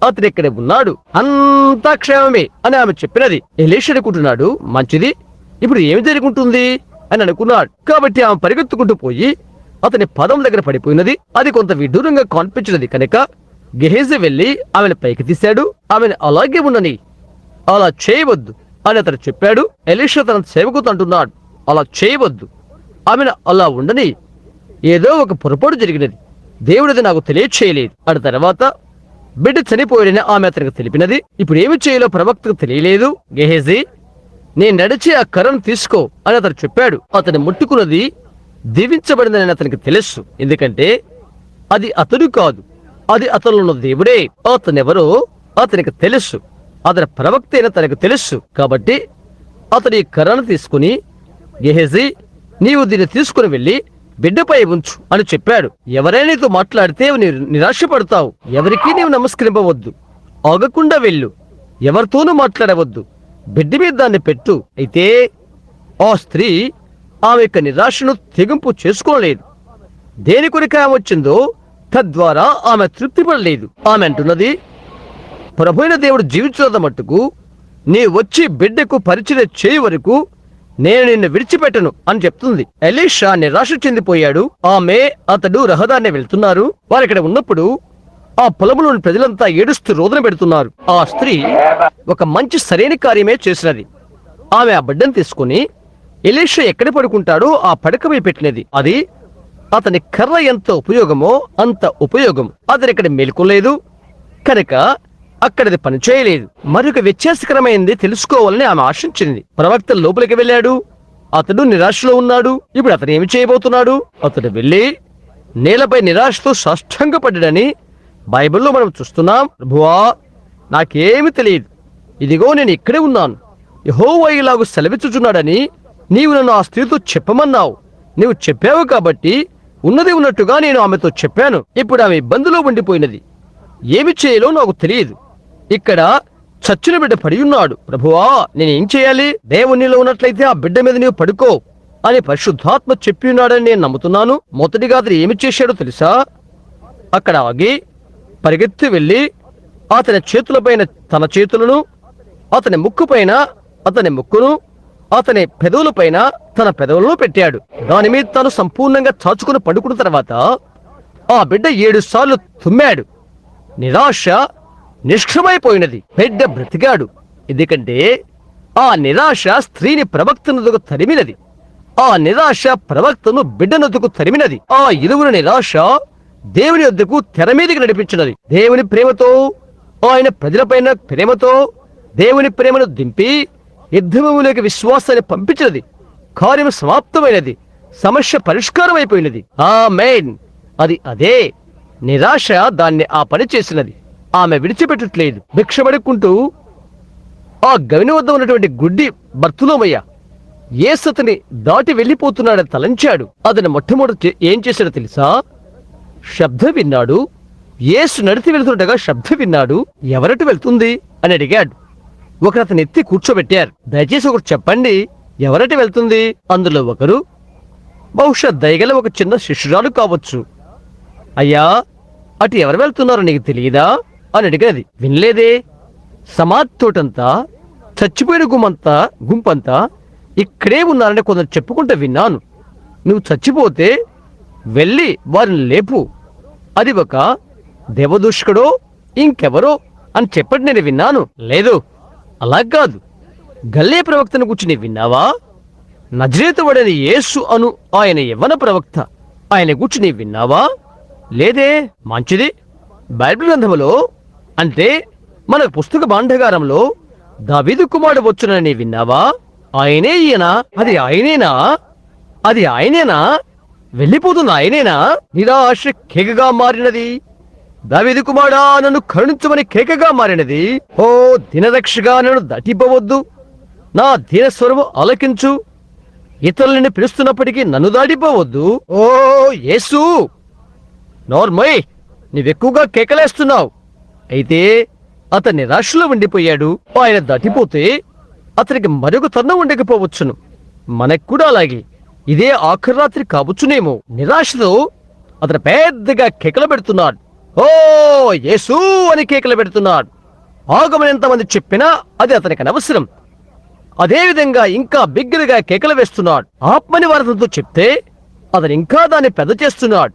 [SPEAKER 1] అతను ఇక్కడే ఉన్నాడు, అంతా క్షేమమే అని ఆమె చెప్పినది. ఎలీషా అనుకుంటున్నాడు, మంచిది, ఇప్పుడు ఏమి జరుగుతుంది అని అనుకున్నాడు. కాబట్టి ఆమె పరిగెత్తుకుంటూ పోయి అతని పదం దగ్గర పడిపోయినది. అది కొంత విదూరంగా కనిపించినది కనుక గెహజీ వెళ్లి ఆమెను పైకి తీశాడు. ఆమెను అలాగే ఉండని, అలా చేయవద్దు అని అతను చెప్పాడు. ఎలీషా తన సేవకుతో అంటున్నాడు, అలా చేయవద్దు, ఆమెను అలా ఉండని. ఏదో ఒక పొరపాటు జరిగినది. దేవుడిది నాకు తెలియచేయలేదు. ఆ తర్వాత బిడ్డ చనిపోయాడని ఆమె అతనికి తెలిపినది. ఇప్పుడు ఏమి చేయాలో ప్రవక్తకు తెలియలేదు. గెహజీ, నేను నడిచి ఆ కర్రను తీసుకో అని అతను చెప్పాడు. అతను ముట్టుకున్నది దీవించబడిందని అతనికి తెలుసు. ఎందుకంటే అది అతడు కాదు, అది అతనిలో ఉన్న దేవుడే. అతనెవరో అతనికి తెలుసు. అతని ప్రవక్త అయిన తనకు తెలుసు. కాబట్టి అతని కర్రను తీసుకుని, గెహజీ, నీవు దీన్ని తీసుకుని వెళ్ళి బిడ్డపై ఉంచు అని చెప్పాడు. ఎవరైనా నీతో మాట్లాడితే నిరాశపడతావు. ఎవరికీ నీవు నమస్కరింపవద్దు. ఆగకుండా వెళ్ళు. ఎవరితోనూ మాట్లాడవద్దు. బిడ్డ మీద దాన్ని పెట్టు. అయితే ఆ స్త్రీ ఆమె యొక్క నిరాశను తెగింపు చేసుకోలేదు. దేని కొరకు ఆమె వచ్చిందో తద్వారా ఆమె తృప్తి పడలేదు. ఆమె అంటున్నది, ప్రభువైన దేవుడు జీవించున్న మట్టుకు నీ వచ్చి బిడ్డకు పరిచయం చేయ వరకు నేను నిన్ను విడిచిపెట్టను అని చెప్తుంది. ఎలీషా నిరాశ చెందిపోయాడు. ఆమె అతడు రహదారిని వెళ్తున్నారు. వారు ఇక్కడ ఉన్నప్పుడు ఆ పొలంలోని ప్రజలంతా ఏడుస్తూ రోదన పెడుతున్నారు. ఆ స్త్రీ ఒక మంచి సరైన కార్యమే చేసినది. ఆమె ఆ బిడ్డను తీసుకుని ఎలీషా ఎక్కడ పడుకుంటాడో ఆ పడకపై పెట్టినది. అది అతని కర్ర ఎంత ఉపయోగమో అంత ఉపయోగం. అతను ఇక్కడ మేల్కొలేదు కనుక అక్కడది పనిచేయలేదు. మరొక వ్యత్యాసకరమైనది తెలుసుకోవాలని ఆమె ఆశించింది. ప్రవక్త లోపలికి వెళ్ళాడు. అతడు నిరాశలో ఉన్నాడు. ఇప్పుడు అతను ఏమి చేయబోతున్నాడు? అతడు వెళ్ళి నేలపై నిరాశతో సాష్టాంగపడ్డాడని బైబిల్లో మనం చూస్తున్నాం. ప్రభువా, నాకేమి తెలియదు, ఇదిగో నేను ఇక్కడే ఉన్నాను, యెహోవా ఇలాగు సెలవిచ్చుచున్నాడని నీవు నన్ను ఆ స్త్రీతో చెప్పమన్నావు. నీవు చెప్పావు కాబట్టి ఉన్నది ఉన్నట్టుగా నేను ఆమెతో చెప్పాను. ఇప్పుడు ఆమె ఇబ్బందిలో ఉండిపోయినది. ఏమి చేయాలో నాకు తెలియదు. ఇక్కడ చచ్చిన బిడ్డ పడి ఉన్నాడు. ప్రభువా, నేనేం చేయాలి? దేవునిలో ఉన్నట్లయితే ఆ బిడ్డ మీద నీవు పడుకో అని పరిశుద్ధాత్మ చెప్పి ఉన్నాడని నేను నమ్ముతున్నాను. మొదటిగా అతను ఏమి చేశాడో తెలుసా? అక్కడ ఆగి పరిగెత్తి వెళ్ళి అతని చేతులపైన తన చేతులను, అతని ముక్కు పైన అతని ముక్కును, అతని పెదవులపైన తన పెదవులను పెట్టాడు. దాని మీద తాను సంపూర్ణంగా చాచుకుని పడుకున్న తర్వాత ఆ బిడ్డ 7 సార్లు తుమ్మాడు. నిరాశ నిష్క్రమైపోయినది. బిడ్డ బ్రతికాడు. ఎందుకంటే ఆ నిరాశ స్త్రీని ప్రవక్తనదుకు తరిమినది. ఆ నిరాశ ప్రవక్తను బిడ్డనదుకు తరిమినది. ఆ ఇరువురు నిరాశ దేవుని వద్దకు తెర మీదకి నడిపించినది. దేవుని ప్రేమతో, ఆయన ప్రజలపైన ప్రేమతో దేవుని ప్రేమను దింపి యుద్ధములోకి విశ్వాసాన్ని పంపించినది. కార్యం సమాప్తమైనది. సమస్య పరిష్కారం అయిపోయినది. ఆమేన్. అదే నిరాశ దాన్ని ఆ పని చేసినది. ఆమె విడిచిపెట్టట్లేదు. భిక్షపడుకుంటూ ఆ గవిని వద్ద ఉన్నటువంటి గుడ్డి బర్తులోమయ్య యేసు అతని దాటి వెళ్ళిపోతున్నాడని తలంచాడు. అతను మొట్టమొదటి ఏం చేశాడో తెలుసా? శబ్దం విన్నాడు. యేసు నడిచి వెళ్తుండగా శబ్దం విన్నాడు. ఎవరటు వెళ్తుంది అని అడిగాడు. ఒకరు అతను ఎత్తి కూర్చోబెట్టారు. దయచేసి ఒకరు చెప్పండి, ఎవరటి వెళ్తుంది? అందులో ఒకరు బహుశా దయగల ఒక చిన్న శిష్యురాలు కావచ్చు. అయ్యా, అటు ఎవరు వెళ్తున్నారో నీకు తెలియదా అని అడిగేది. వినలేదే. సమాధోటంతా చచ్చిపోయిన గుంపంతా ఇక్కడే ఉన్నారని కొందరు చెప్పుకుంటూ విన్నాను. నువ్వు చచ్చిపోతే వెళ్ళి వారిని లేపు, అది ఒక దేవదూషకుడో ఇంకెవరో అని చెప్పటి నేను విన్నాను. లేదు, అలా కాదు. గల్లే ప్రవక్తను గురించి నీ విన్నావా? నజరేతువాడైన యేసు అను ఆయన యవ్వన ప్రవక్త, ఆయన గురించి నీ విన్నావా? లేదే. మంచిది. బైబిల్ గ్రంథములో అంటే మన పుస్తక భాండాగారంలో దావీదు కుమారుడు వచ్చునని విన్నావా? ఆయనే ఈయన. అది ఆయనేనా? వెళ్ళిపోతుంది ఆయనేనా? నిరాశ కేకగా మారినది. దావీదు కుమారుడా, నన్ను కరుణించమని కేకగా మారినది. ఓ దినరక్షగా, నన్ను దాటిపోవద్దు. నా దీన స్వరము ఆలకించు. ఇతరులని పిలుస్తున్నప్పటికీ నన్ను దాటిపోవద్దు. ఓ యేసు, నోర్మయ్, నీవెక్కువగా కేకలేస్తున్నావు. అయితే అతని నిరాశలో ఉండిపోయాడు. ఆయన దాటిపోతే అతనికి మరొక తరుణం ఉండకపోవచ్చును. మనకు కూడా అలాగే ఇదే ఆఖరి రాత్రి కావచ్చునేమో. నిరాశతో అతను పెద్దగా కేకలు పెడుతున్నాడు. ఓ యేసు అని కేకలు పెడుతున్నాడు. ఆగమని ఎంతమంది చెప్పినా అది అతనికి అనవసరం. అదేవిధంగా ఇంకా బిగ్గరగా కేకలు వేస్తున్నాడు. ఆత్మని వారితో చెప్తే అతను ఇంకా దాన్ని పెద్ద చేస్తున్నాడు.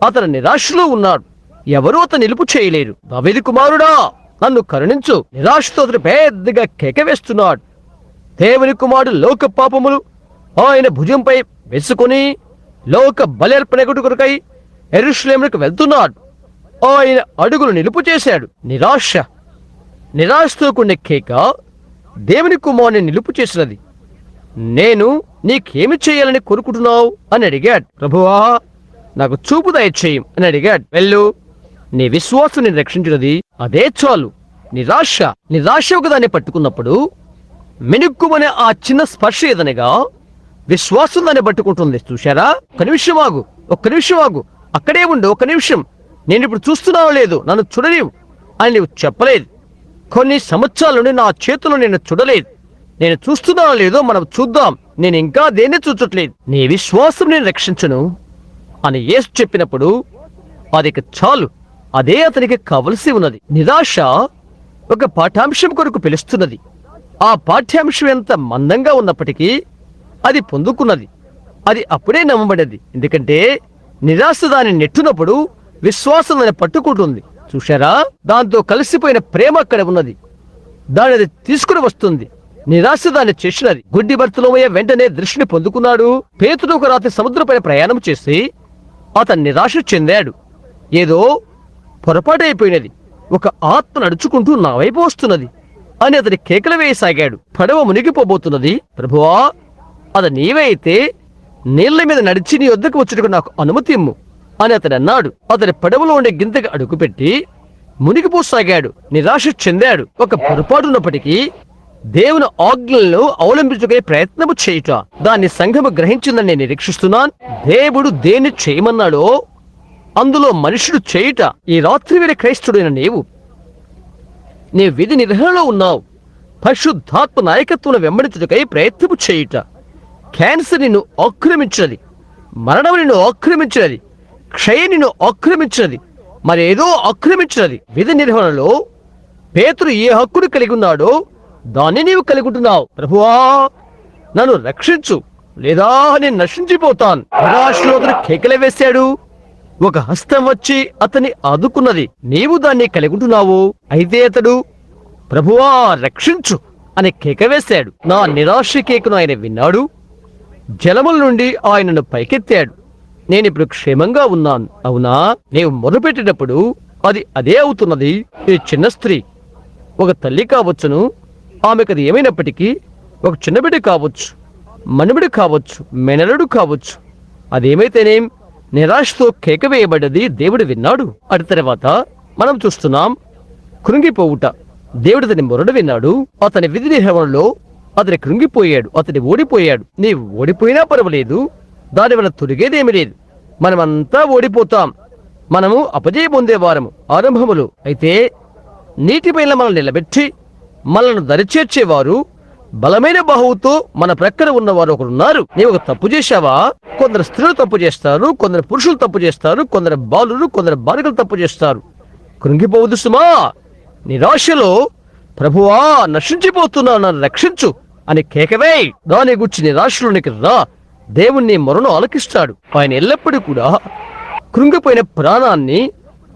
[SPEAKER 1] అతను నిరాశలో ఉన్నాడు. ఎవరూ అతను నిలుపు చేయలేరు. దావీదు కుమారుడా, నన్ను కరుణించు. నిరాశతో అతను పెద్దగా కేక వేస్తున్నాడు. దేవుని కుమారుడు లోక పాపములు ఆయన భుజంపై వేసుకుని లోక బలి కొరకై యెరూషలేమునకు వెళ్తున్నాడు. ఆయన అడుగులు నిలుపు చేశాడు. నిరాశతో కూడిన కేక దేవుని కుమారుని నిలుపు చేసినది. నేను నీకేమి చేయాలని కోరుకుంటున్నావు అని అడిగాడు. ప్రభువా, నాకు చూపు దయచేయం అని అడిగాడు. వెళ్ళు, నీ విశ్వాసం నేను రక్షించినది, అదే చాలు. నిరాశ ఒకదాన్ని పట్టుకున్నప్పుడు మెనుక్కుమనే ఆ చిన్న స్పర్శ ఏదనగా విశ్వాసం దాన్ని పట్టుకుంటుంది. చూశారా? ఒక్క నిమిషం ఆగు, అక్కడే ఉండు, ఒక్క నిమిషం, నేను ఇప్పుడు చూస్తున్నావో లేదు, నన్ను చూడలేవు అని నీవు చెప్పలేదు. కొన్ని సంవత్సరాల నుండి నా చేతులు నేను చూడలేదు. నేను చూస్తున్నా లేదో మనం చూద్దాం, నేను ఇంకా దేన్ని చూచట్లేదు, నీ విశ్వాసం నేను రక్షించను అని యేసు చెప్పినప్పుడు అది చాలు. అదే అతనికి కావలసి ఉన్నది. నిరాశ ఒక పాఠ్యాంశం కొరకు పిలుస్తున్నది. ఆ పాఠ్యాంశం ఎంత మందంగా ఉన్నప్పటికీ అది పొందుకున్నది. అది అప్పుడే నమ్మబడేది. ఎందుకంటే నిరాశ దాన్ని నెట్టునప్పుడు విశ్వాసం దాన్ని పట్టుకుంటుంది. చూశారా, దాంతో కలిసిపోయిన ప్రేమ అక్కడ ఉన్నది. దాని అది తీసుకుని వస్తుంది. నిరాశ దాన్ని చేసినది. గుడ్డి బర్తలోమయ్య వెంటనే దృష్టిని పొందుకున్నాడు. పేతురు ఒక రాత్రి సముద్రపైన ప్రయాణం చేసి అతను నిరాశ చెందాడు. ఏదో పొరపాటు అయిపోయినది. ఒక ఆత్మ నడుచుకుంటూ నా వైపు వస్తున్నది అని అతని కేకలు వేయసాగాడు. పడవ మునిగిపోబోతున్నది. ప్రభువా, అది నీవే అయితే నీళ్ల మీద నడిచి నీ వద్దకు వచ్చుటకు నాకు అనుమతి ఇమ్ము అని అతడు అన్నాడు. అతని పడవలో ఉండే గింతకు అడుగుపెట్టి మునిగిపోసాగాడు. నిరాశ చెందాడు. ఒక పొరపాటు ఉన్నప్పటికీ దేవుని ఆజ్ఞలను అవలంబించుకునే ప్రయత్నము చేయుట, దాన్ని సంఘము గ్రహించిందని నేను నిరీక్షిస్తున్నాను. దేవుడు దేన్ని చేయమన్నాడో అందులో మనుషుడు చేయుట. ఈ రాత్రి వేళ క్రైస్తుడైన నీవు నీ విధి నిర్వహణలో ఉన్నావు. పరిశుద్ధాత్మ నాయకత్వం వెంబడించుటకై ప్రయత్నము చేయుట. క్యాన్సర్ నిన్ను ఆక్రమించినది, మరణం నిన్ను ఆక్రమించినది, క్షయం నిన్ను ఆక్రమించినది, మరేదో ఆక్రమించినది. విధి నిర్వహణలో పేతురు ఏ హక్కును కలిగి ఉన్నాడో దాన్ని నీవు కలిగి ఉంటున్నావు. ప్రభువా, నన్ను రక్షించు, లేదా నేను నశించిపోతాను. నిరాశలో అతను కేకలు వేశాడు. ఒక హస్తం వచ్చి అతన్ని ఆదుకున్నది. నీవు దాన్ని కలిగి ఉంటున్నావు. అయితే అతడు ప్రభువా రక్షించు అని కేక వేశాడు. నా నిరాశ కేకను ఆయన విన్నాడు. జలముల నుండి ఆయనను పైకెత్తాడు. నేనిప్పుడు క్షేమంగా ఉన్నాను. అవునా? నీవు మొదలుపెట్టినప్పుడు అది అదే అవుతున్నది. ఈ చిన్న స్త్రీ ఒక తల్లి కావచ్చును, ఆమెకు అది ఏమైనప్పటికీ ఒక చిన్నబిడ్డ కావచ్చు, మనుబిడి కావచ్చు, మెనలుడు కావచ్చు. అదేమైతేనేం నిరాశతో కేక వేయబడ్డది. దేవుడు విన్నాడు. అటు తర్వాత మనం చూస్తున్నాం కృంగిపోవుట. దేవుడు అతని మొరడు విన్నాడు. అతని విధి నిర్వహణలో అతని కృంగిపోయాడు. అతని ఓడిపోయాడు. నీవు ఓడిపోయినా పర్వాలేదు, దానివల్ల తొలిగేదేమీ లేదు. మనమంతా ఓడిపోతాం. మనము అపజయ పొందేవారము ఆరంభములు. అయితే నీటిపైన మనల్ని నిలబెట్టి మనల్ని దరిచేర్చేవారు బలమైన బాహువుతో మన ప్రక్కన ఉన్నవారు ఒకరున్నారు. నీవు ఒక తప్పు చేశావా? కొందరు స్త్రీలు తప్పు చేస్తారు, కొందరు పురుషులు తప్పు చేస్తారు, కొందరు బాలురు, కొందరు బాలికలు తప్పు చేస్తారు. కృంగిపోవద్దు సుమా. నిరాశలో ప్రభువా నశించిపోతున్నాను, నన్ను రక్షించు అని కేకవేయ్. దాని గురించి నిరాశలోనికి రా. దేవుణ్ణి మొరను ఆలకిస్తాడు. ఆయన ఎల్లప్పుడూ కూడా కృంగిపోయిన ప్రాణాన్ని,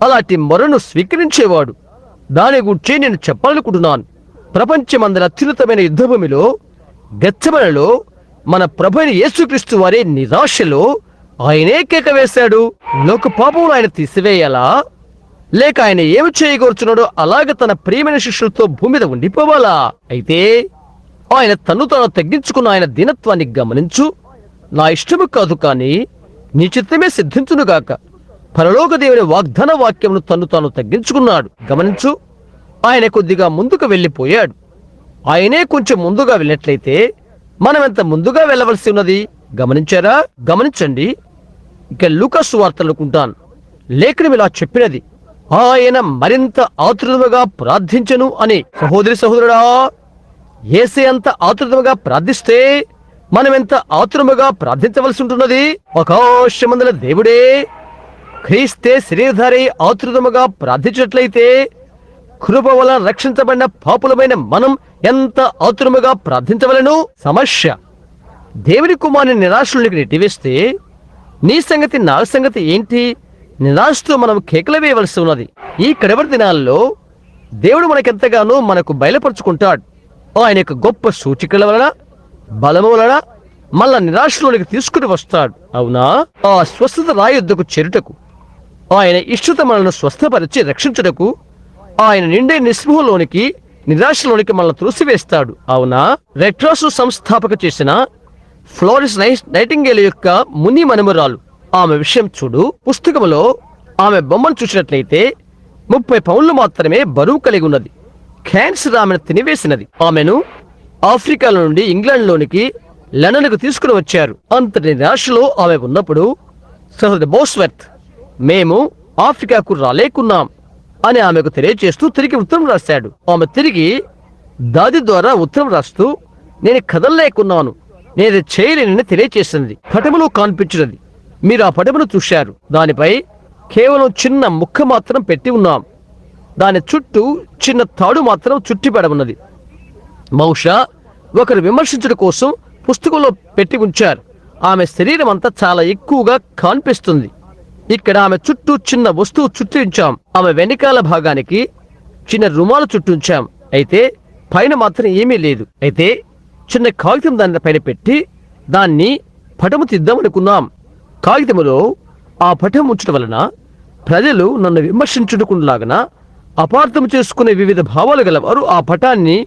[SPEAKER 1] అలాంటి మొరను స్వీకరించేవాడు. దాని గురించి నేను చెప్పాలనుకుంటున్నాను. ప్రపంచమందరి అత్యున్నతమైన యుద్ధభూమిలో గెత్సెమనెలో మన ప్రభువైన యేసుక్రీస్తు వారి నిరాశలో ఆయనే కేక వేశాడు. లోక పాపమును ఆయన తీసివేయాలా, లేక ఆయన ఏమి చేయగోరుచున్నాడో అలాగ తన ప్రియమైన శిష్యులతో భూమి మీద ఉండిపోవాలా? అయితే ఆయన తన్ను తాను తగ్గించుకున్న ఆయన దీనత్వాన్ని గమనించు. నా ఇష్టము కాదు కానీ నీ చిత్తమే సిద్ధించునుగాక. పరలోక దేవుని వాగ్దాన వాక్యమును తన్ను తాను తగ్గించుకున్నాడు. గమనించు, ఆయన కొద్దిగా ముందుకు వెళ్ళిపోయాడు. ఆయనే కొంచెం ముందుగా వెళ్ళినట్లయితే మనం ఎంత ముందుగా వెళ్ళవలసి ఉన్నది గమనించారా? గమనించండి. ఇక లూకా సువార్త అనుకుంటాను, లేఖనం ఇలా చెప్పినది, ఆయన మరింత ఆతురముగా ప్రార్థించను అని. సహోదరి సహోదరుడా, యేసే అంత ఆతురముగా ప్రార్థిస్తే మనం ఎంత ఆతురముగా ప్రార్థించవలసి ఉంటున్నది. ఆకాశమందుల దేవుడే క్రీస్తే శరీరధారి ఆతురముగా ప్రార్థించినట్లయితే కృప వలన రక్షించబడిన పాపులమైన మనం ఎంత ఆతురముగా ప్రార్థించవలను. సమస్య, దేవుని కుమారుని నిరాశలోనికి నెట్టివేస్తే నీ సంగతి నా సంగతి ఏంటి? నిరాశతో మనం కేకలు వేయవలసి ఉన్నది. ఈ కడవరి దినాల్లో దేవుడు మనకెంతగానో మనకు బయలుపరుచుకుంటాడు. ఆయన యొక్క గొప్ప సూచికల వలన, బలము వలన మళ్ళా నిరాశలోనికి తీసుకుని వస్తాడు. అవునా? ఆ స్వస్థత రాయుద్ధకు చేరుటకు, ఆయన ఇష్టత మనల్ని స్వస్థపరిచి రక్షించుటకు, ఆయన నిండే నిస్పృహలోనికి, నిరాశలోనికి మనల్ని త్రోసివేస్తాడు. అవునా? రెడ్ క్రాస్ సంస్థాపక చేసిన ఫ్లోరెన్స్ నైటింగేల్ యొక్క ముని మనుమరాలు, ఆమె విషయం చూడు. పుస్తకములో ఆమె బొమ్మను చూసినట్లయితే 30 పౌండ్లు మాత్రమే బరువు కలిగి ఉన్నది. క్యాన్సర్ ఆమెను తినివేసినది. ఆమెను ఆఫ్రికాలో నుండి ఇంగ్లాండ్లోనికి, లండన్కు తీసుకుని వచ్చారు. అంతటి నిరాశలో ఆమె ఉన్నప్పుడు సహోదరి బోస్వర్త్, మేము ఆఫ్రికాకు రాలేకున్నాం అని ఆమెకు తెలియజేస్తూ తిరిగి ఉత్తరం రాశాడు. ఆమె తిరిగి దాది ద్వారా ఉత్తరం రాస్తూ, నేను కదలలేకున్నాను. నేను చేయలేనని తెలియచేసినది. పటములో కనిపించినది. మీరు ఆ పటమును చూశారు. దానిపై కేవలం చిన్న ముక్క మాత్రం పెట్టి ఉన్నాం. దాని చుట్టూ చిన్న తాడు మాత్రం చుట్టిపడవున్నది. బహుశా ఒకరు విమర్శించడం కోసం పుస్తకంలో పెట్టి ఉంచారు. ఆమె శరీరం అంతా చాలా ఎక్కువగా కనిపిస్తుంది. ఇక్కడ ఆమె చుట్టూ చిన్న వస్తువు చుట్టి ఉంచాం. ఆమె వెనకాల భాగానికి చిన్న రుమాలు చుట్టూ ఉంచాం. అయితే పైన మాత్రం ఏమీ లేదు. అయితే చిన్న కాగితం దాని పైన పెట్టి దాన్ని పటము తీద్దామనుకున్నాం. కాగితములో ఆ పటం ఉంచడం వలన ప్రజలు నన్ను విమర్శించుకునేలాగన అపార్థం చేసుకునే వివిధ భావాలు గలవారు ఆ పటాన్ని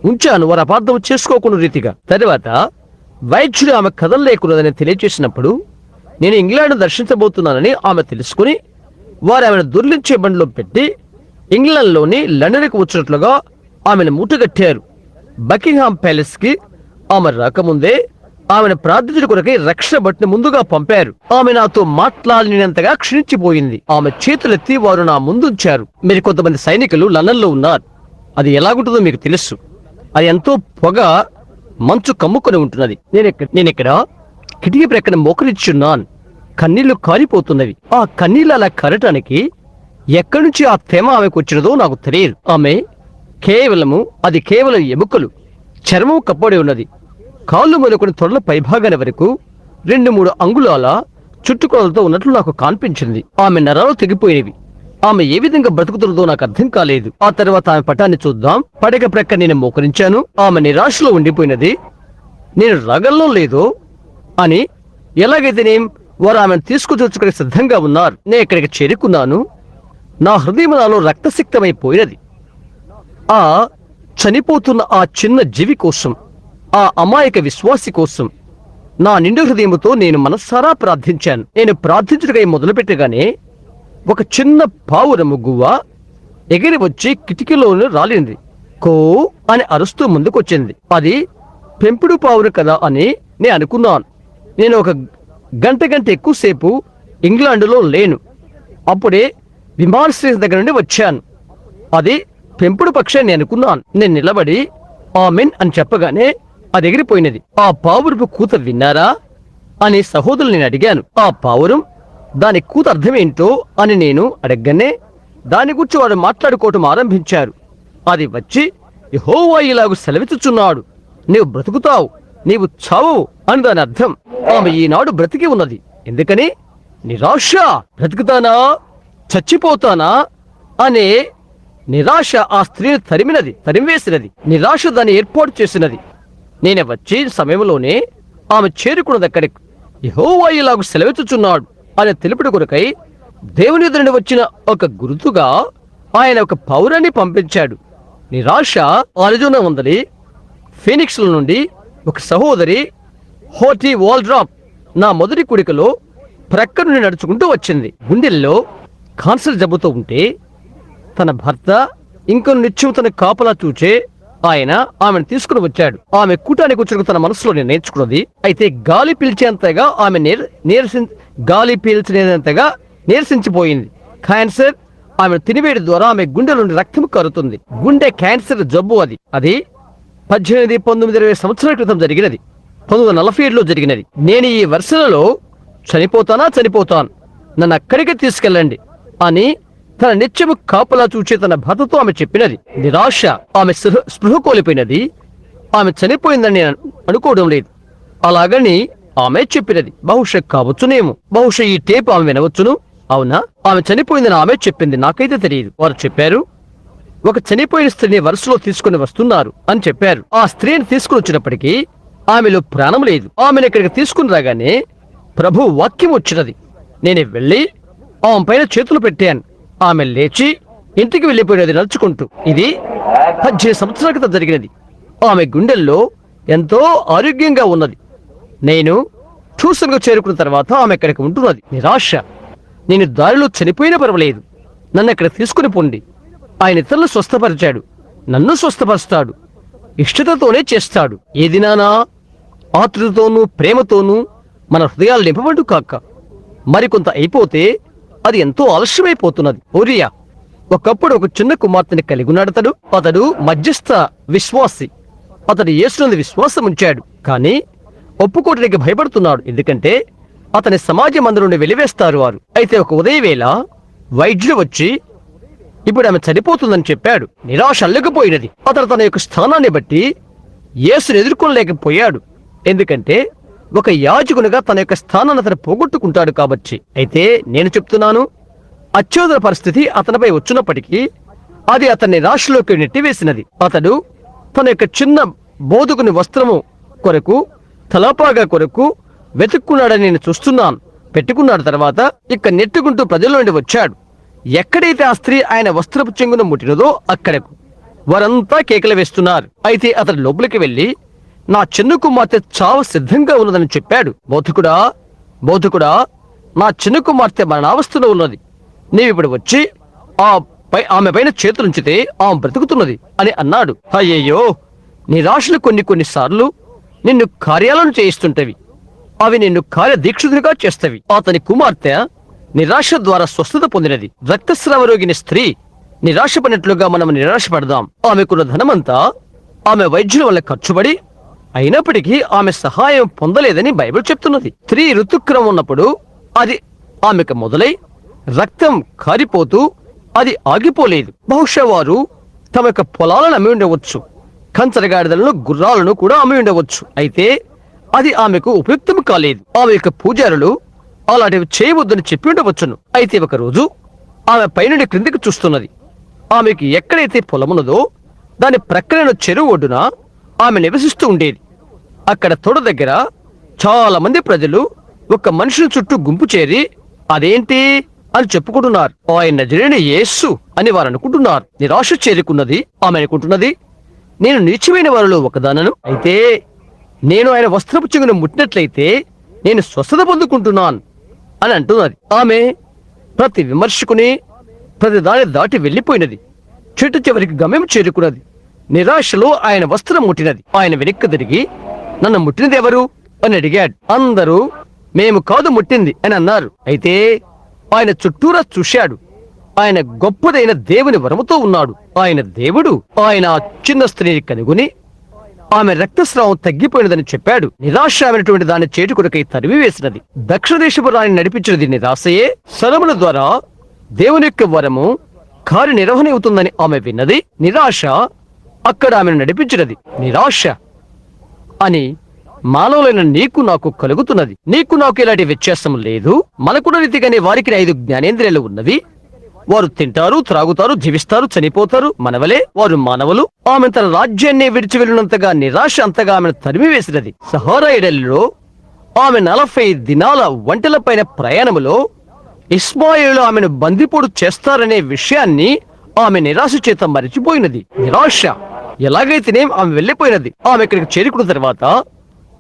[SPEAKER 1] ఉంచాను. వారు అపార్థం చేసుకోకుండా రీతిగా. తర్వాత వైద్యుడు ఆమె కదలలేకున్నదని తెలియచేసినప్పుడు నేను ఇంగ్లాండ్ దర్శించబోతున్నానని ఆమె తెలుసుకుని వారు ఆమెను దొర్లించే బండిలో పెట్టి ఇంగ్లాండ్లోని లండన్కి వచ్చినట్లుగా ఆమెను మూటగట్టారు. బకింగ్హామ్ ప్యాలెస్ కి ఆమె రాకముందే ఆమెను ప్రార్థించడం కొరకై రక్షణ భటుని ముందుగా పంపారు. ఆమె నాతో మాట్లాడినంతగా క్షీణించిపోయింది. ఆమె చేతులెత్తి వారు నా ముందుంచారు. మీరు కొంతమంది సైనికులు లండన్ లో ఉన్నారు. అది ఎలాగుంటుందో మీకు తెలుసు. అది ఎంతో పొగ మంచు కమ్ముకొని ఉంటున్నది. నేనిక్కడ కిటికీ ప్రక్కన మోకరిచ్చున్నాను. కన్నీళ్లు కారిపోతున్నవి. ఆ కన్నీళ్ళు అలా కరటానికి ఎక్కడి నుంచి ఆ తేమ ఆమెకు వచ్చినదో నాకు తెలియదు. ఆమె కేవలం ఎముకలు, చర్మం కప్పబడి ఉన్నది. కాళ్ళు మొదలుకొని తొడల పైభాగాల వరకు 2-3 అంగుళాల చుట్టుకొలతో ఉన్నట్లు నాకు కనిపించింది. ఆమె నరాలు తెగిపోయినవి. ఆమె ఏ విధంగా బ్రతుకుతున్నదో నాకు అర్థం కాలేదు. ఆ తర్వాత ఆమె పటాన్ని చూద్దాం. పడక ప్రక్క నేను మోకరించాను. ఆమె నిరాశలో ఉండిపోయినది. నేను రాగంలో లేదో అని ఎలాగైతే వారు ఆమెను తీసుకుని సిద్ధంగా ఉన్నారు. నేను ఇక్కడికి చేరుకున్నాను. నా హృదయం నాలో రక్తసిక్తమైపోయినది. ఆ చనిపోతున్న ఆ చిన్న జీవి కోసం, ఆ అమాయక విశ్వాసి కోసం నా నిండు హృదయముతో నేను మనస్సారా ప్రార్థించాను. నేను ప్రార్థించడకై మొదలుపెట్టగానే ఒక చిన్న పావురము గువ్వ ఎగిరి వచ్చి కిటికీలోనే రాలింది. కో అని అరుస్తూ ముందుకొచ్చింది. అది పెంపుడు పావురు కదా అని నేను అనుకున్నాను. నేను ఒక గంట ఎక్కువసేపు ఇంగ్లాండులో లేను. అప్పుడే విమానాశ్రయం దగ్గర నుండి వచ్చాను. అది పెంపుడు పక్షి అని అనుకున్నాను. నేను నిలబడి ఆమెన్ అని చెప్పగానే అది ఎగిరిపోయినది. ఆ పావురపు కూత విన్నారా అని సహోదరులు నేను అడిగాను. ఆ పావురం దాని కూత అర్థమేంటో అని నేను అడగగానే దాని గురించి వాడు మాట్లాడుకోవటం ఆరంభించారు. అది వచ్చి యెహోవా ఇలాగు సెలవిచ్చుచున్నాడు, నీవు బ్రతుకుతావు, నీవు చావు అని దాని అర్థం. ఆమె ఈనాడు బ్రతికి ఉన్నది. ఎందుకని? నిరాశ. బ్రతుకుతానా చచ్చిపోతానా అనే నిరాశ ఆ స్త్రీని తరిమివేసినది. నిరాశ దాన్ని ఏర్పాటు చేసినది. నేనే వచ్చి సమయంలోనే ఆమె చేరుకున్నది అక్కడికి. యెహోవా ఇలాగు సెలవిచ్చుచున్నాడు అని తెలుపుడు కొరకై దేవుని ఎదురుని వచ్చిన ఒక గుర్తుగా ఆయన ఒక పౌరాన్ని పంపించాడు. నిరాశ అరిజోనా ఉందని ఫీనిక్స్ నుండి ఒక సహోదరి హోటీ వాల్డ్రాప్ నా మొదటి కుడికలో ప్రక్క నుండి నడుచుకుంటూ వచ్చింది. గుండెల్లో కాన్సర్ జబ్బుతో ఉంటే తన భర్త ఇంకొన్ని నిత్యం తన కాపలా చూచే ఆయన ఆమెను తీసుకుని వచ్చాడు. ఆమె కూటానికి వచ్చి తన మనసులో నేర్చుకున్నది. అయితే గాలి పీల్చేంతగా ఆమె నీరసించిపోయింది. క్యాన్సర్ ఆమె తినివేడి ద్వారా ఆమె గుండె నుండి రక్తం కారుతుంది. గుండె క్యాన్సర్ జబ్బు. అది 18, 19, 20 సంవత్సరాల క్రితం జరిగినది. 1947లో జరిగినది. నేను ఈ వర్షాలలో చనిపోతాను, నన్ను అక్కడికి తీసుకెళ్ళండి అని తన నిత్యము కాపలా చూచే తన భర్తతో ఆమె చెప్పినది. నిరాశ. ఆమె స్పృహ కోల్పోయినది. ఆమె చనిపోయిందని నేను అనుకోవడం లేదు. అలాగని ఆమె చెప్పినది. బహుశా కావచ్చునేమో. బహుశా ఈ టేప్ ఆమె వినవచ్చును. అవునా? ఆమె చనిపోయిందని ఆమె చెప్పింది. నాకైతే తెలియదు. వారు చెప్పారు, ఒక చనిపోయిన స్త్రీని వరుసలో తీసుకుని వస్తున్నారు అని చెప్పారు. ఆ స్త్రీని తీసుకుని వచ్చినప్పటికీ ఆమెలో ప్రాణం లేదు. ఆమెను ఇక్కడికి తీసుకుని రాగానే ప్రభు వాక్యం వచ్చినది. నేను వెళ్ళి ఆమె పైన చేతులు పెట్టాను. ఆమె లేచి ఇంటికి వెళ్ళిపోయినది నడుచుకుంటూ. ఇది 18 సంవత్సరాల క్రితం జరిగినది. ఆమె గుండెల్లో ఎంతో ఆరోగ్యంగా ఉన్నది. నేను ట్యూషన్గా చేరుకున్న తర్వాత ఆమె ఇక్కడికి ఉంటున్నది. నిరాశ. నేను దారిలో చనిపోయినా పర్వాలేదు, నన్ను ఇక్కడ తీసుకుని పోండి. ఆయన ఇతరులను స్వస్థపరిచాడు, నన్ను స్వస్థపరుస్తాడు. ఇష్టతతోనే చేస్తాడు. ఏ దినానా ఆతృతతోనూ ప్రేమతోనూ మన హృదయాలు నింపబడు కాక మరికొంత అయిపోతే అది ఎంతో ఆలస్యమైపోతున్నది. ఓరియా ఒకప్పుడు ఒక చిన్న కుమార్తెని కలిగి ఉన్నాడు. అతడు మధ్యస్థ విశ్వాసి. అతడు యేసునందు విశ్వాసం ఉంచాడు, కానీ ఒప్పుకోవడానికి భయపడుతున్నాడు. ఎందుకంటే అతని సమాజ మందిరం నుండి వెలివేస్తారు వారు. అయితే ఒక ఉదయవేళ వైద్యుడు వచ్చి ఇప్పుడు ఆమె చనిపోతుందని చెప్పాడు. నిరాశ అల్లుకుపోయినది. అతను తన యొక్క స్థానాన్ని బట్టి యేసును ఎదుర్కొనలేకపోయాడు. ఎందుకంటే ఒక యాజకునిగా తన యొక్క స్థానాన్ని అతను పోగొట్టుకుంటాడు కాబట్టి. అయితే నేను చెప్తున్నాను, అత్యవసర పరిస్థితి అతనిపై వచ్చినప్పటికీ అది అతన్ని నిరాశలోకి నెట్టివేసినది. అతడు తన యొక్క చిన్న బోధకుని వస్త్రము కొరకు, తలపాగా కొరకు వెతుక్కున్నాడని నేను చూస్తున్నాను. పెట్టుకున్నాడు. తర్వాత ఇక నెట్టుకుంటూ ప్రజల నుండి వచ్చాడు. ఎక్కడైతే ఆ స్త్రీ ఆయన వస్త్రపు చెంగును ముట్టినదో అక్కడకు వారంతా కేకలు వేస్తున్నారు. అయితే అతడు లోపలికి వెళ్లి, నా చిన్న కుమార్తె చావు సిద్ధంగా ఉన్నదని చెప్పాడు. బోధకుడా, నా చిన్న కుమార్తె మరణావస్థలో ఉన్నది. నీవిప్పుడు వచ్చి ఆమె పైన చేతులుంచితే ఆమె బ్రతుకుతున్నది అని అన్నాడు. అయ్యయ్యో, నిరాశలు కొన్నిసార్లు నిన్ను కార్యాలను చేయిస్తుంటవి. అవి నిన్ను కార్యదీక్షుడిగా చేస్తవి. అతని కుమార్తె నిరాశ ద్వారా స్వస్థత పొందినది. రక్తస్రావ రోగిని స్త్రీ నిరాశపడినట్లుగా మనం నిరాశపడదాం. ఆమెకున్న ధనమంతా ఆమె వైద్యుల వల్ల ఖర్చుపడి అయినప్పటికీ ఆమె సహాయం పొందలేదని బైబిల్ చెప్తున్నది. స్త్రీ ఋతుక్రమం ఉన్నప్పుడు అది ఆమెకు మొదలై రక్తం కారిపోతూ అది ఆగిపోలేదు. బహుశా వారు తమ యొక్క పొలాలను అమ్మి ఉండవచ్చు, కంచరగాడిదలను, గుర్రాలను కూడా అమ్మి ఉండవచ్చు. అయితే అది ఆమెకు ఉపయుక్తం కాలేదు. ఆమె యొక్క పూజారులు అలాంటివి చేయవద్దని చెప్పి ఉండవచ్చును. అయితే ఒక రోజు ఆమె పైనుండి క్రిందికి చూస్తున్నది. ఆమెకి ఎక్కడైతే పొలమున్నదో దాని ప్రక్కన చెరువు ఒడ్డున ఆమె నివసిస్తూ ఉండేది. అక్కడ తొడ దగ్గర చాలా మంది ప్రజలు ఒక మనుషుల చుట్టూ గుంపు చేరి అదేంటి అని చెప్పుకుంటున్నారు. ఆయన నజరేయుడైన యేసు అని వారు అనుకుంటున్నారు. నిరాశ చేరుకున్నది. ఆమె అనుకుంటున్నది, నేను నీచమైన వారిలో ఒకదానను. అయితే నేను ఆయన వస్త్రపు చెంగును ముట్టినట్లయితే నేను స్వస్థత పొందుకుంటున్నాను అని అంటున్నది. ఆమె ప్రతి విమర్శకుని ప్రతి దాని దాటి వెళ్లిపోయినది. చెట్టు చివరికి గమ్యం చేరుకున్నది. నిరాశలో ఆయన వస్త్రం ముట్టినది. ఆయన వెనక్కి తిరిగి, నన్ను ముట్టినది ఎవరు అని అడిగాడు. అందరూ మేము కాదు ముట్టింది అని అన్నారు. అయితే ఆయన చుట్టూరా చూశాడు. ఆయన గొప్పదైన దేవుని వరముతో ఉన్నాడు. ఆయన దేవుడు. ఆయన చిన్న స్త్రీని కనుగొని ఆమె రక్తస్రావం తగ్గిపోయినదని చెప్పాడు. నిరాశమైనటువంటి దాని చేటు కొరకై తరిమి వేసినది. దక్షిణ దేశపు రాణి నడిపించినది నిరాశయే. సొలొమోను ద్వారా దేవుని యొక్క వరము కార్యనిర్వహణ అవుతుందని ఆమె విన్నది. నిరాశ అక్కడ ఆమెను నడిపించినది. నిరాశ అని మానవులైన నీకు నాకు కలుగుతున్నది. నీకు నాకు ఇలాంటి వ్యత్యాసం లేదు. మనకున్న రీతిగానే వారికి 5 జ్ఞానేంద్రియాలు ఉన్నవి. వారు తింటారు, త్రాగుతారు, జీవిస్తారు, చనిపోతారు. మనవలే వారు మానవులు. ఆమె తన రాజ్యాన్ని విడిచి వెళ్ళినంతగా నిరాశ అంతగా ఆమెను తరిమివేసినది. సహారా ఎడలిలో ఆమె 40 దినాల ఒంటెల పైన ప్రయాణములో ఇస్మాయిలు ఆమెను బందిపోటు చేస్తారనే విషయాన్ని ఆమె నిరాశ చేత మరిచిపోయినది. నిరాశ ఎలాగైతేనే ఆమె వెళ్లిపోయినది. ఆమె ఇక్కడికి చేరుకున్న తర్వాత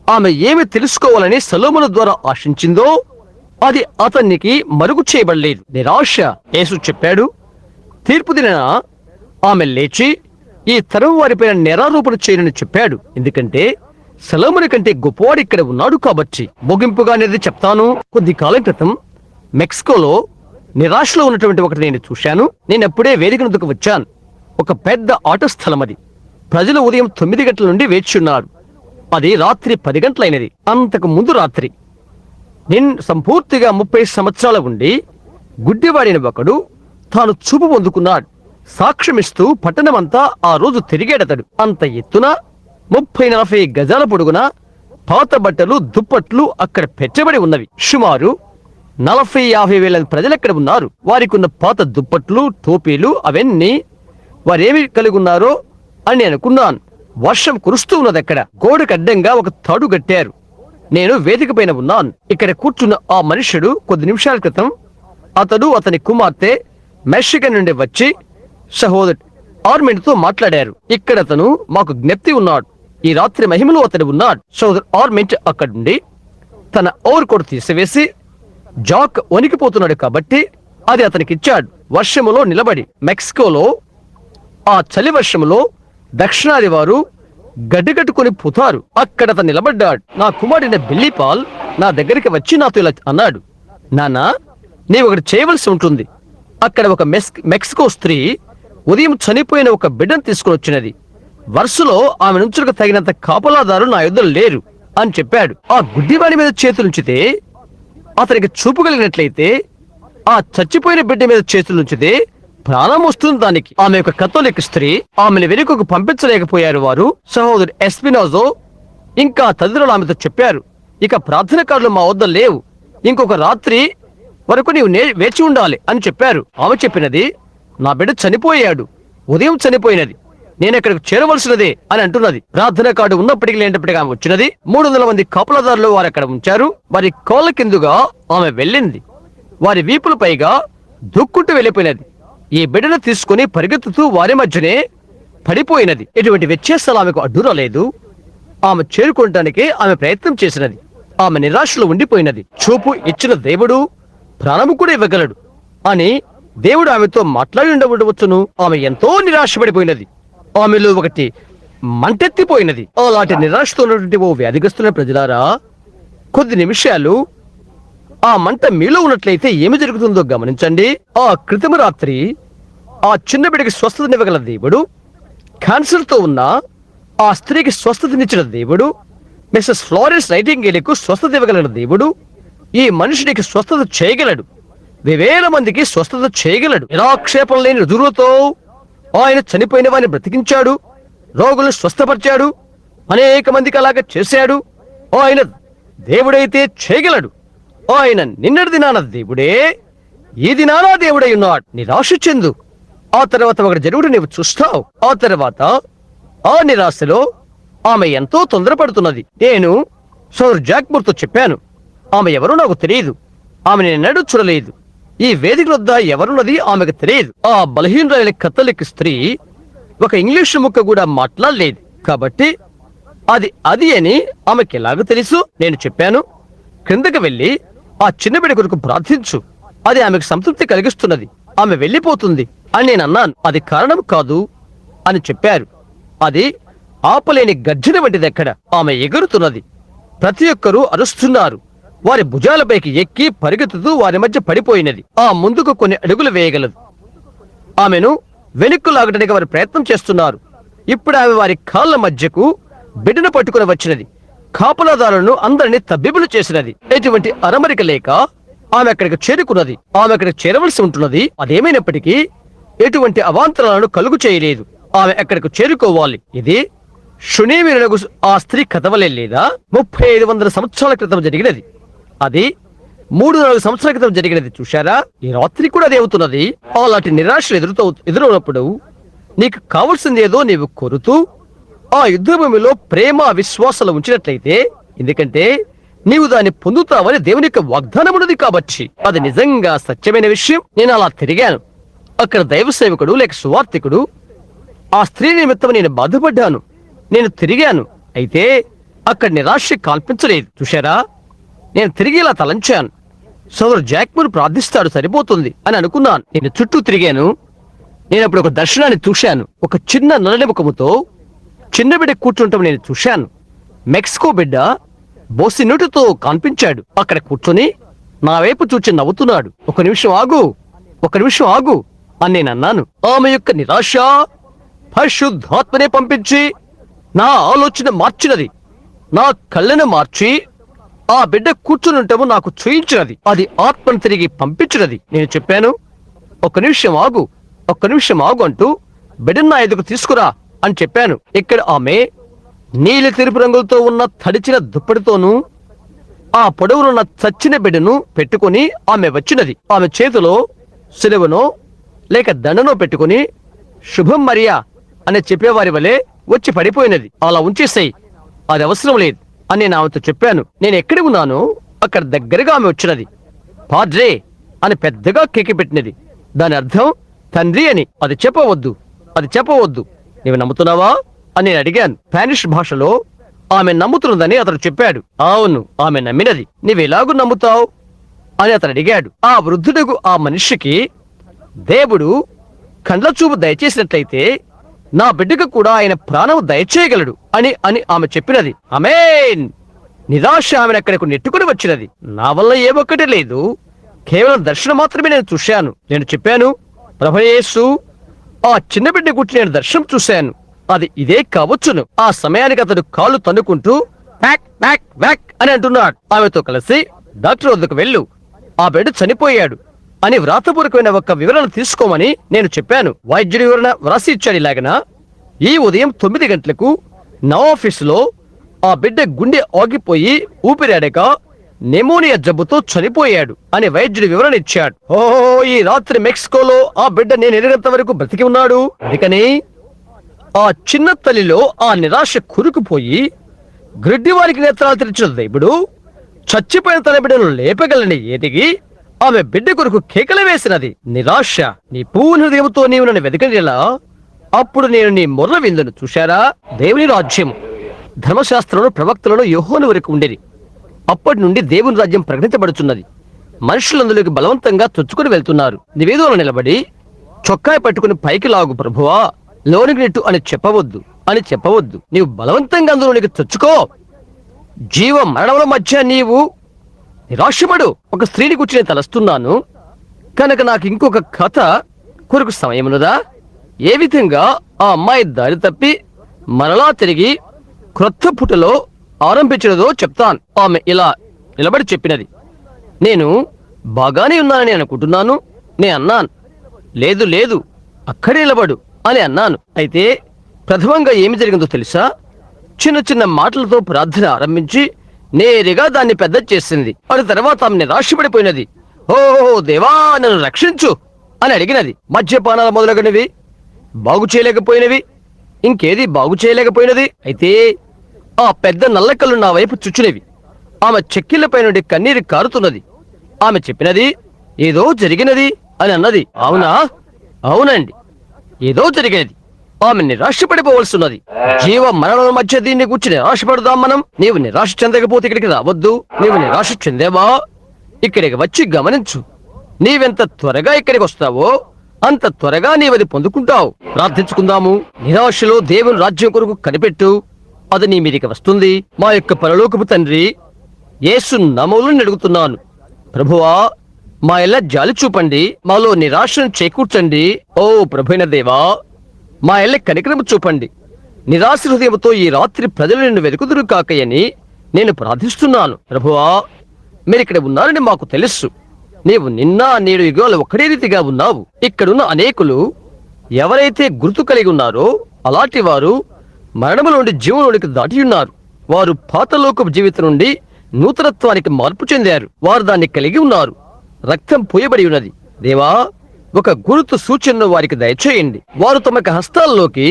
[SPEAKER 1] ఆమె ఏమి తెలుసుకోవాలని సొలొమోను ద్వారా ఆశించిందో అది అతనికి మరుగు చేయబడలేదు. నిరాశ. యేసు చెప్పాడు, తీర్పు దినాన ఆమె లేచి ఈ తరం వారిపైన నేరారోపణ చేయనని చెప్పాడు. ఎందుకంటే సొలొమోను కంటే గొప్పవాడు ఇక్కడ ఉన్నాడు కాబట్టి. ముగింపుగా అనేది చెప్తాను. కొద్ది కాలం క్రితం మెక్సికోలో నిరాశలో ఉన్నటువంటి ఒకటి నేను చూశాను. నేను అప్పుడే వేదిక నుండి వచ్చాను. ఒక పెద్ద ఆట స్థలం అది. ప్రజలు ఉదయం 9 గంటల నుండి వేచి ఉన్నారు. అది రాత్రి 10 గంటలైనది. అంతకు ముందు రాత్రి నేను సంపూర్తిగా 30 సంవత్సరాల ఉండి గుడ్డివాడిన ఒకడు తాను చూపు పొందుకున్నాడు. సాక్ష్యమిస్తూ పట్టణమంతా ఆ రోజు తిరిగేడతడు. అంత ఎత్తున 30-40 గజాల పొడుగున పాత బట్టలు, దుప్పట్లు అక్కడ పెట్టబడి ఉన్నవి. సుమారు 40-50 వేల ప్రజలు అక్కడ ఉన్నారు. వారికి ఉన్న పాత దుప్పట్లు, టోపీలు అవన్నీ వారేమి కలిగి ఉన్నారో అని నేను అనుకున్నాను. వర్షం కురుస్తూ ఉన్నది. అక్కడ గోడకు అడ్డంగా ఒక తాడు కట్టారు. నేను వేదిక పైన ఉన్నాను. ఇక్కడ కూర్చున్న ఆ మనుష్యుడు కొద్ది నిమిషాల క్రితం అతడు అతని కుమార్తె మెక్సికన్ నుండి వచ్చి సహోదరు ఆర్మెంట్ తో మాట్లాడారు. ఇక్కడ అతను మాకు జ్ఞప్తి ఉన్నాడు. ఈ రాత్రి మహిమలో అతడు ఉన్నాడు. సహోదరు ఆర్మెంట్ అక్కడుండి తన ఓవర్ కోట్ తీసివేసి జాక్ వణికిపోతున్నాడు కాబట్టి అది అతనికి ఇచ్చాడు. వర్షములో నిలబడి మెక్సికోలో ఆ చలి వర్షములో దక్షిణాది వారు గడ్డగట్టుకుని పోతారు. అక్కడ అతను నిలబడ్డాడు. నా కుమారుడైన బిల్లీ పాల్ నా దగ్గరికి వచ్చి నాతో ఇలా అన్నాడు, నాన్నా, నీవు ఒకటి చేయవలసి ఉంటుంది. అక్కడ ఒక మెక్సికో స్త్రీ ఉదయం చనిపోయిన ఒక బిడ్డను తీసుకుని వచ్చినది. వరుసలో ఆమె నుంచులకు తగినంత కాపలాదారు నా యుద్ధం లేరు అని చెప్పాడు. ఆ గుడ్డివాడి మీద చేతులుంచితే అతనికి చూపు కలిగినట్లయితే, ఆ చచ్చిపోయిన బిడ్డ మీద చేతులుంచితే ప్రాణం వస్తుంది దానికి. ఆమె ఒక కథోలిక్ స్త్రీ. ఆమెను వెనుకకు పంపించలేకపోయారు వారు. సహోదరు ఎస్పినోజో ఇంకా తదితరులు ఆమెతో చెప్పారు, ఇక ప్రార్థన కార్డులు మా వద్ద లేవు, ఇంకొక రాత్రి వరకు నీవు వేచి ఉండాలి అని చెప్పారు. ఆమె చెప్పినది, నా బిడ్డ చనిపోయాడు, ఉదయం చనిపోయినది, నేను ఇక్కడికి చేరవలసినదే అని అంటున్నది. ప్రార్థన కార్డు ఉన్నప్పటికీ లేనప్పటికీ ఆమె వచ్చినది. 300 మంది కాపలాదారులు వారు అక్కడ ఉంచారు. వారి కోళ్ళ కిందుగా ఆమె వెళ్ళింది. వారి వీపుల పైగా దుక్కుంటూ వెళ్ళిపోయినది. ఈ బిడ్డను తీసుకుని పరిగెత్తుతూ వారి మధ్యనే పడిపోయినది. ఎటువంటి వ్యత్యాసాలు ఆమెకు అడ్డు రాలేదు. ఆమె చేరుకోవటానికి ఆమె ప్రయత్నం చేసినది. ఆమె నిరాశలో ఉండిపోయినది. చూపు ఇచ్చిన దేవుడు ప్రాణము కూడా ఇవ్వగలడు అని దేవుడు ఆమెతో మాట్లాడి ఉండవచ్చును. ఆమె ఎంతో నిరాశపడిపోయినది. ఆమెలో ఒకటి మంటెత్తిపోయినది. అలాంటి నిరాశతో ఉన్నటువంటి ఓ వ్యాధిగ్రస్తున్న ప్రజలారా, కొద్ది నిమిషాలు ఆ మంట మీలో ఉన్నట్లయితే ఏమి జరుగుతుందో గమనించండి. ఆ క్రితమ రాత్రి ఆ చిన్న బిడ్డకి స్వస్థతనివ్వగల దేవుడు, క్యాన్సర్ తో ఉన్న ఆ స్త్రీకి స్వస్థతనిచ్చిన దేవుడు, మిస్సెస్ ఫ్లోరెన్స్ నైటింగేలకు స్వస్థత ఇవ్వగలిగిన దేవుడు ఈ మనుషునికి స్వస్థత చేయగలడు. వేల మందికి స్వస్థత చేయగలడు. నిరాక్షేపం లేని రుజువులతో ఆయన చనిపోయిన వారిని బ్రతికించాడు, రోగులను స్వస్థపరిచాడు, అనేక మందికి అలాగ చేశాడు. ఆయన దేవుడైతే చేయగలడు. ఆయన నిన్నటి దినాన దేవుడే, ఈ దినాన దేవుడై ఉన్నాడు. నిరాశ చెందు. ఆ తర్వాత ఒకటి జరుగుడు నీవు చూస్తావు. ఆ తర్వాత ఆ నిరాశలో ఆమె ఎంతో తొందరపడుతున్నది. నేను సోదరు జాక్మూర్తో చెప్పాను, ఆమె ఎవరో నాకు తెలియదు, ఆమె నేను చూడలేదు, ఈ వేదిక వద్ద ఎవరున్నది ఆమెకు తెలియదు. ఆ బలహీనులైన కథలిక్ స్త్రీ ఒక ఇంగ్లీష్ ముక్క కూడా మాట్లాడలేదు. కాబట్టి అది అని ఆమెకి ఎలాగో తెలుసు? నేను చెప్పాను, క్రిందకి వెళ్ళి ఆ చిన్న బిడ్డ కొరకు ప్రార్థించు, అది ఆమెకు సంతృప్తి కలిగిస్తున్నది, ఆమె వెళ్ళిపోతుంది అని నేను అన్నాను. అది కారణం కాదు అని చెప్పారు. అది ఆపలేని గర్జన వంటిది. ఎక్కడ ఆమె ఎగురుతున్నది. ప్రతి ఒక్కరూ అరుస్తున్నారు. వారి భుజాలపైకి ఎక్కి పరిగెత్తుతూ వారి మధ్య పడిపోయినది. ఆ ముందుకు కొన్ని అడుగులు వేయగలదు. ఆమెను వెనుక్కు లాగడానికి వారు ప్రయత్నం చేస్తున్నారు. ఇప్పుడు ఆమె వారి కాళ్ళ మధ్యకు బిడ్డను పట్టుకుని వచ్చినది. కాపలాదారులను అందరినీ తబ్బిబులు చేసినది. ఎటువంటి అరమరిక లేక ఆమె అక్కడికి చేరుకున్నది. ఆమె అక్కడికి చేరవలసి ఉంటున్నది. అదేమైనప్పటికీ ఎటువంటి అవాంతరాలను కలుగు చేయలేదు. ఆమె అక్కడికి చేరుకోవాలి. ఇది షునేమిరునకు ఆ స్త్రీ కథవలే లేదా 3500 సంవత్సరాల క్రితం జరిగినది. అది 300 సంవత్సరాల క్రితం జరిగినది. చూశారా? ఈ రాత్రి కూడా అదే అవుతున్నది. అలాంటి నిరాశలు ఎదురవునప్పుడు నీకు కావలసింది ఏదో నీవు కోరుతూ ఆ యుద్ధభూమిలో ప్రేమ విశ్వాసాలు ఉంచినట్లయితే, ఎందుకంటే నీవు దాన్ని పొందుతావని దేవుని యొక్క వాగ్దానం ఉన్నది కాబట్టి, అది నిజంగా సత్యమైన విషయం. నేను అలా తిరిగాను. అక్కడ దైవ సేవకుడు లేక సువార్థికుడు, ఆ స్త్రీ నిమిత్తం నేను బాధపడ్డాను. నేను తిరిగాను. అయితే అక్కడ నిరాశ కల్పించలేదు. చూశారా? నేను తిరిగి ఇలా తలంచాను, సోదరు జాక్మూర్ ప్రార్థిస్తాడు, సరిపోతుంది అని అనుకున్నాను. నేను చుట్టూ తిరిగాను. నేను అప్పుడు ఒక దర్శనాన్ని చూశాను. ఒక చిన్న నల్లని ముఖముతో చిన్న బిడ్డ కూర్చుంటాం నేను చూశాను. మెక్సికో బిడ్డ బోసి నోటితో కనిపించాడు. అక్కడ కూర్చొని నా వైపు చూచి నవ్వుతున్నాడు. ఒక నిమిషం ఆగు అని నేను అన్నాను. ఆమె యొక్క నిరాశ పరిశుద్ధాత్మనే పంపించి నా ఆలోచన మార్చినది. నా కళ్ళను మార్చి ఆ బిడ్డ కూర్చుని ఉంటాము నాకు చూయించినది. అది ఆత్మను తిరిగి పంపించినది. నేను చెప్పాను, ఒక్క నిమిషం ఆగు అంటూ బిడ్డను నా ఎదుగు తీసుకురా అని చెప్పాను. ఇక్కడ ఆమె నీలి తెలుపు రంగులతో ఉన్న తడిచిన దుప్పటితోనూ ఆ పొడవునున్న చచ్చిన బిడ్డను పెట్టుకుని ఆమె వచ్చినది. ఆమె చేతిలో సిలువనో లేక దండనో పెట్టుకుని శుభం మరియా అని చెప్పేవారి వలె వచ్చి పడిపోయినది. అలా ఉంచేసాయి, అది అవసరం లేదు అని నేను ఆమెతో చెప్పాను. నేను ఎక్కడ ఉన్నానో అక్కడ దగ్గరగా ఆమె వచ్చినది. పాద్రే అని పెద్దగా కేకి పెట్టినది. దాని అర్థం తండ్రి అని. అది చెప్పవద్దు నీవు నమ్ముతున్నావా అని నేను అడిగాను. స్పానిష్ భాషలో ఆమె నమ్ముతున్నదని అతను చెప్పాడు. అవును, ఆమె నమ్మినది. నీవెలాగూ నమ్ముతావు అని అతను అడిగాడు. ఆ వృద్ధుడుకు ఆ మనిషికి దేవుడు కండ్ల చూపు దయచేసినట్లయితే నా బిడ్డకు కూడా ఆయన ప్రాణం దయచేయగలడు అని ఆమె చెప్పినది. ఆమేన్. నిరాశ ఆమెను అక్కడకు నెట్టుకుని వచ్చినది. నా వల్ల ఏ ఒక్కటి లేదు, కేవలం దర్శనం మాత్రమే నేను చూశాను. నేను చెప్పాను, ప్రభువు యేసు, ఆ చిన్న బిడ్డ గురించి నేను దర్శనం చూశాను. అది ఇదే కావచ్చును. ఆ సమయానికి అతడు కాళ్ళు తన్నుకుంటూ వ్యాక్ వ్యాక్ వ్యాక్ అని అంటున్నాడు. ఆమెతో కలిసి డాక్టర్ వద్దకు వెళ్ళు, ఆ బిడ్డ చనిపోయాడు అని వ్రాతపూర్వకమైన ఒక వివరణ తీసుకోమని నేను చెప్పాను. వైద్యుడి వివరణ వ్రాసి ఇచ్చాడు. ఇలాగన ఈ ఉదయం 9 గంటలకు నా ఆఫీసులో ఆ బిడ్డ గుండె ఆగిపోయి ఊపిరాడక నెమోనియా జబ్బుతో చనిపోయాడు అని వైద్యుడి వివరణ ఇచ్చాడు. ఈ రాత్రి మెక్సికోలో ఆ బిడ్డ నేను ఎరిగినంత వరకు బ్రతికి ఉన్నాడు. అందుకని ఆ చిన్న తల్లిలో ఆ నిరాశ కురుకుపోయి గ్రిడ్డివారికి నేత్రాలు తెరిచిన దేవుడు చచ్చిపోయిన తన బిడ్డను లేపగలని ఎదిగి ఆమె బిడ్డ కొరకు కేకలు వేసినది. నిరాశ నీ పూర్ణ హృదయంతో నీవు నన్ను వెతకనిలా అప్పుడు నేను నీ మొర్ర విందును. చూశారా, దేవుని రాజ్యము ధర్మశాస్త్రంలో ప్రవక్తలను యోహోను వరకు ఉండేది. అప్పటి నుండి దేవుని రాజ్యం ప్రకటించబడుచున్నది. మనుషులందులోకి బలవంతంగా చొచ్చుకుని వెళ్తున్నారు. నివేదనలో నిలబడి చొక్కాయి పట్టుకుని పైకి లాగు ప్రభువా లోనికి నెట్టు అని చెప్పవద్దు. నీవు బలవంతంగా అందులోనికి చొచ్చుకో. జీవ మరణముల మధ్య నీవు నిరాశపడు. ఒక స్త్రీని కూర్చుని నేను తలస్తున్నాను కనుక నాకు ఇంకొక కథ కొరకు సమయమునదా. ఏ విధంగా ఆ అమ్మాయి దారి తప్పి మరలా తిరిగి క్రొత్త పుటలో ఆరంభించినదో చెప్తాను. ఆమె ఇలా నిలబడి చెప్పినది, నేను బాగానే ఉన్నానని అనుకుంటున్నాను. నేను అన్నాను, లేదు లేదు అక్కడే నిలబడు అని అన్నాను. అయితే ప్రథమంగా ఏమి జరిగిందో తెలుసా? చిన్న చిన్న మాటలతో ప్రార్థన ఆరంభించి నేరుగా దాన్ని పెద్ద చేసింది. అటు తర్వాత ఆమె నిరాశపడిపోయినది. ఓ దేవా నన్ను రక్షించు అని అడిగినది. మద్యపానాలు మొదలగునవి బాగు చేయలేకపోయినవి, ఇంకేది బాగు చేయలేకపోయినది. అయితే ఆ పెద్ద నల్లకళ్ళు నా వైపు చుచ్చునేవి. ఆమె చెక్కిళ్లపై నుండి కన్నీరు కారుతున్నది. ఆమె చెప్పినది, ఏదో జరిగినది అని అన్నది. అవునా? అవునండి, ఏదో జరిగినది. ఆమె నిరాశపడిపోవలసిన్నది. జీవ మరణాల మధ్య దీన్ని గురించి నిరాశపడదాం మనం. నీవు నిరాశ చెందకపోతే ఇక్కడికి రావద్దు. నీవు నిరాశ చెందేవా ఇక్కడికి వచ్చి గమనించు. నీవెంత త్వరగా ఇక్కడికి వస్తావో అంత త్వరగా నీవది పొందుకుంటావు. ప్రార్థించుకుందాము. నిరాశలో దేవుని రాజ్యం కొరకు కనిపెట్టు, అది నీ మీదికి వస్తుంది. మా యొక్క పరలోకపు తండ్రి, యేసు నామములో అడుగుతున్నాను ప్రభువా, మా ఎలా జాలి చూపండి, మాలో నిరాశను చేకూర్చండి. ఓ ప్రభువైన దేవా, మా ఎల్ల కనికరము చూపండి. నిరాశ హృదయంతో ఈ రాత్రి ప్రజలు నిన్ను వెతుకుదురు కాకయని నేను ప్రార్థిస్తున్నాను. ప్రభువా, మీరు ఇక్కడ ఉన్నారని మాకు తెలుసు. నీవు నిన్న నేడు యుగాలు ఒకటే రీతిగా ఉన్నావు. ఇక్కడున్న అనేకులు ఎవరైతే గుర్తు కలిగి ఉన్నారో అలాంటి వారు మరణములోని జీవంలోనికి దాటి ఉన్నారు. వారు పాతలోకపు జీవితం నుండి నూతనత్వానికి మార్పు చెందారు. వారు దాన్ని కలిగి ఉన్నారు. రక్తం పోయబడి ఉన్నది. దేవా, ఒక గుర్తు సూచనను వారికి దయచేయండి. వారు తమ హస్తాల్లోకి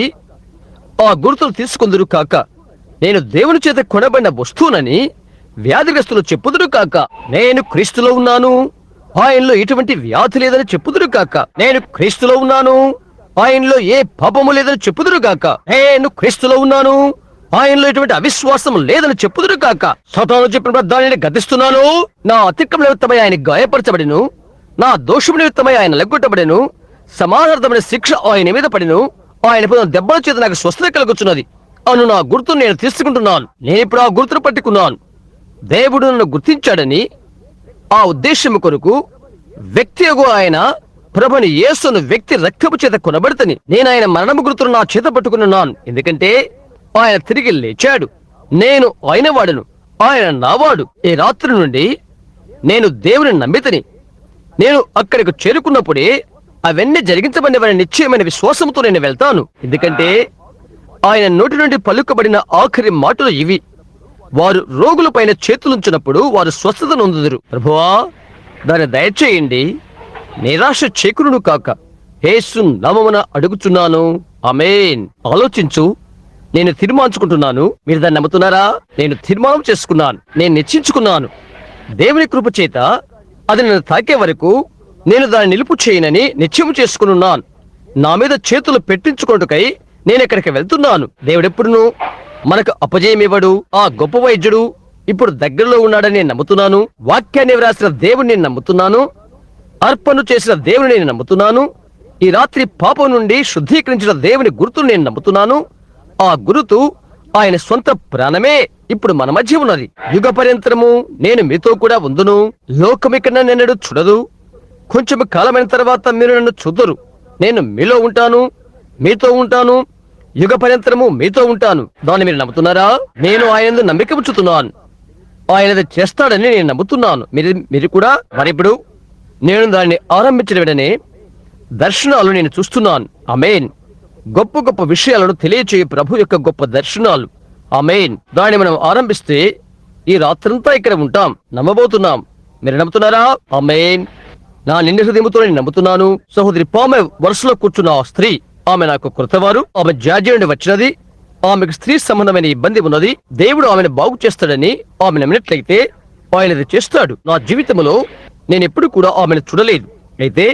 [SPEAKER 1] ఆ గుర్తులు తీసుకుందురు కాక. నేను దేవుని చేత కొనబడిన వస్తువునని వ్యాధిగ్రస్తులు చెప్పుదురు కాక. నేను క్రీస్తులో ఉన్నాను, ఆయనలో ఎటువంటి వ్యాధి లేదని చెప్పుదురు కాక. నేను క్రీస్తులో ఉన్నాను, ఆయనలో ఏ పాపము లేదని చెప్పుదురు కాక. నేను క్రీస్తులో ఉన్నాను, ఆయనలో ఎటువంటి అవిశ్వాసం లేదని చెప్పుదురు కాక. సాతాను చెప్పిన దానిని గద్దిస్తున్నాను. నా అతిక్రమణ నిమిత్తమై ఆయన గాయపరచబడిను, నా దోషము నిమిత్తమై ఆయన లెగ్గొట్టబడెను, సమానార్థమైన శిక్ష ఆయన మీద పడిను, ఆయన పొందిన దెబ్బల చేత నాకు స్వస్థత కలుగుచున్నది అను నా గుర్తును నేను తీసుకుంటున్నాను. నేను ఇప్పుడు ఆ గుర్తును పట్టుకున్నాను. దేవుడు నన్ను గుర్తించాడని ఆ ఉద్దేశము కొరకు వ్యక్తి ఆయన ప్రభుని యేసును వ్యక్తి రక్తపు చేత కొనబడితని నేను ఆయన మరణము గుర్తును నా చేత పట్టుకున్నాను. ఎందుకంటే ఆయన తిరిగి లేచాడు. నేను ఆయన వాడును, ఆయన నావాడు. ఈ రాత్రి నుండి నేను దేవుని నమ్మితని. నేను అక్కడికి చేరుకున్నప్పుడే అవన్నీ జరిగించబడినవని నిశ్చయమైన విశ్వాసంతో నేను వెళ్తాను. ఎందుకంటే ఆయన నోటి నుండి పలుకబడిన ఆఖరి మాటలు ఇవి. వారు రోగుల పైన చేతులుంచినప్పుడు వారు స్వస్థత నొందుదురు. ప్రభువా, దాన్ని దయచేయండి. నిరాశ చేకురును కాక. యేసు నామమున అడుగుచున్నాను, ఆమేన్. ఆలోచించు. నేను తీర్మానించుకుంటున్నాను. మీరు దాన్ని నమ్ముతున్నారా? నేను తీర్మానం చేసుకున్నాను. నేను నిశ్చయించుకున్నాను. దేవుని కృప చేత అది నన్ను తాకే వరకు నేను దాన్ని నిలుపు చేయనని నిశ్చయం చేసుకున్నాను. నా మీద చేతులు పెట్టించుకోవటకై నేను ఇక్కడికి వెళ్తున్నాను. దేవుడెప్పుడును మనకు అపజయమివ్వడు. ఆ గొప్ప వైద్యుడు ఇప్పుడు దగ్గరలో ఉన్నాడని నేను నమ్ముతున్నాను. వాక్యాన్ని వ్రాసిన దేవుని నేను నమ్ముతున్నాను. అర్పణ చేసిన దేవుని నేను నమ్ముతున్నాను. ఈ రాత్రి పాపం నుండి శుద్ధీకరించిన దేవుని గుర్తును నేను నమ్ముతున్నాను. ఆ గురుతు ఆయన సొంత ప్రాణమే ఇప్పుడు మన మధ్య ఉన్నది. యుగ పర్యంతరము నేను మీతో కూడా ఉందును. లోకం ఇక్కడ నన్ను చూడదు. కొంచెం కాలమైన తర్వాత మీరు నన్ను చూద్దరు. నేను మీలో ఉంటాను, మీతో ఉంటాను. యుగ పర్యంతరము మీతో ఉంటాను. దాన్ని మీరు నమ్ముతున్నారా? నేను ఆయన నమ్మిక ఉంచుతున్నాను. ఆయన చేస్తాడని నేను నమ్ముతున్నాను. మీరు కూడా. మరిప్పుడు నేను దాన్ని ఆరంభించిన వెంటనే దర్శనాలు నేను చూస్తున్నాను. ఆమేన్. గొప్ప గొప్ప విషయాలను తెలియచేయ ప్రభు యొక్క గొప్ప దర్శనాలు. ఆమేన్. దాన్ని మనం ఆరంభిస్తే ఈ రాత్రంతా ఇక్కడ ఉంటాం. నమ్మబోతున్నాం. మీరు నమ్ముతున్నారా? ఆమేన్. నా నిండు హృదయముతో నేను నమ్ముతున్నాను. సహోదరి పామె వరుసలో కూర్చున్న ఆ స్త్రీ, ఆమె నాకు కృతవారు. ఆమె జార్జియా నుండి వచ్చినది. ఆమెకు స్త్రీ సంబంధమైన ఇబ్బంది ఉన్నది. దేవుడు ఆమెను బాగు చేస్తాడని ఆమె నమ్మినట్లయితే ఆయన అది చేస్తాడు. నా జీవితంలో నేను ఎప్పుడు కూడా ఆమెను చూడలేదు. అయితే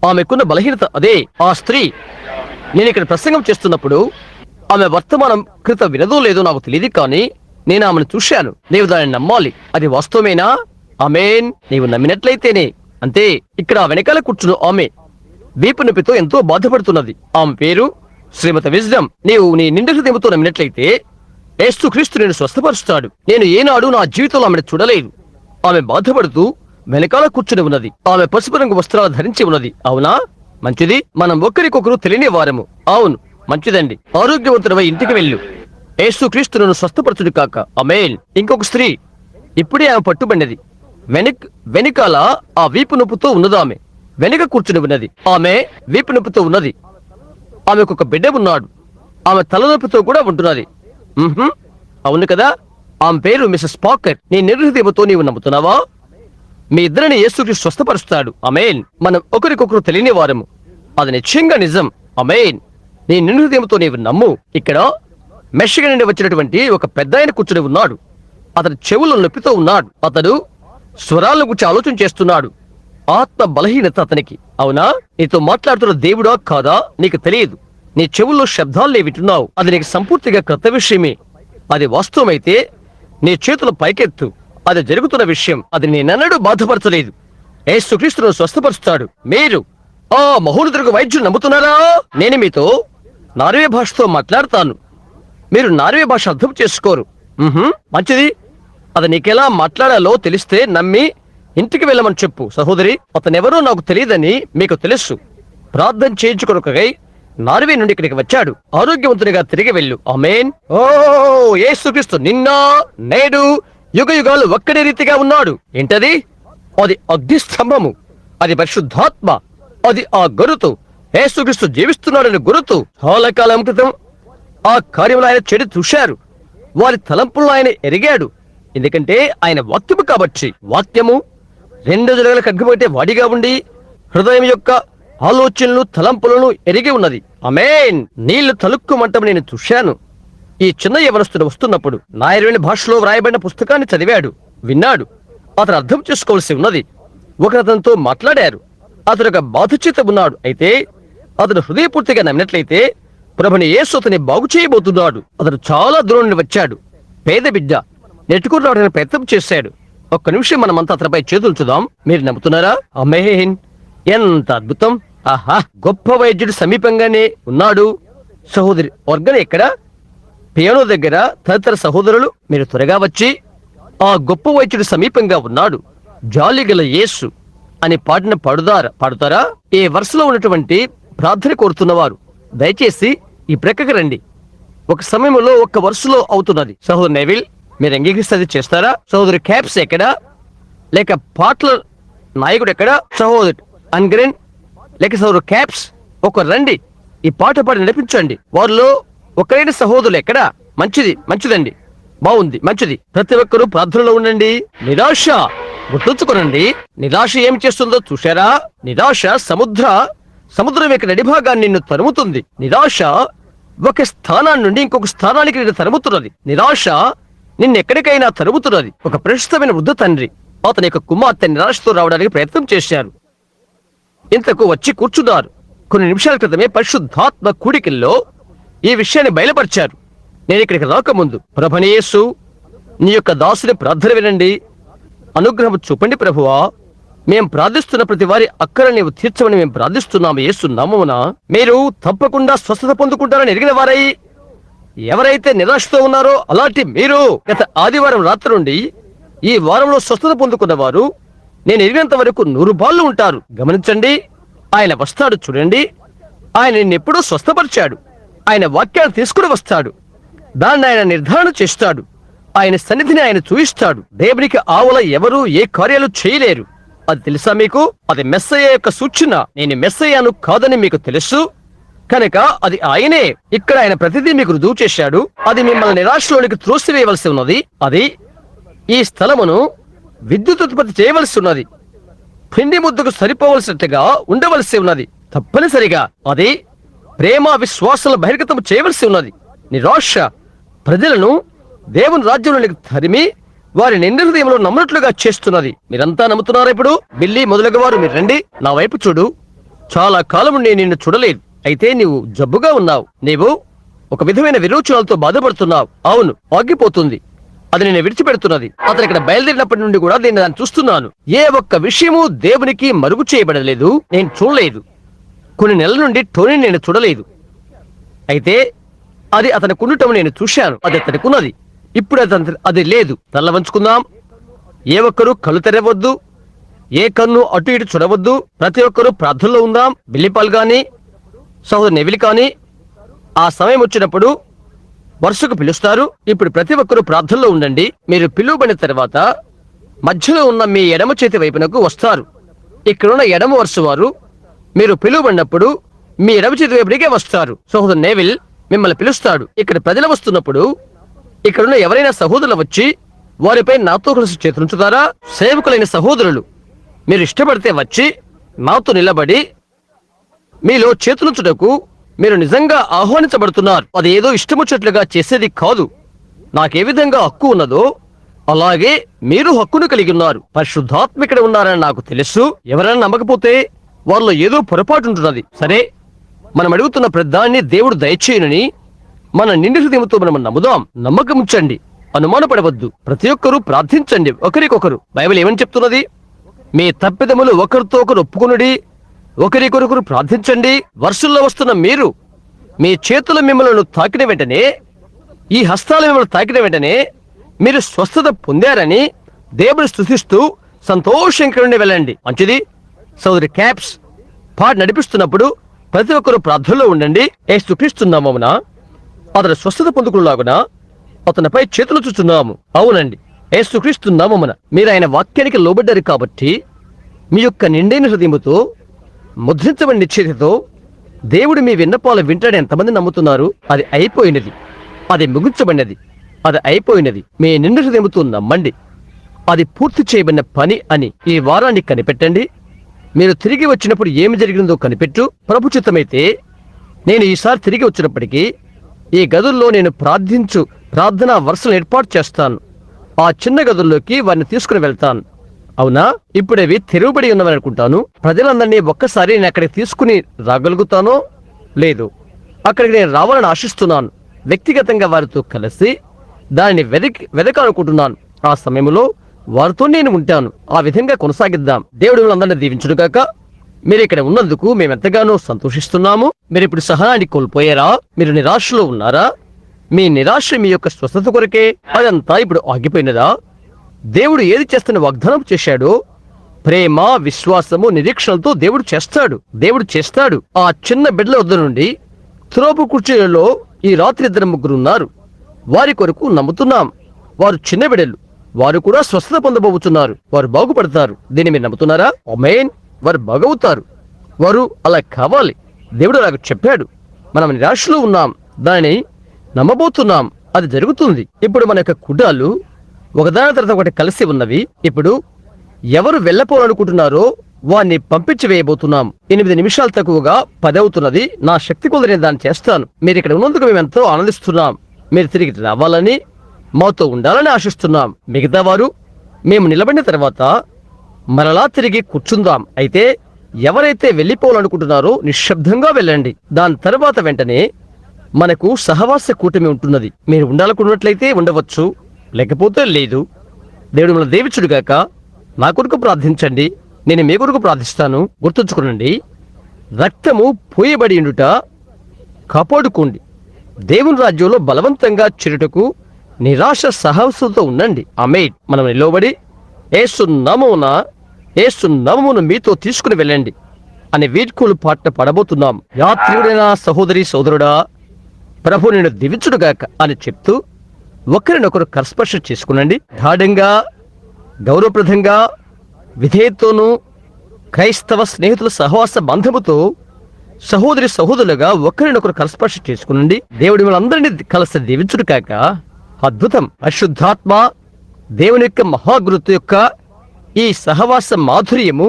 [SPEAKER 1] ఆమెకున్న బలహీనత అదే. ఆ స్త్రీ నేను ఇక్కడ ప్రసంగం చేస్తున్నప్పుడు ఆమె వర్తమానం కృత వినదో లేదో నాకు తెలియదు, కానీ నేను ఆమెను చూశాను. నీవు దాన్ని నమ్మాలి. అది వాస్తవమేనా? ఆమేన్. నీవు నమ్మినట్లయితేనే. అంతే. ఇక్కడ వెనకాల కూర్చున్న ఆమె వీపు నొప్పితో ఎంతో బాధపడుతున్నది. ఆమె పేరు శ్రీమతి విజ్డమ్. నీవు నీ నిండు హృదయంతో నమ్మినట్లయితే యేసుక్రీస్తు నేను స్వస్థపరుస్తాడు. నేను ఏనాడు నా జీవితంలో ఆమెను చూడలేదు. ఆమె బాధపడుతూ వెనకాల కూర్చుని ఉన్నది. ఆమె పసుపు రంగు వస్త్రాలు ధరించి ఉన్నది. అవునా? మంచిది. మనం ఒకరికొకరు తెలియని వారము. అవును, మంచిదండి. ఆరోగ్యవంతుడవై ఇంటికి వెళ్ళు. యేసుక్రీస్తును స్వస్థపరచుడు కాక. ఆమేన్. ఇంకొక స్త్రీ ఇప్పుడే ఆమె పట్టుబడినది. వెనుకాల ఆ వీపు నొప్పుతో ఉన్నది. ఆమె వెనుక కూర్చుని ఉన్నది. ఆమె వీపు నొప్పితో ఉన్నది. ఆమెకు ఒక బిడ్డ ఉన్నాడు. ఆమె తలనొప్పితో కూడా ఉంటున్నది. అవును కదా? ఆమె పేరు మిసెస్ పాకర్. నీ నిర్హృదయముతో నీవు నమ్ముతున్నావా? మీ ఇద్దరిని యేసుక్రీస్తు స్వస్థపరుస్తాడు. ఆమేన్. మనం ఒకరికొకరు తెలియని వారము. అది నిశ్చయంగా నిజం. ఆమేన్. నీ నిర్హృదయముతో నీవు నమ్ము. ఇక్కడ మెషిగన్ నుండి వచ్చినటువంటి ఒక పెద్ద ఆయన కూర్చుని ఉన్నాడు. అతని చెవులు నొప్పితో ఉన్నాడు. అతడు స్వరాలను గురించి ఆలోచన చేస్తున్నాడు. ఆత్మ బలహీనత అతనికి. అవునా? నీతో మాట్లాడుతున్న దేవుడా కాదా నీకు తెలియదు. నీ చెవుల్లో శబ్దాలు వింటున్నావు. అది నీకు సంపూర్తిగా క్రొత్త విషయమే. అది వాస్తవమైతే నీ చేతులు పైకెత్తు. అది జరుగుతున్న విషయం. అది నేనన్నడూ బాధపరచలేదు. యేసుక్రీస్తును స్వస్థపరుస్తాడు. మీరు ఆ మహోన్నతుడు వైద్యుడు నమ్ముతున్నారా? నేను మీతో నార్వే భాషతో మాట్లాడతాను. మీరు నార్వే భాష అర్థం చేసుకోరు. మంచిది. అది నీకెలా మాట్లాడాలో తెలిస్తే నమ్మి ఇంటికి వెళ్ళమని చెప్పు. సహోదరి, అతనెవరో నాకు తెలియదని మీకు తెలుసు. ప్రార్థన చేయించుకొనకై నార్వే నుండి ఇక్కడికి వచ్చాడు. ఆరోగ్యవంతునిగా తిరిగి వెళ్ళు. ఆమేన్. ఓ యేసుక్రీస్తు నిన్న నేడు యుగ యుగాలు ఒక్కడే రీతిగా ఉన్నాడు. ఏంటది? అది అగ్ని స్తంభము. అది పరిశుద్ధాత్మ. అది ఆ గురుతు. యేసుక్రీస్తు జీవిస్తున్నాడని గురుతు. చాలా కాలం క్రితం ఆ కార్యములు ఆయన చెడు చూశారు. వారి తలంపులను ఆయన ఎరిగాడు. ఎందుకంటే ఆయన వాక్యము కాబట్టి. వాక్యము 2 జరగల కగ్గిపెట్టే వాడిగా ఉండి హృదయం యొక్క ఆలోచనలు తలంపులను ఎరిగి ఉన్నది. ఆమేన్. నీళ్లు తలుక్కుమంటం నేను చూశాను. ఈ చిన్న యవనస్తుడు వస్తున్నప్పుడు నాయరుని భాషలో వ్రాయబడిన పుస్తకాన్ని చదివాడు, విన్నాడు. అతను అర్థం చేసుకోవాల్సి ఉన్నది. ఒకరు అతనితో మాట్లాడారు. అతను ఒక బాధచేత ఉన్నాడు. అయితే అతను హృదయపూర్తిగా నమ్మినట్లయితే ప్రభుని యేసు అతన్ని బాగు చేయబోతున్నాడు. అతను చాలా దూరం నుండి వచ్చాడు. పేద బిడ్డ నెట్టుకుని రావడానికి ప్రయత్నం చేశాడు. ఒక్క నిమిషం మనమంతా అతనిపై చేతులు చూద్దాం. మీరు నమ్ముతున్నారా? ఆమేన్. ఎంత అద్భుతం. ఆహా, గొప్ప వైద్యుడు సమీపంగానే ఉన్నాడు. సహోదరి వర్గన ఎక్కడ? పియానో దగ్గర. తదితర సహోదరులు మీరు త్వరగా వచ్చి ఆ గొప్ప వైద్యుడు సమీపంగా ఉన్నాడు. జాలిగల యేసు అని పాడుతారా? ఈ వరుసలో ఉన్నటువంటి ప్రార్థన కోరుతున్నవారు దయచేసి ఈ ప్రక్కకి రండి. ఒక సమయంలో ఒక్క వరుసలో అవుతున్నది. సహోదరు నెవిల్, మీరు అంగీకరిస్తే చేస్తారా? సహోదరు క్యాప్స్ ఎక్కడ? లేక పాటల నాయకుడు ఎక్కడ? సహోదరు అన్గ్రెన్ లేక సహోదరు క్యాప్స్, ఒక రండి. ఈ పాట పాడి నడిపించండి. వారిలో ఒకరైన సహోదరులు ఎక్కడ? మంచిదండి. బాగుంది, మంచిది. ప్రతి ఒక్కరూ ప్రార్థనలో ఉండండి. నిరాశ గుర్తుంచుకోనండి. నిరాశ ఏం చేస్తుందో చూశారా? నిరాశ సముద్రం యొక్క నడిభాగాన్ని నిన్ను తరుముతుంది. నిరాశ ఒక స్థానాన్ని నుండి ఇంకొక స్థానానికి నిన్ను తరుముతున్నది. నిరాశ నిన్నెక్కడికైనా తరుముతున్నది. ఒక ప్రస్తుతమైన వృద్ధ తండ్రి అతని యొక్క కుమార్తె నిరాశతో రావడానికి ప్రయత్నం చేశారు. ఇంతకు వచ్చి కూర్చున్నారు. కొన్ని నిమిషాల క్రితమే పరిశుద్ధాత్మ కూడికల్లో ఈ విషయాన్ని బయలుపరిచారు. నేను ఇక్కడికి రాకముందు, ప్రభువైన యేసు, నీ యొక్క దాసుని ప్రార్థన వినండి, అనుగ్రహం చూపండి ప్రభువా. మేము ప్రార్థిస్తున్న ప్రతి వారి అక్కర నీవు తీర్చమని మేము ప్రార్థిస్తున్నాము యేసు నామమున. మీరు తప్పకుండా స్వస్థత పొందుకుంటారని ఎరిగిన వారై ఎవరైతే నిరాశతో ఉన్నారో అలాంటి మీరు గత ఆదివారం రాత్రి నుండి ఈ వారంలో స్వస్థత పొందుకున్న వారు నేను ఎరిగినంత వరకు 100 బాళ్ళు ఉంటారు. గమనించండి. ఆయన వస్తాడు, చూడండి. ఆయన నిన్నెప్పుడూ స్వస్థపరిచాడు. ఆయన వాక్యాన్ని తీసుకుని వస్తాడు. దాన్ని ఆయన నిర్ధారణ చేస్తాడు. ఆయన సన్నిధిని ఆయన చూయిస్తాడు. దేవునికి ఆవుల ఎవరు ఏ కార్యాలు చేయలేరు. అది తెలుసా మీకు? అది మెస్సయ్య యొక్క సూచన. నేను మెస్సయ్యను కాదని మీకు తెలుసు కనుక అది ఆయనే. ఇక్కడ ఆయన ప్రతిదీ మీకు రుజువు చేశాడు. అది మిమ్మల్ని నిరాశలోనికి త్రోసివేయవలసి ఉన్నది. అది ఈ స్థలమును విద్యుత్ ఉత్పత్తి చేయవలసి ఉన్నది. పిండి ముద్దకు సరిపోవలసినట్టుగా ఉండవలసి ఉన్నది. తప్పనిసరిగా అది ప్రేమ విశ్వాసాలను బహిర్గతం చేయవలసి ఉన్నది. నిరాశ ప్రజలను దేవుని రాజ్యంలోనికి తరిమి వారి నిండు హృదయంలో నమ్మినట్లుగా చేస్తున్నది. మీరంతా నమ్ముతున్నారా? ఇప్పుడు బిల్లి మొదలగు వారు మీరు రండి, నా వైపు చూడు. చాలా కాలం నేను నిన్ను చూడలేదు. అయితే నీవు జబ్బుగా ఉన్నావు. నీవు ఒక విధమైన విరోచనాలతో బాధపడుతున్నావు. అవును, ఆగిపోతుంది. అది నేను విడిచిపెడుతున్నది. అతను ఇక్కడ బయలుదేరినప్పటి నుండి కూడా నేను దాన్ని చూస్తున్నాను. ఏ ఒక్క విషయము దేవునికి మరుగు చేయబడలేదు. నేను చూడలేదు. కొన్ని నెలల నుండి టోనీ నేను చూడలేదు. అయితే అది అతని కుండటం నేను చూశాను. అది అతనికి ఉన్నది. ఇప్పుడు అది లేదు. తల్ల వంచుకుందాం. ఏ ఒక్కరూ కళ్ళు తెరవద్దు. ఏ కన్ను అటు ఇటు చూడవద్దు. ప్రతి ఒక్కరూ ప్రార్థనలో ఉందాం. బిల్లిపాల్ గాని సహోదరు నెవిలి కానీ ఆ సమయం వచ్చినప్పుడు వరుసకు పిలుస్తారు. ఇప్పుడు ప్రతి ఒక్కరూ ప్రార్థనలో ఉండండి. మీరు పిలువబడిన తర్వాత మధ్యలో ఉన్న మీ ఎడమ చేతి వైపునకు వస్తారు. ఇక్కడున్న ఎడమ వరుస వారు మీరు పిలువబడినప్పుడు మీ ఎడమ చేతి వైపునికే వస్తారు. సహోదరు నెవిల్ మిమ్మల్ని పిలుస్తాడు. ఇక్కడ ప్రజలు వస్తున్నప్పుడు ఇక్కడున్న ఎవరైనా సహోదరులు వచ్చి వారిపై నాతో కలిసి చేతులుంచుతారా? సేవకులైన సహోదరులు మీరు ఇష్టపడితే వచ్చి నాతో నిలబడి మీలో చేతులుంచుటకు మీరు నిజంగా ఆహ్వానించబడుతున్నారు. అది ఏదో ఇష్టమొచ్చినట్లుగా చేసేది కాదు. నాకే విధంగా హక్కు ఉన్నదో అలాగే మీరు హక్కును కలిగి ఉన్నారు. పరిశుద్ధాత్మ ఇక్కడ ఉన్నారని నాకు తెలుసు. ఎవరైనా నమ్మకపోతే వారిలో ఏదో పొరపాటు ఉంటున్నది. సరే, మనం అడుగుతున్న ప్రధాన్ని దేవుడు దయచేయనని మన నిండు హృదయంతో మనం నమ్ముదాం. నమ్మకం ఉంచండి. అనుమానపడవద్దు. ప్రతి ఒక్కరూ ప్రార్థించండి ఒకరికొకరు. బైబిల్ ఏమని చెప్తున్నది? మీ తప్పిదములు ఒకరితో ఒకరు ఒప్పుకొనుడి, ఒకరికొకరు ప్రార్థించండి. వర్షంలో వస్తున్న మీరు మీ చేతుల మిమ్మల్ని తాకిన వెంటనే, ఈ హస్తాలు మిమ్మల్ని తాకిన వెంటనే మీరు స్వస్థత పొందారని దేవుని స్తుతిస్తూ సంతోషంగా నుండి వెళ్ళండి. మంచిది. సోదరి క్యాప్స్ పాట నడిపిస్తున్నప్పుడు ప్రతి ఒక్కరూ ప్రార్థనలో ఉండండి. యేసుక్రీస్తు నామమున అతను స్వస్థత పొందుకునేలాగున అతనిపై చేతులు చూస్తున్నాము. అవునండి, యేసుక్రీస్తు నామమున మీరు ఆయన వాక్యానికి లోబడ్డారు కాబట్టి మీ యొక్క నిండైన హృదయముతో ముద్రించబడిన నిశ్చయతతో దేవుడు మీ విన్నపాలు వింటాడు. ఎంతమంది నమ్ముతున్నారు? అది అయిపోయినది. అది ముగించబడినది. అది అయిపోయినది. మీ నిండు హృదయముతో నమ్మండి. అది పూర్తి చేయబడిన పని అని ఈ వారాన్ని కనిపెట్టండి. మీరు తిరిగి వచ్చినప్పుడు ఏమి జరిగిందో కనిపెట్టు. ప్రభు చిత్తమైతే నేను ఈసారి తిరిగి వచ్చినప్పటికీ ఈ గదుల్లో నేను ప్రార్థనా వరుసలు ఏర్పాటు చేస్తాను. ఆ చిన్న గదుల్లోకి వారిని తీసుకుని వెళ్తాను. అవునా? ఇప్పుడు అవి తెరవబడి ఉన్నవని అనుకుంటాను. ప్రజలందరినీ ఒక్కసారి నేను అక్కడికి తీసుకుని రాగలుగుతానో లేదు. అక్కడికి నేను రావాలని ఆశిస్తున్నాను. వ్యక్తిగతంగా వారితో కలిసి దానిని వెదకాలనుకుంటున్నాను. ఆ సమయంలో వారితో నేను ఉంటాను. ఆ విధంగా కొనసాగిద్దాం. దేవుడు అందరినీ దీవించుడుగాక. మీరు ఇక్కడ ఉన్నందుకు మేమెంతగానో సంతోషిస్తున్నాము. మీరు ఇప్పుడు సహనాన్ని కోల్పోయారా? మీరు నిరాశలో ఉన్నారా? మీ నిరాశ మీ యొక్క స్వస్థత కొరకే. అదంతా ఇప్పుడు ఆగిపోయినదా? దేవుడు ఏది చేస్తున్న వాగ్దానం చేశాడో ప్రేమ, విశ్వాసము, నిరీక్షణతో దేవుడు చేస్తాడు. ఆ చిన్న బిడ్డల వద్ద నుండి త్రోపు కుర్చీలలో ఈ రాత్రి 2-3 ఉన్నారు. వారి కొరకు నమ్ముతున్నాం. వారు చిన్న బిడ్డలు. వారు కూడా స్వస్థత పొందబోతున్నారు. వారు బాగుపడతారు. దీన్ని మీరు నమ్ముతున్నారా? ఆమేన్. వారు బాగవుతారు. వారు అలా కావాలి. దేవుడు నాకు చెప్పాడు. మనం నిరాశలో ఉన్నాం. దానిని నమ్మబోతున్నాం. అది జరుగుతుంది. ఇప్పుడు మన యొక్క కుటాలు ఒకదాని తర్వాత ఒకటి కలిసి ఉన్నవి. ఇప్పుడు ఎవరు వెళ్ళపోవాలనుకుంటున్నారో వారిని పంపించి వేయబోతున్నాం. 8 నిమిషాలు తక్కువగా 10 అవుతున్నది. నా శక్తి కొద్ది నేను దాన్ని చేస్తాను. మీరు ఇక్కడ ఉన్నందుకు మేము ఎంతో ఆనందిస్తున్నాం. మీరు తిరిగి రావాలని, మాతో ఉండాలని ఆశిస్తున్నాం. మిగతా వారు మేము నిలబడిన తర్వాత మరలా తిరిగి కూర్చుందాం. అయితే ఎవరైతే వెళ్ళిపోవాలనుకుంటున్నారో నిశ్శబ్దంగా వెళ్ళండి. దాని తర్వాత వెంటనే మనకు సహవాస కూటమి ఉంటున్నది. మీరు ఉండాలనుకున్నట్లయితే ఉండవచ్చు, లేకపోతే లేదు. దేవుడు మన దీవించుడుగాక. నా కొరకు ప్రార్థించండి. నేను మీ కొరకు ప్రార్థిస్తాను. గుర్తుంచుకునండి, రక్తము పోయబడి ఉండుట కాపాడుకోండి. దేవుని రాజ్యంలో బలవంతంగా చేరుటకు నిరాశ సాహసంతో ఉండండి. ఆమేన్. మనం నిలబడి యేసు నామమున మీతో తీసుకుని వెళ్ళండి అనే వీడ్కోలు పాట పాడబోతున్నాం. యాత్రికుడైన సహోదరి సోదరుడా, ప్రభు నిన్ను దీవించుడుగాక అని చెప్తూ ఒకరినొకరు కరస్పర్శ చేసుకునండి. గాఢంగా, గౌరవప్రదంగా, విధేయతతోనూ, క్రైస్తవ స్నేహితుల సహవాస బంధముతో సహోదరి సహోదరులుగా ఒకరినొకరు కరస్పర్శ చేసుకునండి. దేవుడి వాళ్ళందరినీ కలిసి దీవించుడుగాక. అద్భుతం. అశుద్ధాత్మ దేవుని యొక్క మహాగురుతు యొక్క ఈ సహవాస మాధుర్యము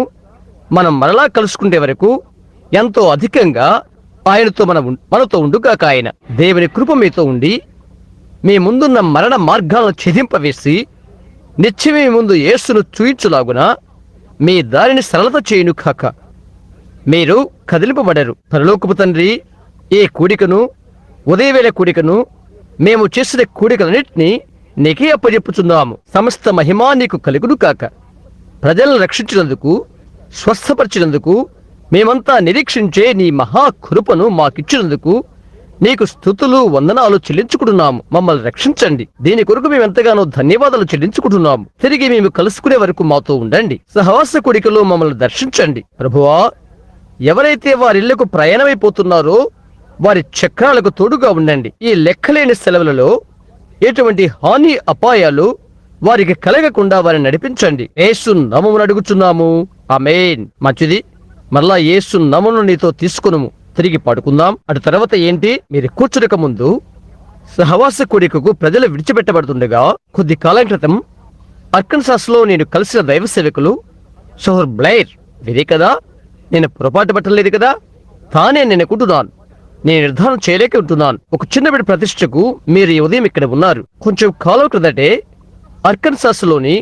[SPEAKER 1] మనం మరలా కలుసుకునే వరకు ఎంతో అధికంగా ఆయనతో మనతో ఉండుగాక. ఆయన దేవుని కృప మీతో ఉండి మీ ముందున్న మరణ మార్గాలను ఛేదింపవేసి నిత్యమే ముందు యేసును చూయించులాగున మీ దారిని సరళత చేయును కాక. మీరు కదిలింపబడరు. పరలోకపు తండ్రి, ఈ కూడికను, ఉదయవేళ కూడికను, మేము చేసిన కూడికలన్నింటినీ నీకే అప్పజెప్పుచున్నాము. సమస్త మహిమా నీకు కలుగును కాక. ప్రజలను రక్షించినందుకు, స్వస్థపరిచినందుకు, మేమంతా నిరీక్షించే నీ మహాకృపను మాకిచ్చినందుకు నీకు స్తుతులు, వందనాలు చెల్లించుకుంటున్నాము. మమ్మల్ని రక్షించండి. దీని కొరకు మేమెంతగానో ధన్యవాదాలు చెల్లించుకుంటున్నాము. తిరిగి మేము కలుసుకునే వరకు మాతో ఉండండి. సహవాస కూడికలో మమ్మల్ని దర్శించండి. ప్రభువా, ఎవరైతే వారిళ్లకు ప్రయాణమైపోతున్నారో వారి చక్రాలకు తోడుగా ఉండండి. ఈ లెక్కలేని సెలవులలో ఎటువంటి హాని అపాయాలు వారికి కలగకుండా వారిని నడిపించండి. యేసు నామమున అడుగుచున్నాము, ఆమేన్. మంచిది. మరలా యేసు నామమును నీతో తీసుకును తిరిగి పాడుకుందాం. అటు తర్వాత ఏంటి? మీరు కూర్చునక ముందు సహవాస కూడికకు ప్రజలు విడిచిపెట్టబడుతుండగా కొద్ది కాలం క్రితం అర్కన్సాస్లో నేను కలిసిన దైవ సేవకులు సోహర్ బ్లైర్. విదే కదా, నేను పొరపాటు పట్టలేదు కదా. తానే నేను అనుకుంటున్నాను. నేను నిర్ధారణ చేయలేక ఉంటున్నాను. ఒక చిన్న బిడ్డ ప్రతిష్టకు మీరు ఈ ఉదయం ఇక్కడ ఉన్నారు. కొంచెం కాలం క్రిందటే అర్కన్సాస్లోని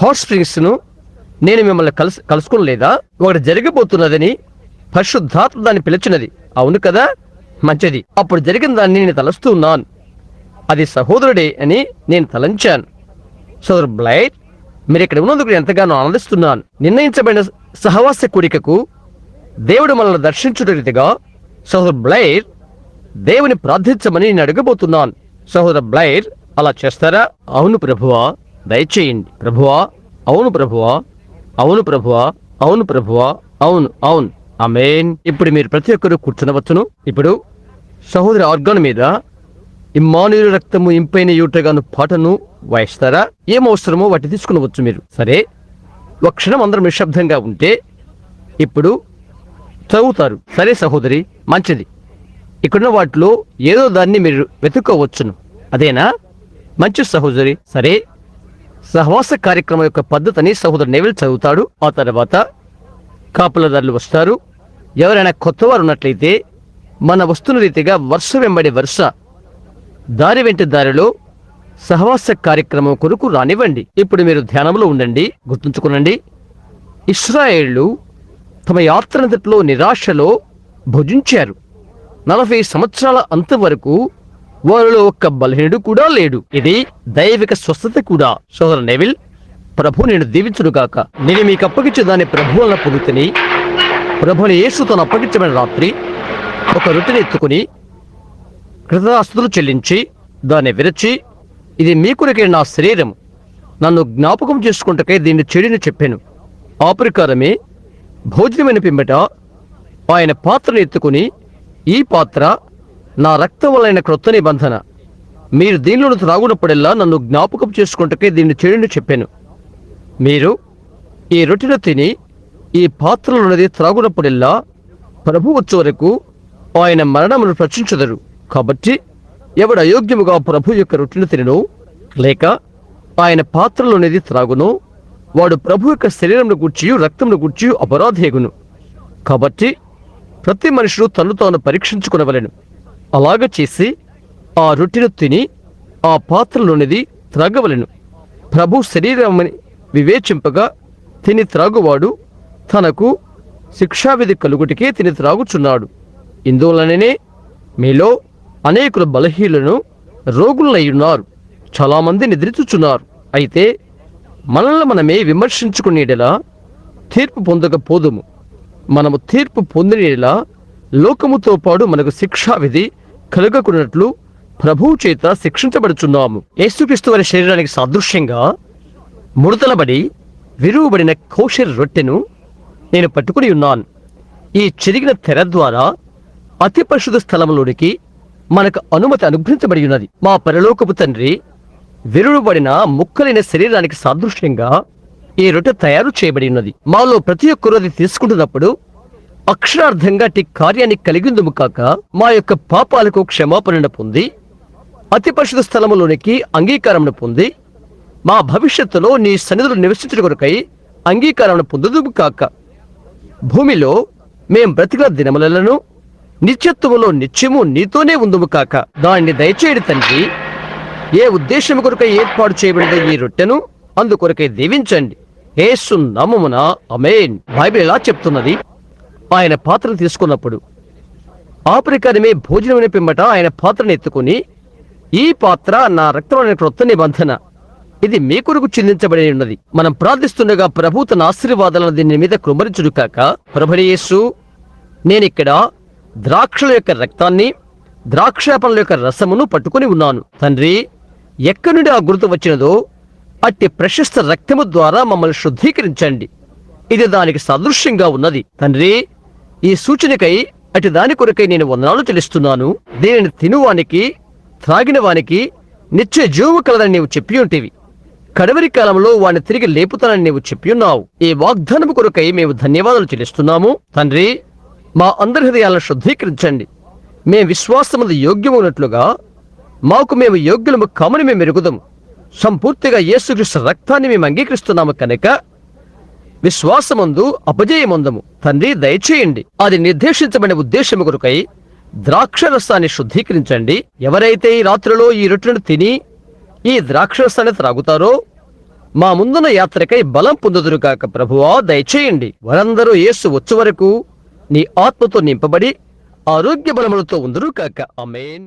[SPEAKER 1] హాట్ స్ప్రింగ్స్ ను నేను మిమ్మల్ని కలుసుకోలేదా? ఒకటి జరగబోతున్నదని పరిశుద్ధాత్మ దాన్ని పిలిచినది. అవును కదా? మంచిది. అప్పుడు జరిగిన దాన్ని నేను తలస్తూ ఉన్నాను. అది సహోదరుడే అని నేను తలంచాను. సోదరు బ్లైర్, మీరు ఇక్కడ ఉన్నందుకు ఎంతగానో ఆనందిస్తున్నాను. నిర్ణయించబడిన సహవాస కూడికకు దేవుడు మనల్ని దర్శించుట రీతిగా సహోదరు బ్లైర్ దేవుని ప్రార్థించమని నేను అడగబోతున్నాను. సహోదరు బ్లైర్, అలా చేస్తారా? అవును ప్రభువా, దయచేయండి. ప్రభువా, అవును ప్రభువా, అవును ప్రభువా, అవును ప్రభువా, అవును, అవును, ఆమేన్. ఇప్పుడు మీరు ప్రతి ఒక్కరూ కూర్చునవచ్చును. ఇప్పుడు సహోదరి ఆర్గాన్ మీద ఇమ్మానుయేలు రక్తము ఇంపైన యూటగాను పాటను వాయిస్తారా? ఏం అవసరమో వాటి తీసుకునవచ్చు మీరు. సరే, ఒక క్షణం అందరం నిశ్శబ్దంగా ఉంటే ఇప్పుడు చదువుతారు. సరే సహోదరి, మంచిది. ఇక్కడున్న వాటిలో ఏదో దాన్ని మీరు వెతుక్కోవచ్చును. అదేనా? మంచి సహోదరి. సరే, సహవాస కార్యక్రమం యొక్క పద్ధతిని సహోదరు నెవిల్ చదువుతాడు. ఆ తర్వాత కాపలదారులు వస్తారు. ఎవరైనా కొత్తవారు ఉన్నట్లయితే మన వస్తున్న రీతిగా వరుస వెంబడి వరుస, దారి వెంట దారిలో సహవాస కార్యక్రమం కొరకు రానివ్వండి. ఇప్పుడు మీరు ధ్యానంలో ఉండండి. గుర్తుంచుకునండి, ఇశ్రాయేళ్లు తమ యాత్రంతట్లో నిరాశలో భుజించారు. 40 సంవత్సరాల అంతం వరకు వారిలో ఒక్క బలహీనుడు కూడా లేడు. ఇది దైవిక స్వస్థత కూడా. సోదరు నెవిల్, ప్రభు నేను దీవించునుగాక. నేను మీకు అప్పగించే దాన్ని ప్రభు వలన పొందుతని. ప్రభుని యేసు తను అప్పగించబడిన రాత్రి ఒక రొట్టెని ఎత్తుకుని కృతజ్ఞతాస్తుతులు చెల్లించి దాన్ని విరచి, ఇది మీ కొరకే నా శరీరం, నన్ను జ్ఞాపకం చేసుకుంటకై దీన్ని చెడిని చెప్పాను. ఆ ప్రకారమే భోజనమైన పిమ్మట ఆయన పాత్రను ఎత్తుకుని, ఈ పాత్ర నా రక్తం వలన క్రొత్త నిబంధన, మీరు దీనిలో త్రాగునప్పుడల్లా నన్ను జ్ఞాపకం చేసుకుంటకే దీన్ని చెడిని చెప్పాను. మీరు ఈ రొట్టెను తిని ఈ పాత్రలోనిది త్రాగునప్పుడల్లా ప్రభు వచ్చే వరకు ఆయన మరణమును ప్రచురించెదరు. కాబట్టి ఎవడు అయోగ్యముగా ప్రభు యొక్క రొట్టెను తినను లేక ఆయన పాత్రలోనిది త్రాగును, వాడు ప్రభు యొక్క శరీరంను గూర్చి రక్తంను గూర్చి అపరాధేగును. కాబట్టి ప్రతి మనుషుడు తను తాను పరీక్షించుకునవలెను. అలాగ చేసి ఆ రొట్టెను తిని ఆ పాత్రలోనిది త్రాగవలెను. ప్రభు శరీరమని వివేచింపగా తిని త్రాగువాడు తనకు శిక్షావిధి కలుగుటికే తిని త్రాగుచున్నాడు. ఇందువలననే మీలో అనేకులు బలహీనులను రోగులయ్యున్నారు, చాలా మంది నిద్రించుచున్నారు. అయితే మనల్ని మనమే విమర్శించుకునేలా తీర్పు పొందకపోదుము. మనము తీర్పు పొందినేలా లోకముతో పాటు మనకు శిక్షావిధి కలుగకున్నట్లు ప్రభువు చేత శిక్షించబడుచున్నాము. యేసుక్రీస్తు వారి శరీరానికి సాదృశ్యంగా ముడతలబడి విరువబడిన కోషర్ రొట్టెను నేను పట్టుకుని ఉన్నాను. ఈ చెరిగిన తెర ద్వారా అతి పరిశుద్ధ స్థలంలోనికి మనకు అనుమతి అనుగ్రహించబడి ఉన్నది. మా పరలోకపు తండ్రి విరుడుబడిన ముక్కలైన శరీరానికి సాదృశ్యంగా ఈ రొట్టె తయారు చేయబడి ఉన్నది. మాలో ప్రతి ఒక్కరూ అది తీసుకుంటున్నప్పుడు అక్షరార్థంగా అట్టి కార్యాన్ని కలిగిందుము కాక మా యొక్క పాపాలకు క్షమాపణను పొంది అతి పరిశుద్ధ స్థలములోనికి అంగీకారమును పొంది మా భవిష్యత్తులో నీ సన్నిధిలో నివసించుట కొరకై అంగీకారమును పొందుదుము కాక. భూమిలో మేం బ్రతికిన దినములను నిత్యత్వములో నిత్యము నీతోనే ఉందుము కాక. దాన్ని దయచేయడి తండ్రి. ఏ ఉద్దేశము కొరకై ఏర్పాటు చేయబడిన ఈ రొట్టెను అందుకొరకై దీవించండి. యేసు నామమున ఆమేన్. బైబిల్ ఇలా చెప్తున్నది, ఆయన పాత్రను తీసుకున్నప్పుడు ఆపరికరమే భోజనం పిమ్మట ఆయన పాత్రను ఎత్తుకుని, ఈ పాత్ర నా రక్తమైన క్రొత్త నిబంధన, ఇది మీ కొరకు చిందించబడి ఉన్నది. మనం ప్రార్థిస్తుండగా ప్రభు తన ఆశీర్వాదాలను దీని మీద కృమరించుడు కాక, ప్రభువైన యేసు, నేనిక్కడ ద్రాక్షల యొక్క రక్తాన్ని ద్రాక్షాపనుల యొక్క రసమును పట్టుకుని ఉన్నాను. తండ్రి, ఎక్కడి నుండి ఆ గుర్తు వచ్చినదో అట్టి ప్రశస్త రక్తము ద్వారా మమ్మల్ని శుద్ధీకరించండి. ఇది దానికి సదృశ్యంగా ఉన్నది. తండ్రి, ఈ సూచనకై అటు దాని కొరకై నేను వందనాలు చెల్లిస్తున్నాను. దీనిని తినువానికి త్రాగిన వానికి నిత్య జీవము కలదని నీవు చెప్పి ఉంటివి. కడవరి కాలంలో వాడిని తిరిగి లేపుతానని నీవు చెప్పి ఉన్నావు. ఈ వాగ్దానము కొరకై మేము ధన్యవాదాలు చెల్లిస్తున్నాము. తండ్రి, మా అందరి హృదయాలను శుద్ధీకరించండి. మేము విశ్వాసముందు యోగ్యమున్నట్లుగా మాకు మేము యోగ్యులము కామని మేము ఎరుగుదము. సంపూర్తిగా యేసుక్రీస్తు రక్తాన్ని మేము అంగీకరిస్తున్నాము కనుక విశ్వాసమందు అపజయమందము. తండ్రి, దయచేయండి. అది నిర్దేశించబడిన ఉద్దేశము కొరకై ద్రాక్షరసాన్ని శుద్ధీకరించండి. ఎవరైతే ఈ రాత్రిలో ఈ రొట్టెను తిని ఈ ద్రాక్షరసాన్ని త్రాగుతారో మా ముందున్న యాత్రకై బలం పొందుదురు కాక. ప్రభువా, దయచేయండి. వారందరూ యేసు వచ్చు వరకు నీ ఆత్మతో నింపబడి ఆరోగ్య బలములతో ఉందురు కాక. ఆమేన్.